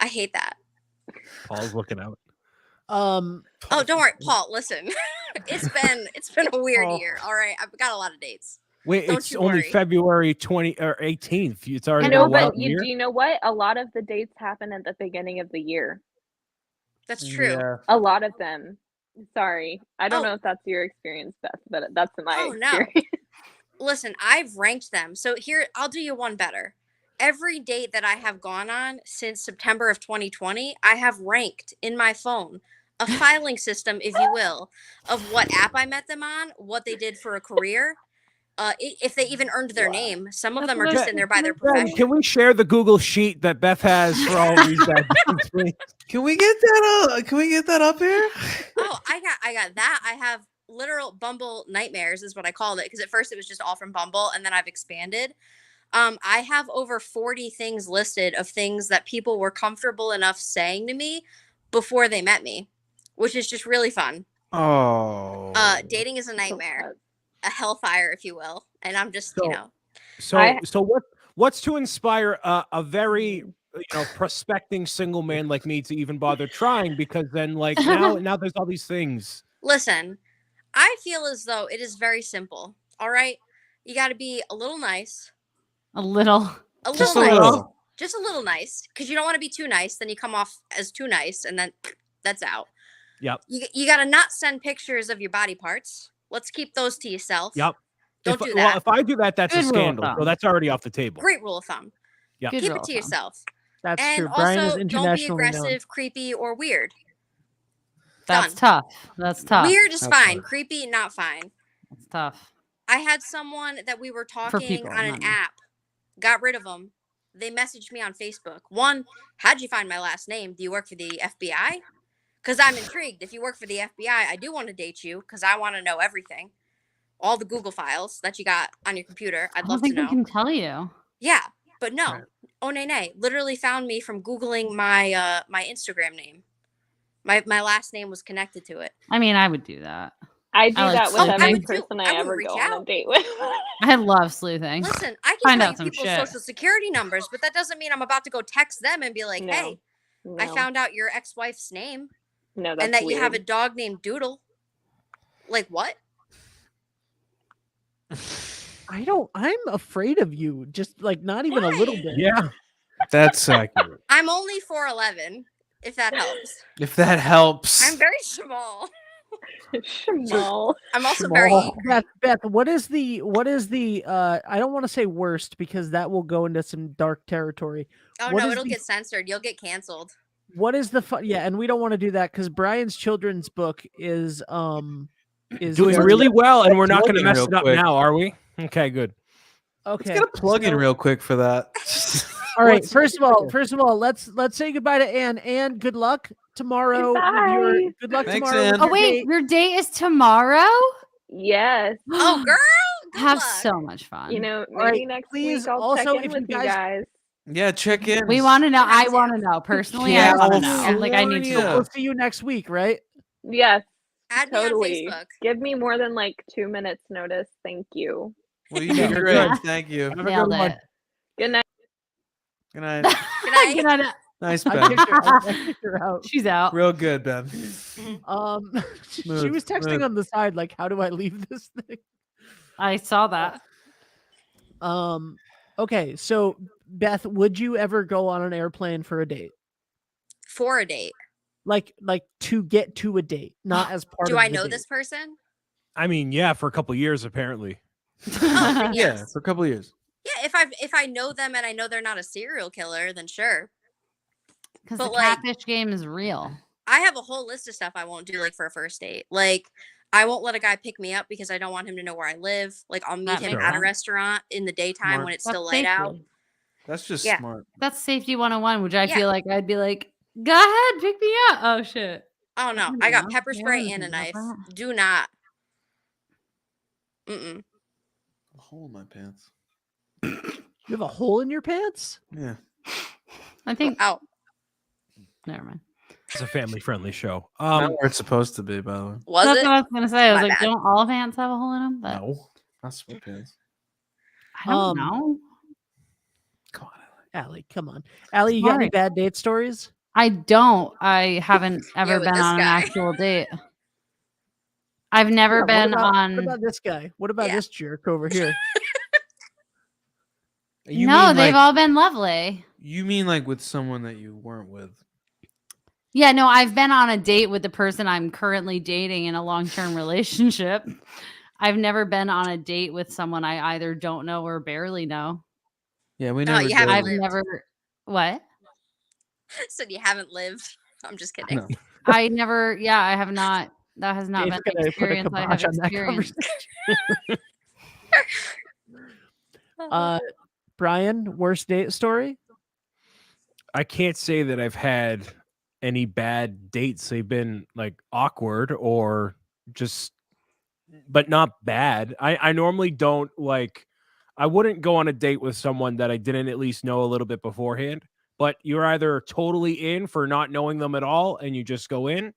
I hate that. Paul's looking out. Oh, don't worry, Paul, listen. it's been a weird Oh. year. All right. I've got a lot of dates. Wait, Don't it's you only worry. February 20 or 18th. It's already I been know, a wild but year. do you know what? A lot of the dates happen at the beginning of the year. That's true. Yeah. A lot of them. Sorry, I don't Oh. know if that's your experience, Beth, but that's my Oh, no. experience. Listen, I've ranked them. So here, I'll do you one better. Every date that I have gone on since September of 2020, I have ranked in my phone a filing system, if you will, of what app I met them on, what they did for a career, if they even earned their name. Some of That's them are what just I- in there by their Ben, profession. can we share the Google sheet that Beth has for all of these guys? Please? Can we get that up? Can we get that up here? Oh, I got that. I have literal Bumble nightmares is what I called it, because at first it was just all from Bumble, and then I've expanded. I have over 40 things listed of things that people were comfortable enough saying to me before they met me, which is just really fun. Oh. Dating is a nightmare, a hellfire, if you will. And I'm just, So, so what's to inspire a very prospecting single man like me to even bother trying? Because then, like now there's all these things. listen, I feel as though it is very simple. All right. You got to be a little nice, A little. a Just a little nice, little. just a little nice, because you don't want to be too nice. Then you come off as too nice, and then that's out. Yep. You got to not send pictures of your body parts. Let's keep those to yourself. Yep. Don't do Well, that. if I do that, that's Good a rule of scandal. So thumb. that's already off the table. Great rule of thumb. Yep. Good Keep rule it of to thumb. yourself. That's And true. Brian is also, don't be internationally known. aggressive, creepy, or weird. That's Done. tough. That's tough. Weird is That's fine. hard. Creepy, not fine. That's tough. I had someone that we were talking people, on an not me. app, got rid of them. They messaged me on Facebook. One, how'd you find my last name? Do you work for the FBI? Because I'm intrigued. If you work for the FBI, I do want to date you because I want to know everything. All the Google files that you got on your computer. I I'd don't love to think they know. can tell you. Yeah, but no. Right. Oh, nay. Literally found me from Googling my my Instagram name. My last name was connected to it. I mean, I would do that. I do I like that with sleuthing. every I would too. person I I would ever reach go on a out. date with. I love sleuthing. Listen, I can Find tell out you some people's shit. social security numbers, but that doesn't mean I'm about to go text them and be like, No. hey, I No. found out your ex-wife's name No, that's and that you have a weird. dog named Doodle. Like what? I'm afraid of you. Just like not even a little Why? bit. Yeah, That's accurate. I'm only 4'11", if that helps. If that helps. I'm very small. Schmal. I'm also very Schmal. angry. Beth, what is the I don't want to say worst because that will go into some dark territory. Oh What no, is it'll the- get censored. You'll get canceled. What is the fun? Yeah, and we don't want to do that because Brian's children's book is doing very- really well, and we're not plug going to in mess real it up quick. now, are we? Okay, good. okay. Let's get a plug in so- real quick for that. All right. What's- First of all, let's say goodbye to Anne. Anne, good luck tomorrow. Goodbye. Good luck Thanks, tomorrow. with Anne. Oh your wait, date. your date is tomorrow? Yes. Oh girl, good Have luck. so much fun. You know, All right, maybe next please, week I'll also, check in if you with you guys- guys. Yeah, check in. we want to know. I too. want to know personally. Yeah, I want to know. Like I need to California. know. We'll see you next week, right? Yes, Add me on totally. Facebook. Give me more than like 2 minutes notice. Thank you. Well, you did great. Thank you. Have a Nailed good one. it. Good night. Good night. Good night. Good night. Nice, I Ben. kicked her out. She's out. Real good, Ben. She Smooth, was texting smooth. on the side like, "How do I leave this thing?" I saw that. Okay, so Beth, would you ever go on an airplane for a date? For a date. Like to get to a date, not as part Do of I the know date. this person? I mean, yeah, for a couple years apparently. Oh, then Yeah, yes. for a couple of years. Yeah, if I know them and I know they're not a serial killer, then sure. Because the But, like- catfish game is real. I have a whole list of stuff I won't do like for a first date. Like I won't let a guy pick me up because I don't want him to know where I live. Like I'll meet That him makes at a sense. restaurant in the daytime Smart. when it's That's still light out. safety. That's just Yeah. smart. That's safety 101, which I Yeah. feel like I'd be like, go ahead, pick me up. Oh shit. Oh no, don't I got know. pepper Yeah, spray I and a don't know knife. about Do not. Mm-mm. A hole in my pants. You have a hole in your pants? Yeah. I think Ow. never mind. It's a family-friendly show. Not where it's supposed to be, by the way. Was That's it? what I was gonna say. I was My like, bad. don't all pants have a hole in them? But No, not sweatpants. I don't Um, know. Come on. Allie, come on. Allie, you got any Sorry. bad date stories? I don't. I haven't ever with been this on an guy. actual date. I've never Yeah, been what on. about this guy? What about Yeah. this jerk over here? You No, mean they've like, all been lovely. You mean like with someone that you weren't with? Yeah, no, I've been on a date with the person I'm currently dating in a long-term relationship. I've never been on a date with someone I either don't know or barely know. Yeah, we No, never. you did. haven't I've lived. never what? Said you haven't lived. I'm just kidding. No. I never. Yeah, I have not. That has not Dave's been the gonna put a experience I have kibosh on that experienced. Brian, worst date story? I can't say that I've had any bad dates. They've been like awkward or just, but not bad. I normally don't like, I wouldn't go on a date with someone that I didn't at least know a little bit beforehand. But you're either totally in for not knowing them at all and you just go in.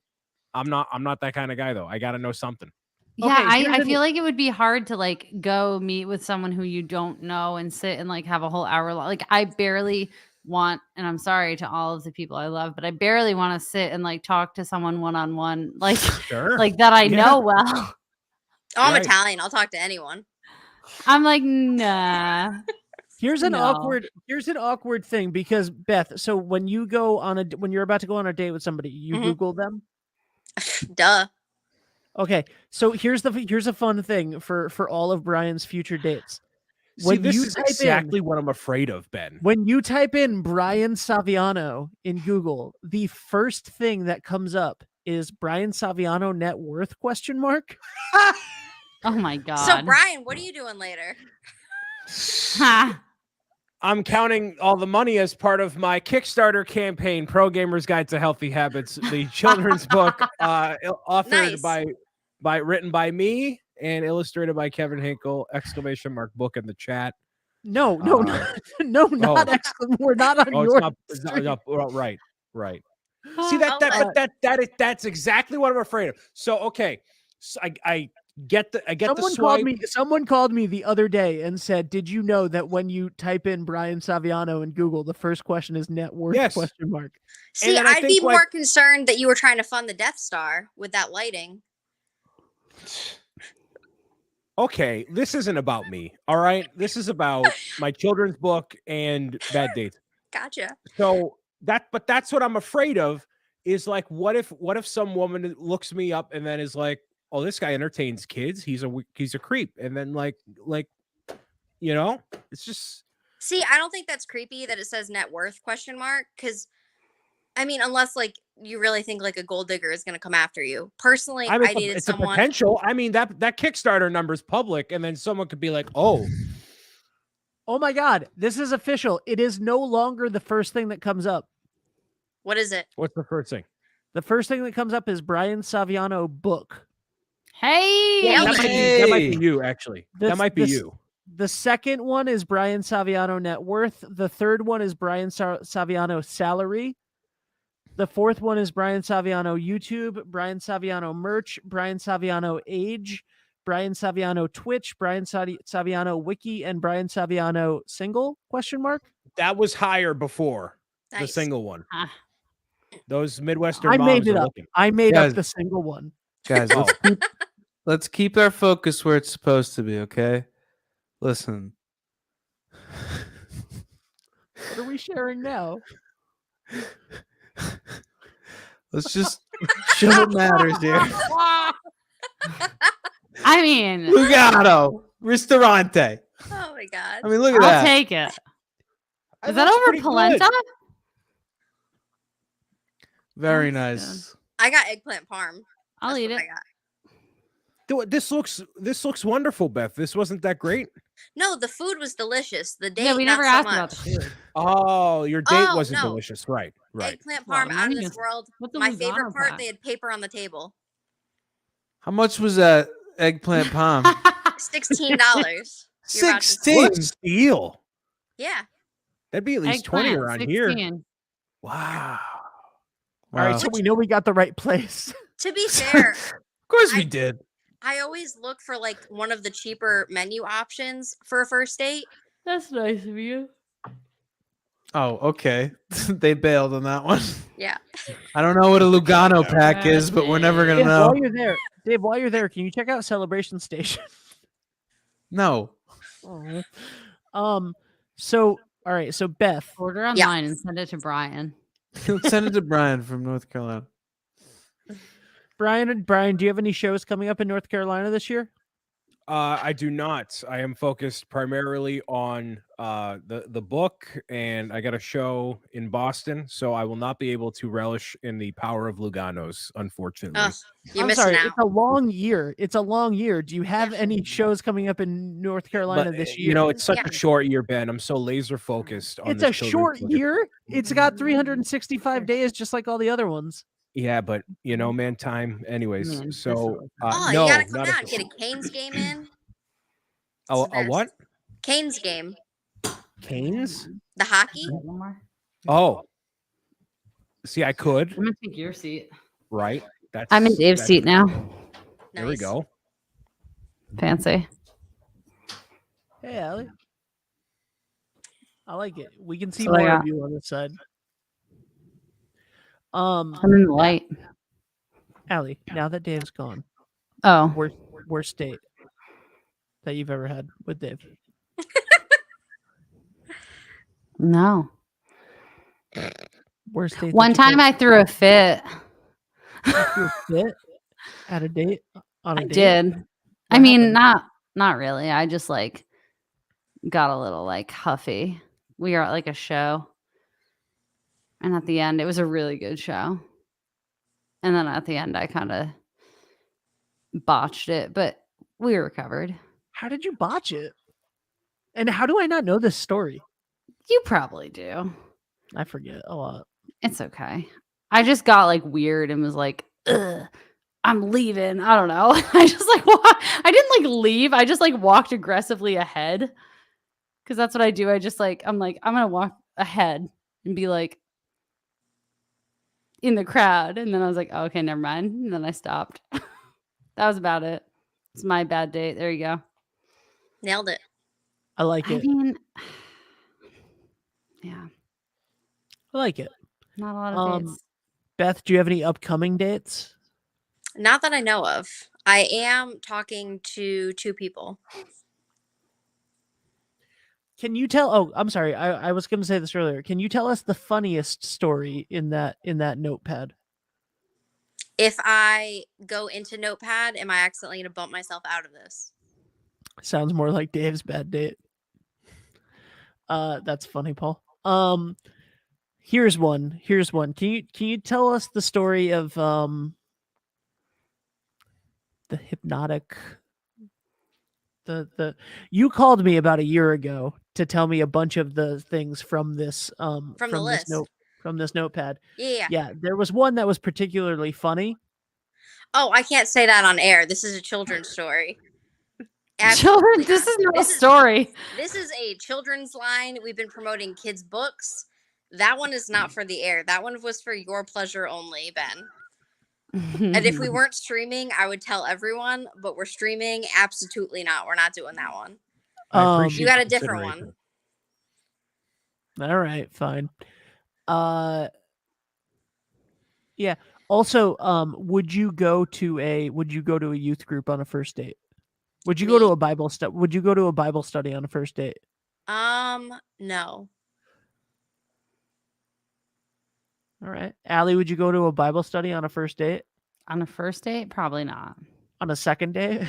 I'm not that kind of guy though. I got to know something. Yeah, Okay, here's I an- feel like it would be hard to like go meet with someone who you don't know and sit and like have a whole hour long. Like I barely want, and I'm sorry to all of the people I love, but I barely want to sit and like talk to someone one on one, like Sure. like that I Yeah. know well. Oh, I'm Right. Italian. I'll talk to anyone. I'm like, nah. Here's an No. awkward thing because Beth, so when you go on when you're about to go on a date with somebody, you Mhm. Google them. Duh. Okay, so here's a fun thing for all of Brian's future dates. See, this is exactly what I'm afraid of, Ben. When you type in Brian Saviano in Google, the first thing that comes up is Brian Saviano net worth ? Oh my god. So Brian, what are you doing later? Ha. I'm counting all the money as part of my Kickstarter campaign, Pro Gamer's Guide to Healthy Habits, the children's book, authored Nice. by written by me and illustrated by Kevin Hinkle, ! Book in the chat. No, we're not on Oh, your it's not, right. See Oh, that's exactly what I'm afraid of. So okay, so I get the Someone swipe. Someone called me the other day and said, "Did you know that when you type in Brian Saviano in Google, the first question is net worth ? Yes. See, then I I'd be think, like- more concerned that you were trying to fund the Death Star with that lighting. Okay, this isn't about me. All right, this is about my children's book and bad dates. Gotcha. So but that's what I'm afraid of. Is like, what if some woman looks me up and then is like, oh, this guy entertains kids. He's a creep, and then like it's just. See, I don't think that's creepy that it says net worth ? Because I mean, unless like you really think like a gold digger is going to come after you. Personally, I mean, I dated it's someone. a potential. I mean, that Kickstarter number is public, and then someone could be like, "Oh, Oh my God, this is official. It is no longer the first thing that comes up. What is it? what's the first thing?" The first thing that comes up is Brian Saviano book. Hey, Yeah, That might be you, actually. That might be you. The second one is Brian Saviano net worth. The third one is Brian Saviano salary. The fourth one is Brian Saviano YouTube, Brian Saviano merch, Brian Saviano age, Brian Saviano Twitch, Brian Saviano wiki, and Brian Saviano single ? That was higher before the Nice. single one. Ah. Those Midwestern I made moms it are up. looking. I made Guys. up the single one. Guys, let's keep our focus where it's supposed to be, okay? Listen. What are we sharing now? Let's just show what matters here. I mean, Lugano, Ristorante. Oh my god. I mean, look at I'll that. take it. That Is that looks over pretty polenta? good. Very That's nice. I got eggplant parm. I'll That's eat what it. I got. Dude, this looks wonderful, Beth. This wasn't that great. No, the food was delicious. The date, Yeah, we never not asked so about the much. food. Oh, your date Oh, wasn't no. delicious, right? Right. Eggplant Well, parm now out of you this just- world. What's the My Lugano favorite part, pack? they had paper on the table. How much was that eggplant palm? $16. You're about to- 16. What a steal! Yeah. That'd be at least 20 Eggplant, around here. 16. Wow. All right, Wow. so we know we got the right place. To be fair, Of course we I- did. I always look for like one of the cheaper menu options for a first date. That's nice of you. Oh, okay. They bailed on that one. Yeah. I don't know what a Lugano pack is, but we're never gonna Dave, know. while you're there, can you check out Celebration Station? No. So all right, so Beth, Order online and send it to Brian. Send it to Brian from North Carolina. Brian, do you have any shows coming up in North Carolina this year? I do not. I am focused primarily on the book, and I got a show in Boston, so I will not be able to relish in the power of Luganos, unfortunately. Ugh, you're I'm missing sorry, out. it's a long year. It's a long year. Do you have any shows coming up in North Carolina But this year? you know, it's such Yeah. a short year, Ben. I'm so laser focused on it's this a children's short book. year. It's got 365 days, just like all the other ones. Yeah, but you know, man, time. Anyways, Man, so Oh, no, you gotta come not down. a, Get a Canes game in. a, It's the a best. what? Canes game. Canes? The hockey. One more. Oh, see, I could, I'm gonna take your seat. right? That's I'm in Dave's that's- seat now. There we Nice. go. Fancy. Hey, Allie. I like it. We can see So I more of got- you on this side. I'm in the light. Allie, now that Dave's gone, Oh, worst date that you've ever had with Dave? no. Worst date. One time I threw a fit. I fit at a date on a I date? did. I What mean, happened? not really. I just like got a little like huffy. We were at like a show. And at the end, it was a really good show. And then at the end, I kind of botched it, but we recovered. How did you botch it? And how do I not know this story? You probably do. I forget a lot. It's okay. I just got like weird and was like, ugh, I'm leaving. I don't know. I just like, I didn't like leave. I just like walked aggressively ahead. Cause that's what I do. I'm going to walk ahead and be like in the crowd. And then I was like, oh, okay, never mind. And then I stopped. That was about it. It's my bad date. There you go. Nailed it. I like I it. mean, yeah, I like it. not a lot of dates. Beth, do you have any upcoming dates? Not that I know of. I am talking to 2 people. Can you tell? Oh, I'm sorry. I was going to say this earlier. Can you tell us the funniest story in that notepad? If I go into Notepad, am I accidentally going to bump myself out of this? Sounds more like Dave's bad date. That's funny, Paul. Here's one. Can you tell us the story of the hypnotic? The you called me about a year ago to tell me a bunch of the things from this From the list. from this notepad. Yeah. Yeah, there was one that was particularly funny. Oh, I can't say that on air. This is a children's story. Children, this is not a story. This is a children's line. We've been promoting kids' books. That one is not for the air. That one was for your pleasure only, Ben. And if we weren't streaming, I would tell everyone, but we're streaming. Absolutely not. We're not doing that one. I appreciate You got the a different one. consideration. All right, fine. Yeah. Also, would you go to a youth group on a first date? Would you go to a Bible study? Would you go to a Bible study on a first date? No. All right. Allie, would you go to a Bible study on a first date? On a first date? Probably not. On a second date?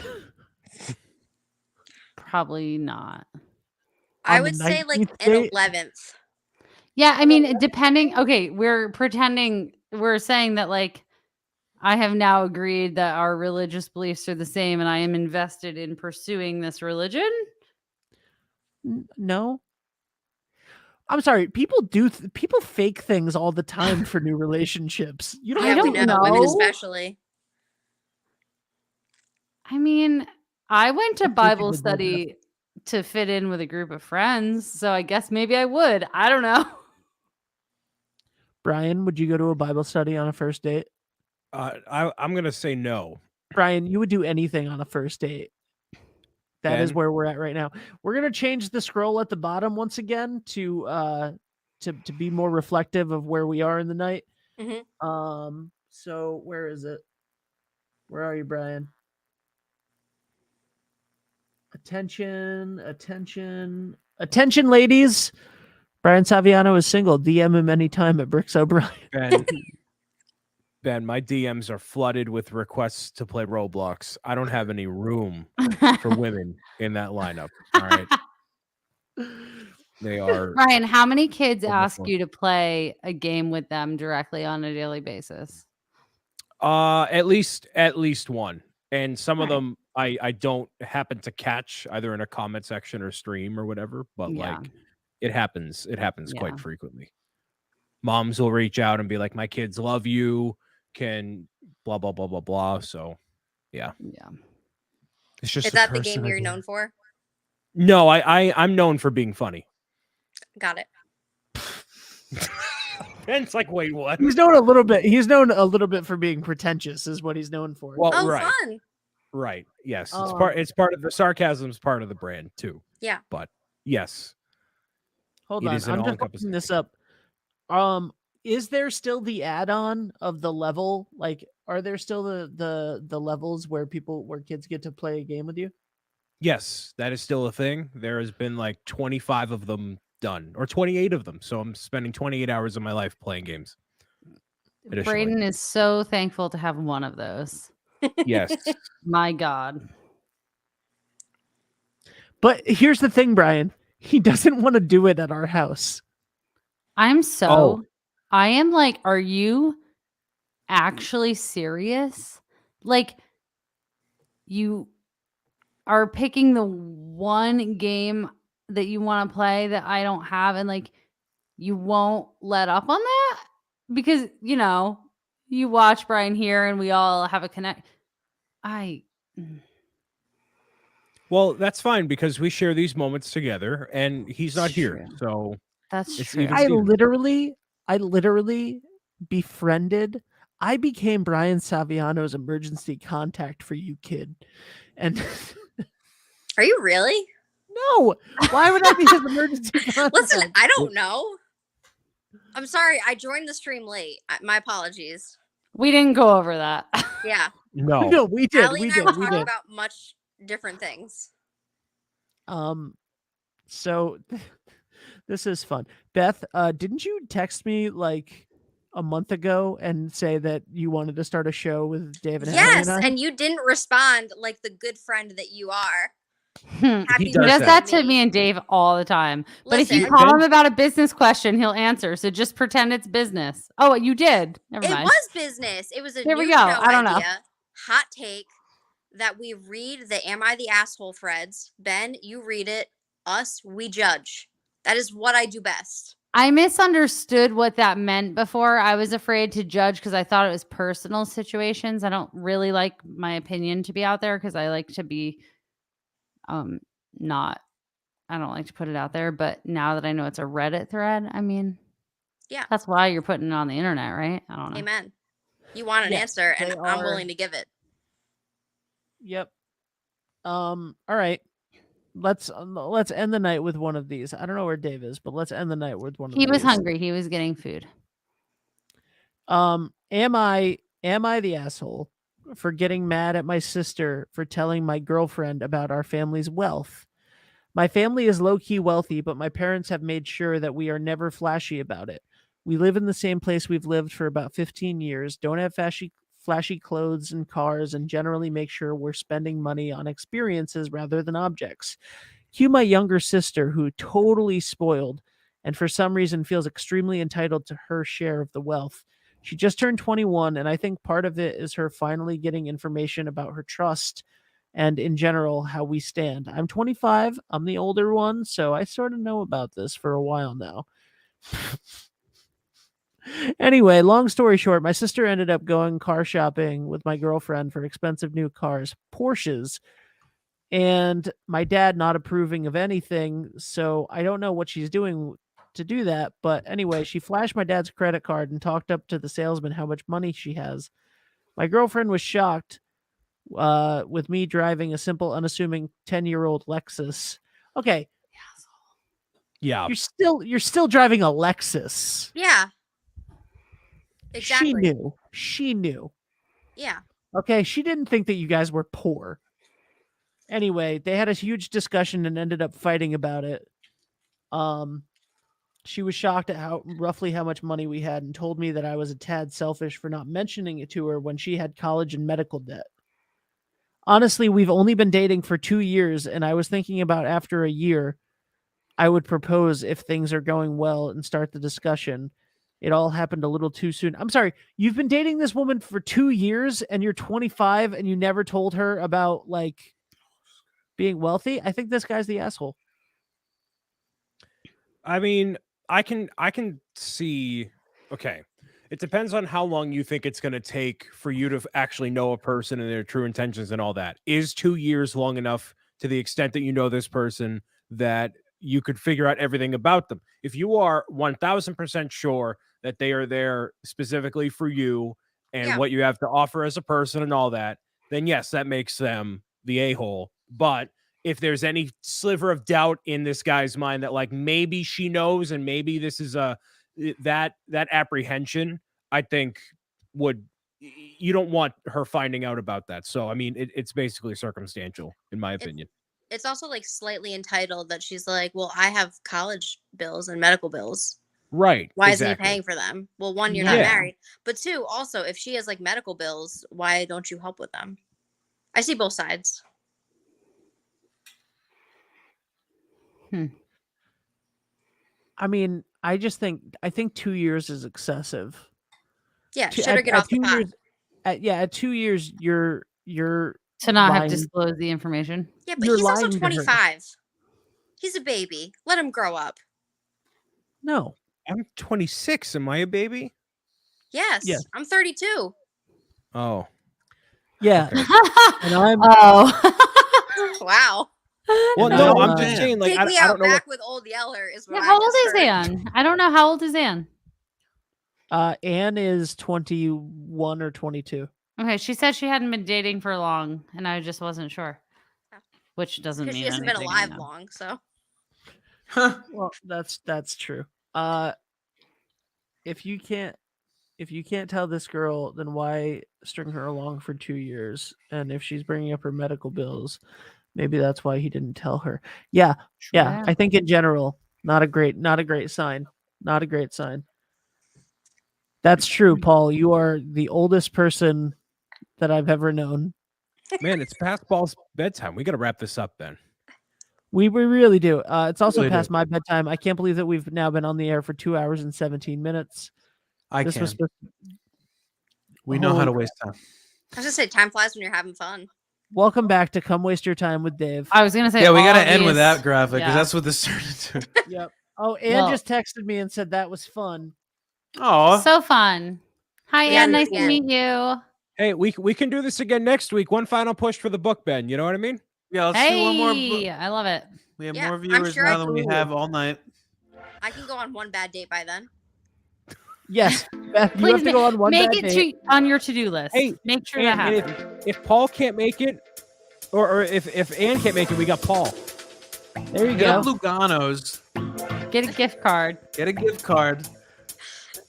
Probably not. I On the would say like 19th an date? 11th. Yeah, I mean, depending. Okay, we're saying that like I have now agreed that our religious beliefs are the same and I am invested in pursuing this religion. No. I'm sorry. People people fake things all the time for new relationships. You don't I have Yeah, we to don't women know. especially. I mean, I went to I think Bible you would know study to fit in with a group of friends, so I guess maybe I would. I don't know. Brian, would you go to a Bible study on a first date? I'm gonna say no. Brian, you would do anything on a first date. That is Ben? where we're at right now. We're gonna change the scroll at the bottom once again to be more reflective of where we are in the night. Mhm. So where is it? Where are you, Brian? Attention, ladies. Brian Saviano is single. DM him anytime at Bricks O'Brien. Ben, my DMs are flooded with requests to play Roblox. I don't have any room for women in that lineup. All right. They are Ryan, how many kids ask overflowing. you to play a game with them directly on a daily basis? At least one. And some of Right. them I don't happen to catch either in a comment section or stream or whatever, but Yeah. like it happens Yeah. quite frequently. Moms will reach out and be like, my kids love you, can blah blah blah blah blah. So yeah. It's just Is a that the curse game of you're game. known for? No, I'm known for being funny. Got it. Ben's like, wait, what? He's known a little bit. He's known a little bit for being pretentious, is what he's known for. Well, Oh, right. fun. Right. Yes. It's Oh. part of the sarcasm's part of the brand too. Yeah. But yes. Hold It on, is an I'm just all-encompassing looking this up. Is there still the add-on of the level? Like, are there still the levels where kids get to play a game with you? Yes, that is still a thing. There has been like 25 of them done, or 28 of them. So I'm spending 28 hours of my life playing games. Additionally. Brayden is so thankful to have one of those. Yes. My God. But here's the thing, Brian. He doesn't want to do it at our house. I am like, are you actually serious? Like, you are picking the one game that you want to play that I don't have, and like, you won't let up on that? Because, you know, you watch Brian here and we all have a connect. Well, that's fine because we share these moments together and he's not It's here. true. So That's it's true. even I Steven. literally befriended. I became Brian Saviano's emergency contact for you, kid. And Are you really? no, why would I be his emergency contact? Listen, I don't know. I'm sorry. I joined the stream late. My apologies. We didn't go over that. Yeah. No. No, we did. Allie We and I did. were We talking did. about much different things. So this is fun. Beth, didn't you text me like a month ago and say that you wanted to start a show with Dave and Hallie Yes, and I? and you didn't respond like the good friend that you are. He Happy does does birthday that to to me and Dave all the time. But if you Listen, call him about a business question, he'll answer. So just pretend it's business. Oh, you did. Never it mind. was business. It was a Here we new go. show I don't know. idea. Hot take that we read the Am I the Asshole threads. Ben, you read it. Us, we judge. That is what I do best. I misunderstood what that meant before. I was afraid to judge because I thought it was personal situations. I don't really like my opinion to be out there because I like to be not I don't like to put it out there, but now that I know it's a Reddit thread, I mean, Yeah. that's why you're putting it on the internet, right? I don't know. Amen. You want an Yes, answer, and they I'm are- willing to give it. Yep. All right. Let's end the night with one of these. I don't know where Dave is, but let's end the night with one of these. He was hungry. He was getting food. Am I the asshole for getting mad at my sister for telling my girlfriend about our family's wealth? My family is low-key wealthy, but my parents have made sure that we are never flashy about it. We live in the same place we've lived for about 15 years, don't have flashy clothes and cars, and generally make sure we're spending money on experiences rather than objects. Cue my younger sister, who totally spoiled and for some reason feels extremely entitled to her share of the wealth. She just turned 21, and I think part of it is her finally getting information about her trust and in general how we stand. I'm 25, I'm the older one, so I sort of know about this for a while now. Anyway, long story short, my sister ended up going car shopping with my girlfriend for expensive new cars, Porsches, and my dad not approving of anything, so I don't know what she's doing to do that. But anyway, she flashed my dad's credit card and talked up to the salesman how much money she has. My girlfriend was shocked with me driving a simple, unassuming 10-year-old Lexus. Okay, Yeah. you're still driving a Lexus. Yeah. Exactly. She knew. Yeah. Okay, she didn't think that you guys were poor. Anyway, they had a huge discussion and ended up fighting about it. She was shocked at roughly how much money we had and told me that I was a tad selfish for not mentioning it to her when she had college and medical debt. Honestly, we've only been dating for 2 years, and I was thinking about after a year, I would propose if things are going well and start the discussion. It all happened a little too soon. I'm sorry, you've been dating this woman for 2 years and you're 25 and you never told her about like being wealthy? I think this guy's the asshole. I mean, I can see. Okay, it depends on how long you think it's going to take for you to actually know a person and their true intentions and all that. Is 2 years long enough to the extent that you know this person that you could figure out everything about them? If you are 1000% sure that they are there specifically for you and what you have to offer as a person and all that, then yes, that makes them the a-hole. But if there's any sliver of doubt in this guy's mind that like maybe she knows and maybe this is that apprehension, I think you don't want her finding out about that. So I mean, it's basically circumstantial in my opinion. It's also like slightly entitled that she's like, well, I have college bills and medical bills. Right. Why exactly. isn't he paying for them? Well, one, you're not married. But two, also, if she has like medical bills, why don't you help with them? I see both sides. I mean, I think 2 years is excessive. Yeah, should her get off the pot? At 2 years, you're To not have lying. disclosed the information. Yeah, but You're he's also lying to her. 25. He's a baby. Let him grow up. No. I'm 26. Am I a baby? Yes. Yes. I'm 32. Oh. Yeah. Okay. And I'm Oh. Wow. Well, And no, I'm, I'm just saying, like, Take me I out don't know. back with old Yeller is what Yeah, I how old just is heard. Anne? I don't know. How old is Anne? Anne is 21 or 22. Okay, she said she hadn't been dating for long, and I just wasn't sure. Which doesn't Because mean she hasn't been anything, alive I know. long, so. Huh. Well, that's true. If you can't if you can't tell this girl, then why string her along for 2 years? And if she's bringing up her medical bills, maybe that's why he didn't tell her. Yeah. Yeah. I think in general, not a great sign. Not a great sign. That's true, Paul. You are the oldest person that I've ever known. Man, it's past Paul's bedtime. We got to wrap this up then. We really do. It's also Really do. past my bedtime. I can't believe that we've now been on the air for 2 hours and 17 minutes. I This can. was supposed We know how to Holy waste time. I was just say time flies when you're having fun. Welcome back to Come Waste Your Time with Dave. I was gonna say. Yeah, we got to all end with these- that graphic because yeah. that's what this turned into. Yep. Oh, Ann Well- just texted me and said that was fun. Oh, So fun. Hi, Yeah, Anne. Nice yeah. to meet you. Hey, we can do this again next week. One final push for the book, Ben. You know what I mean? yeah. Let's do one more. Hey, I love it. We have Yeah, more I'm viewers sure now I than we can- have all night. I can go on one bad date by then. Yes, Beth, you Please have to go on one make bad it date. on your to-do list. Hey, make sure And, that and happens. if Paul can't make it, or if Ann can't make it, we got Paul. There you Get go. Lugano's. Get a gift card. Get a gift card.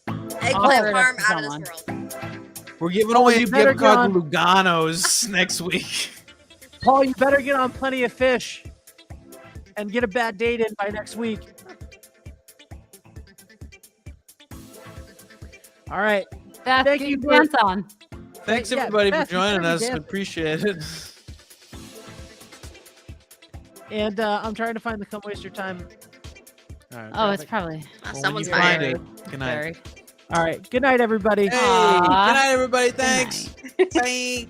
Eggplant Offer it up farm to out of someone. this world. We're giving Paul, away you a better gift card get to Lugano's next week. Paul, you better get on Plenty of Fish and get a bad date in by next week. All right. Beth, Thank get you your for- dance on. Thanks Yeah, everybody Beth, for you joining better us. dance. Appreciate it. And I'm trying to find the Come Waste Your Time. All right. Oh, it's probably Well, when Someone's you find fired. it, good night. very. All right. Good night, everybody. Hey, Aw. good night, everybody. Good Thanks. night. Bye.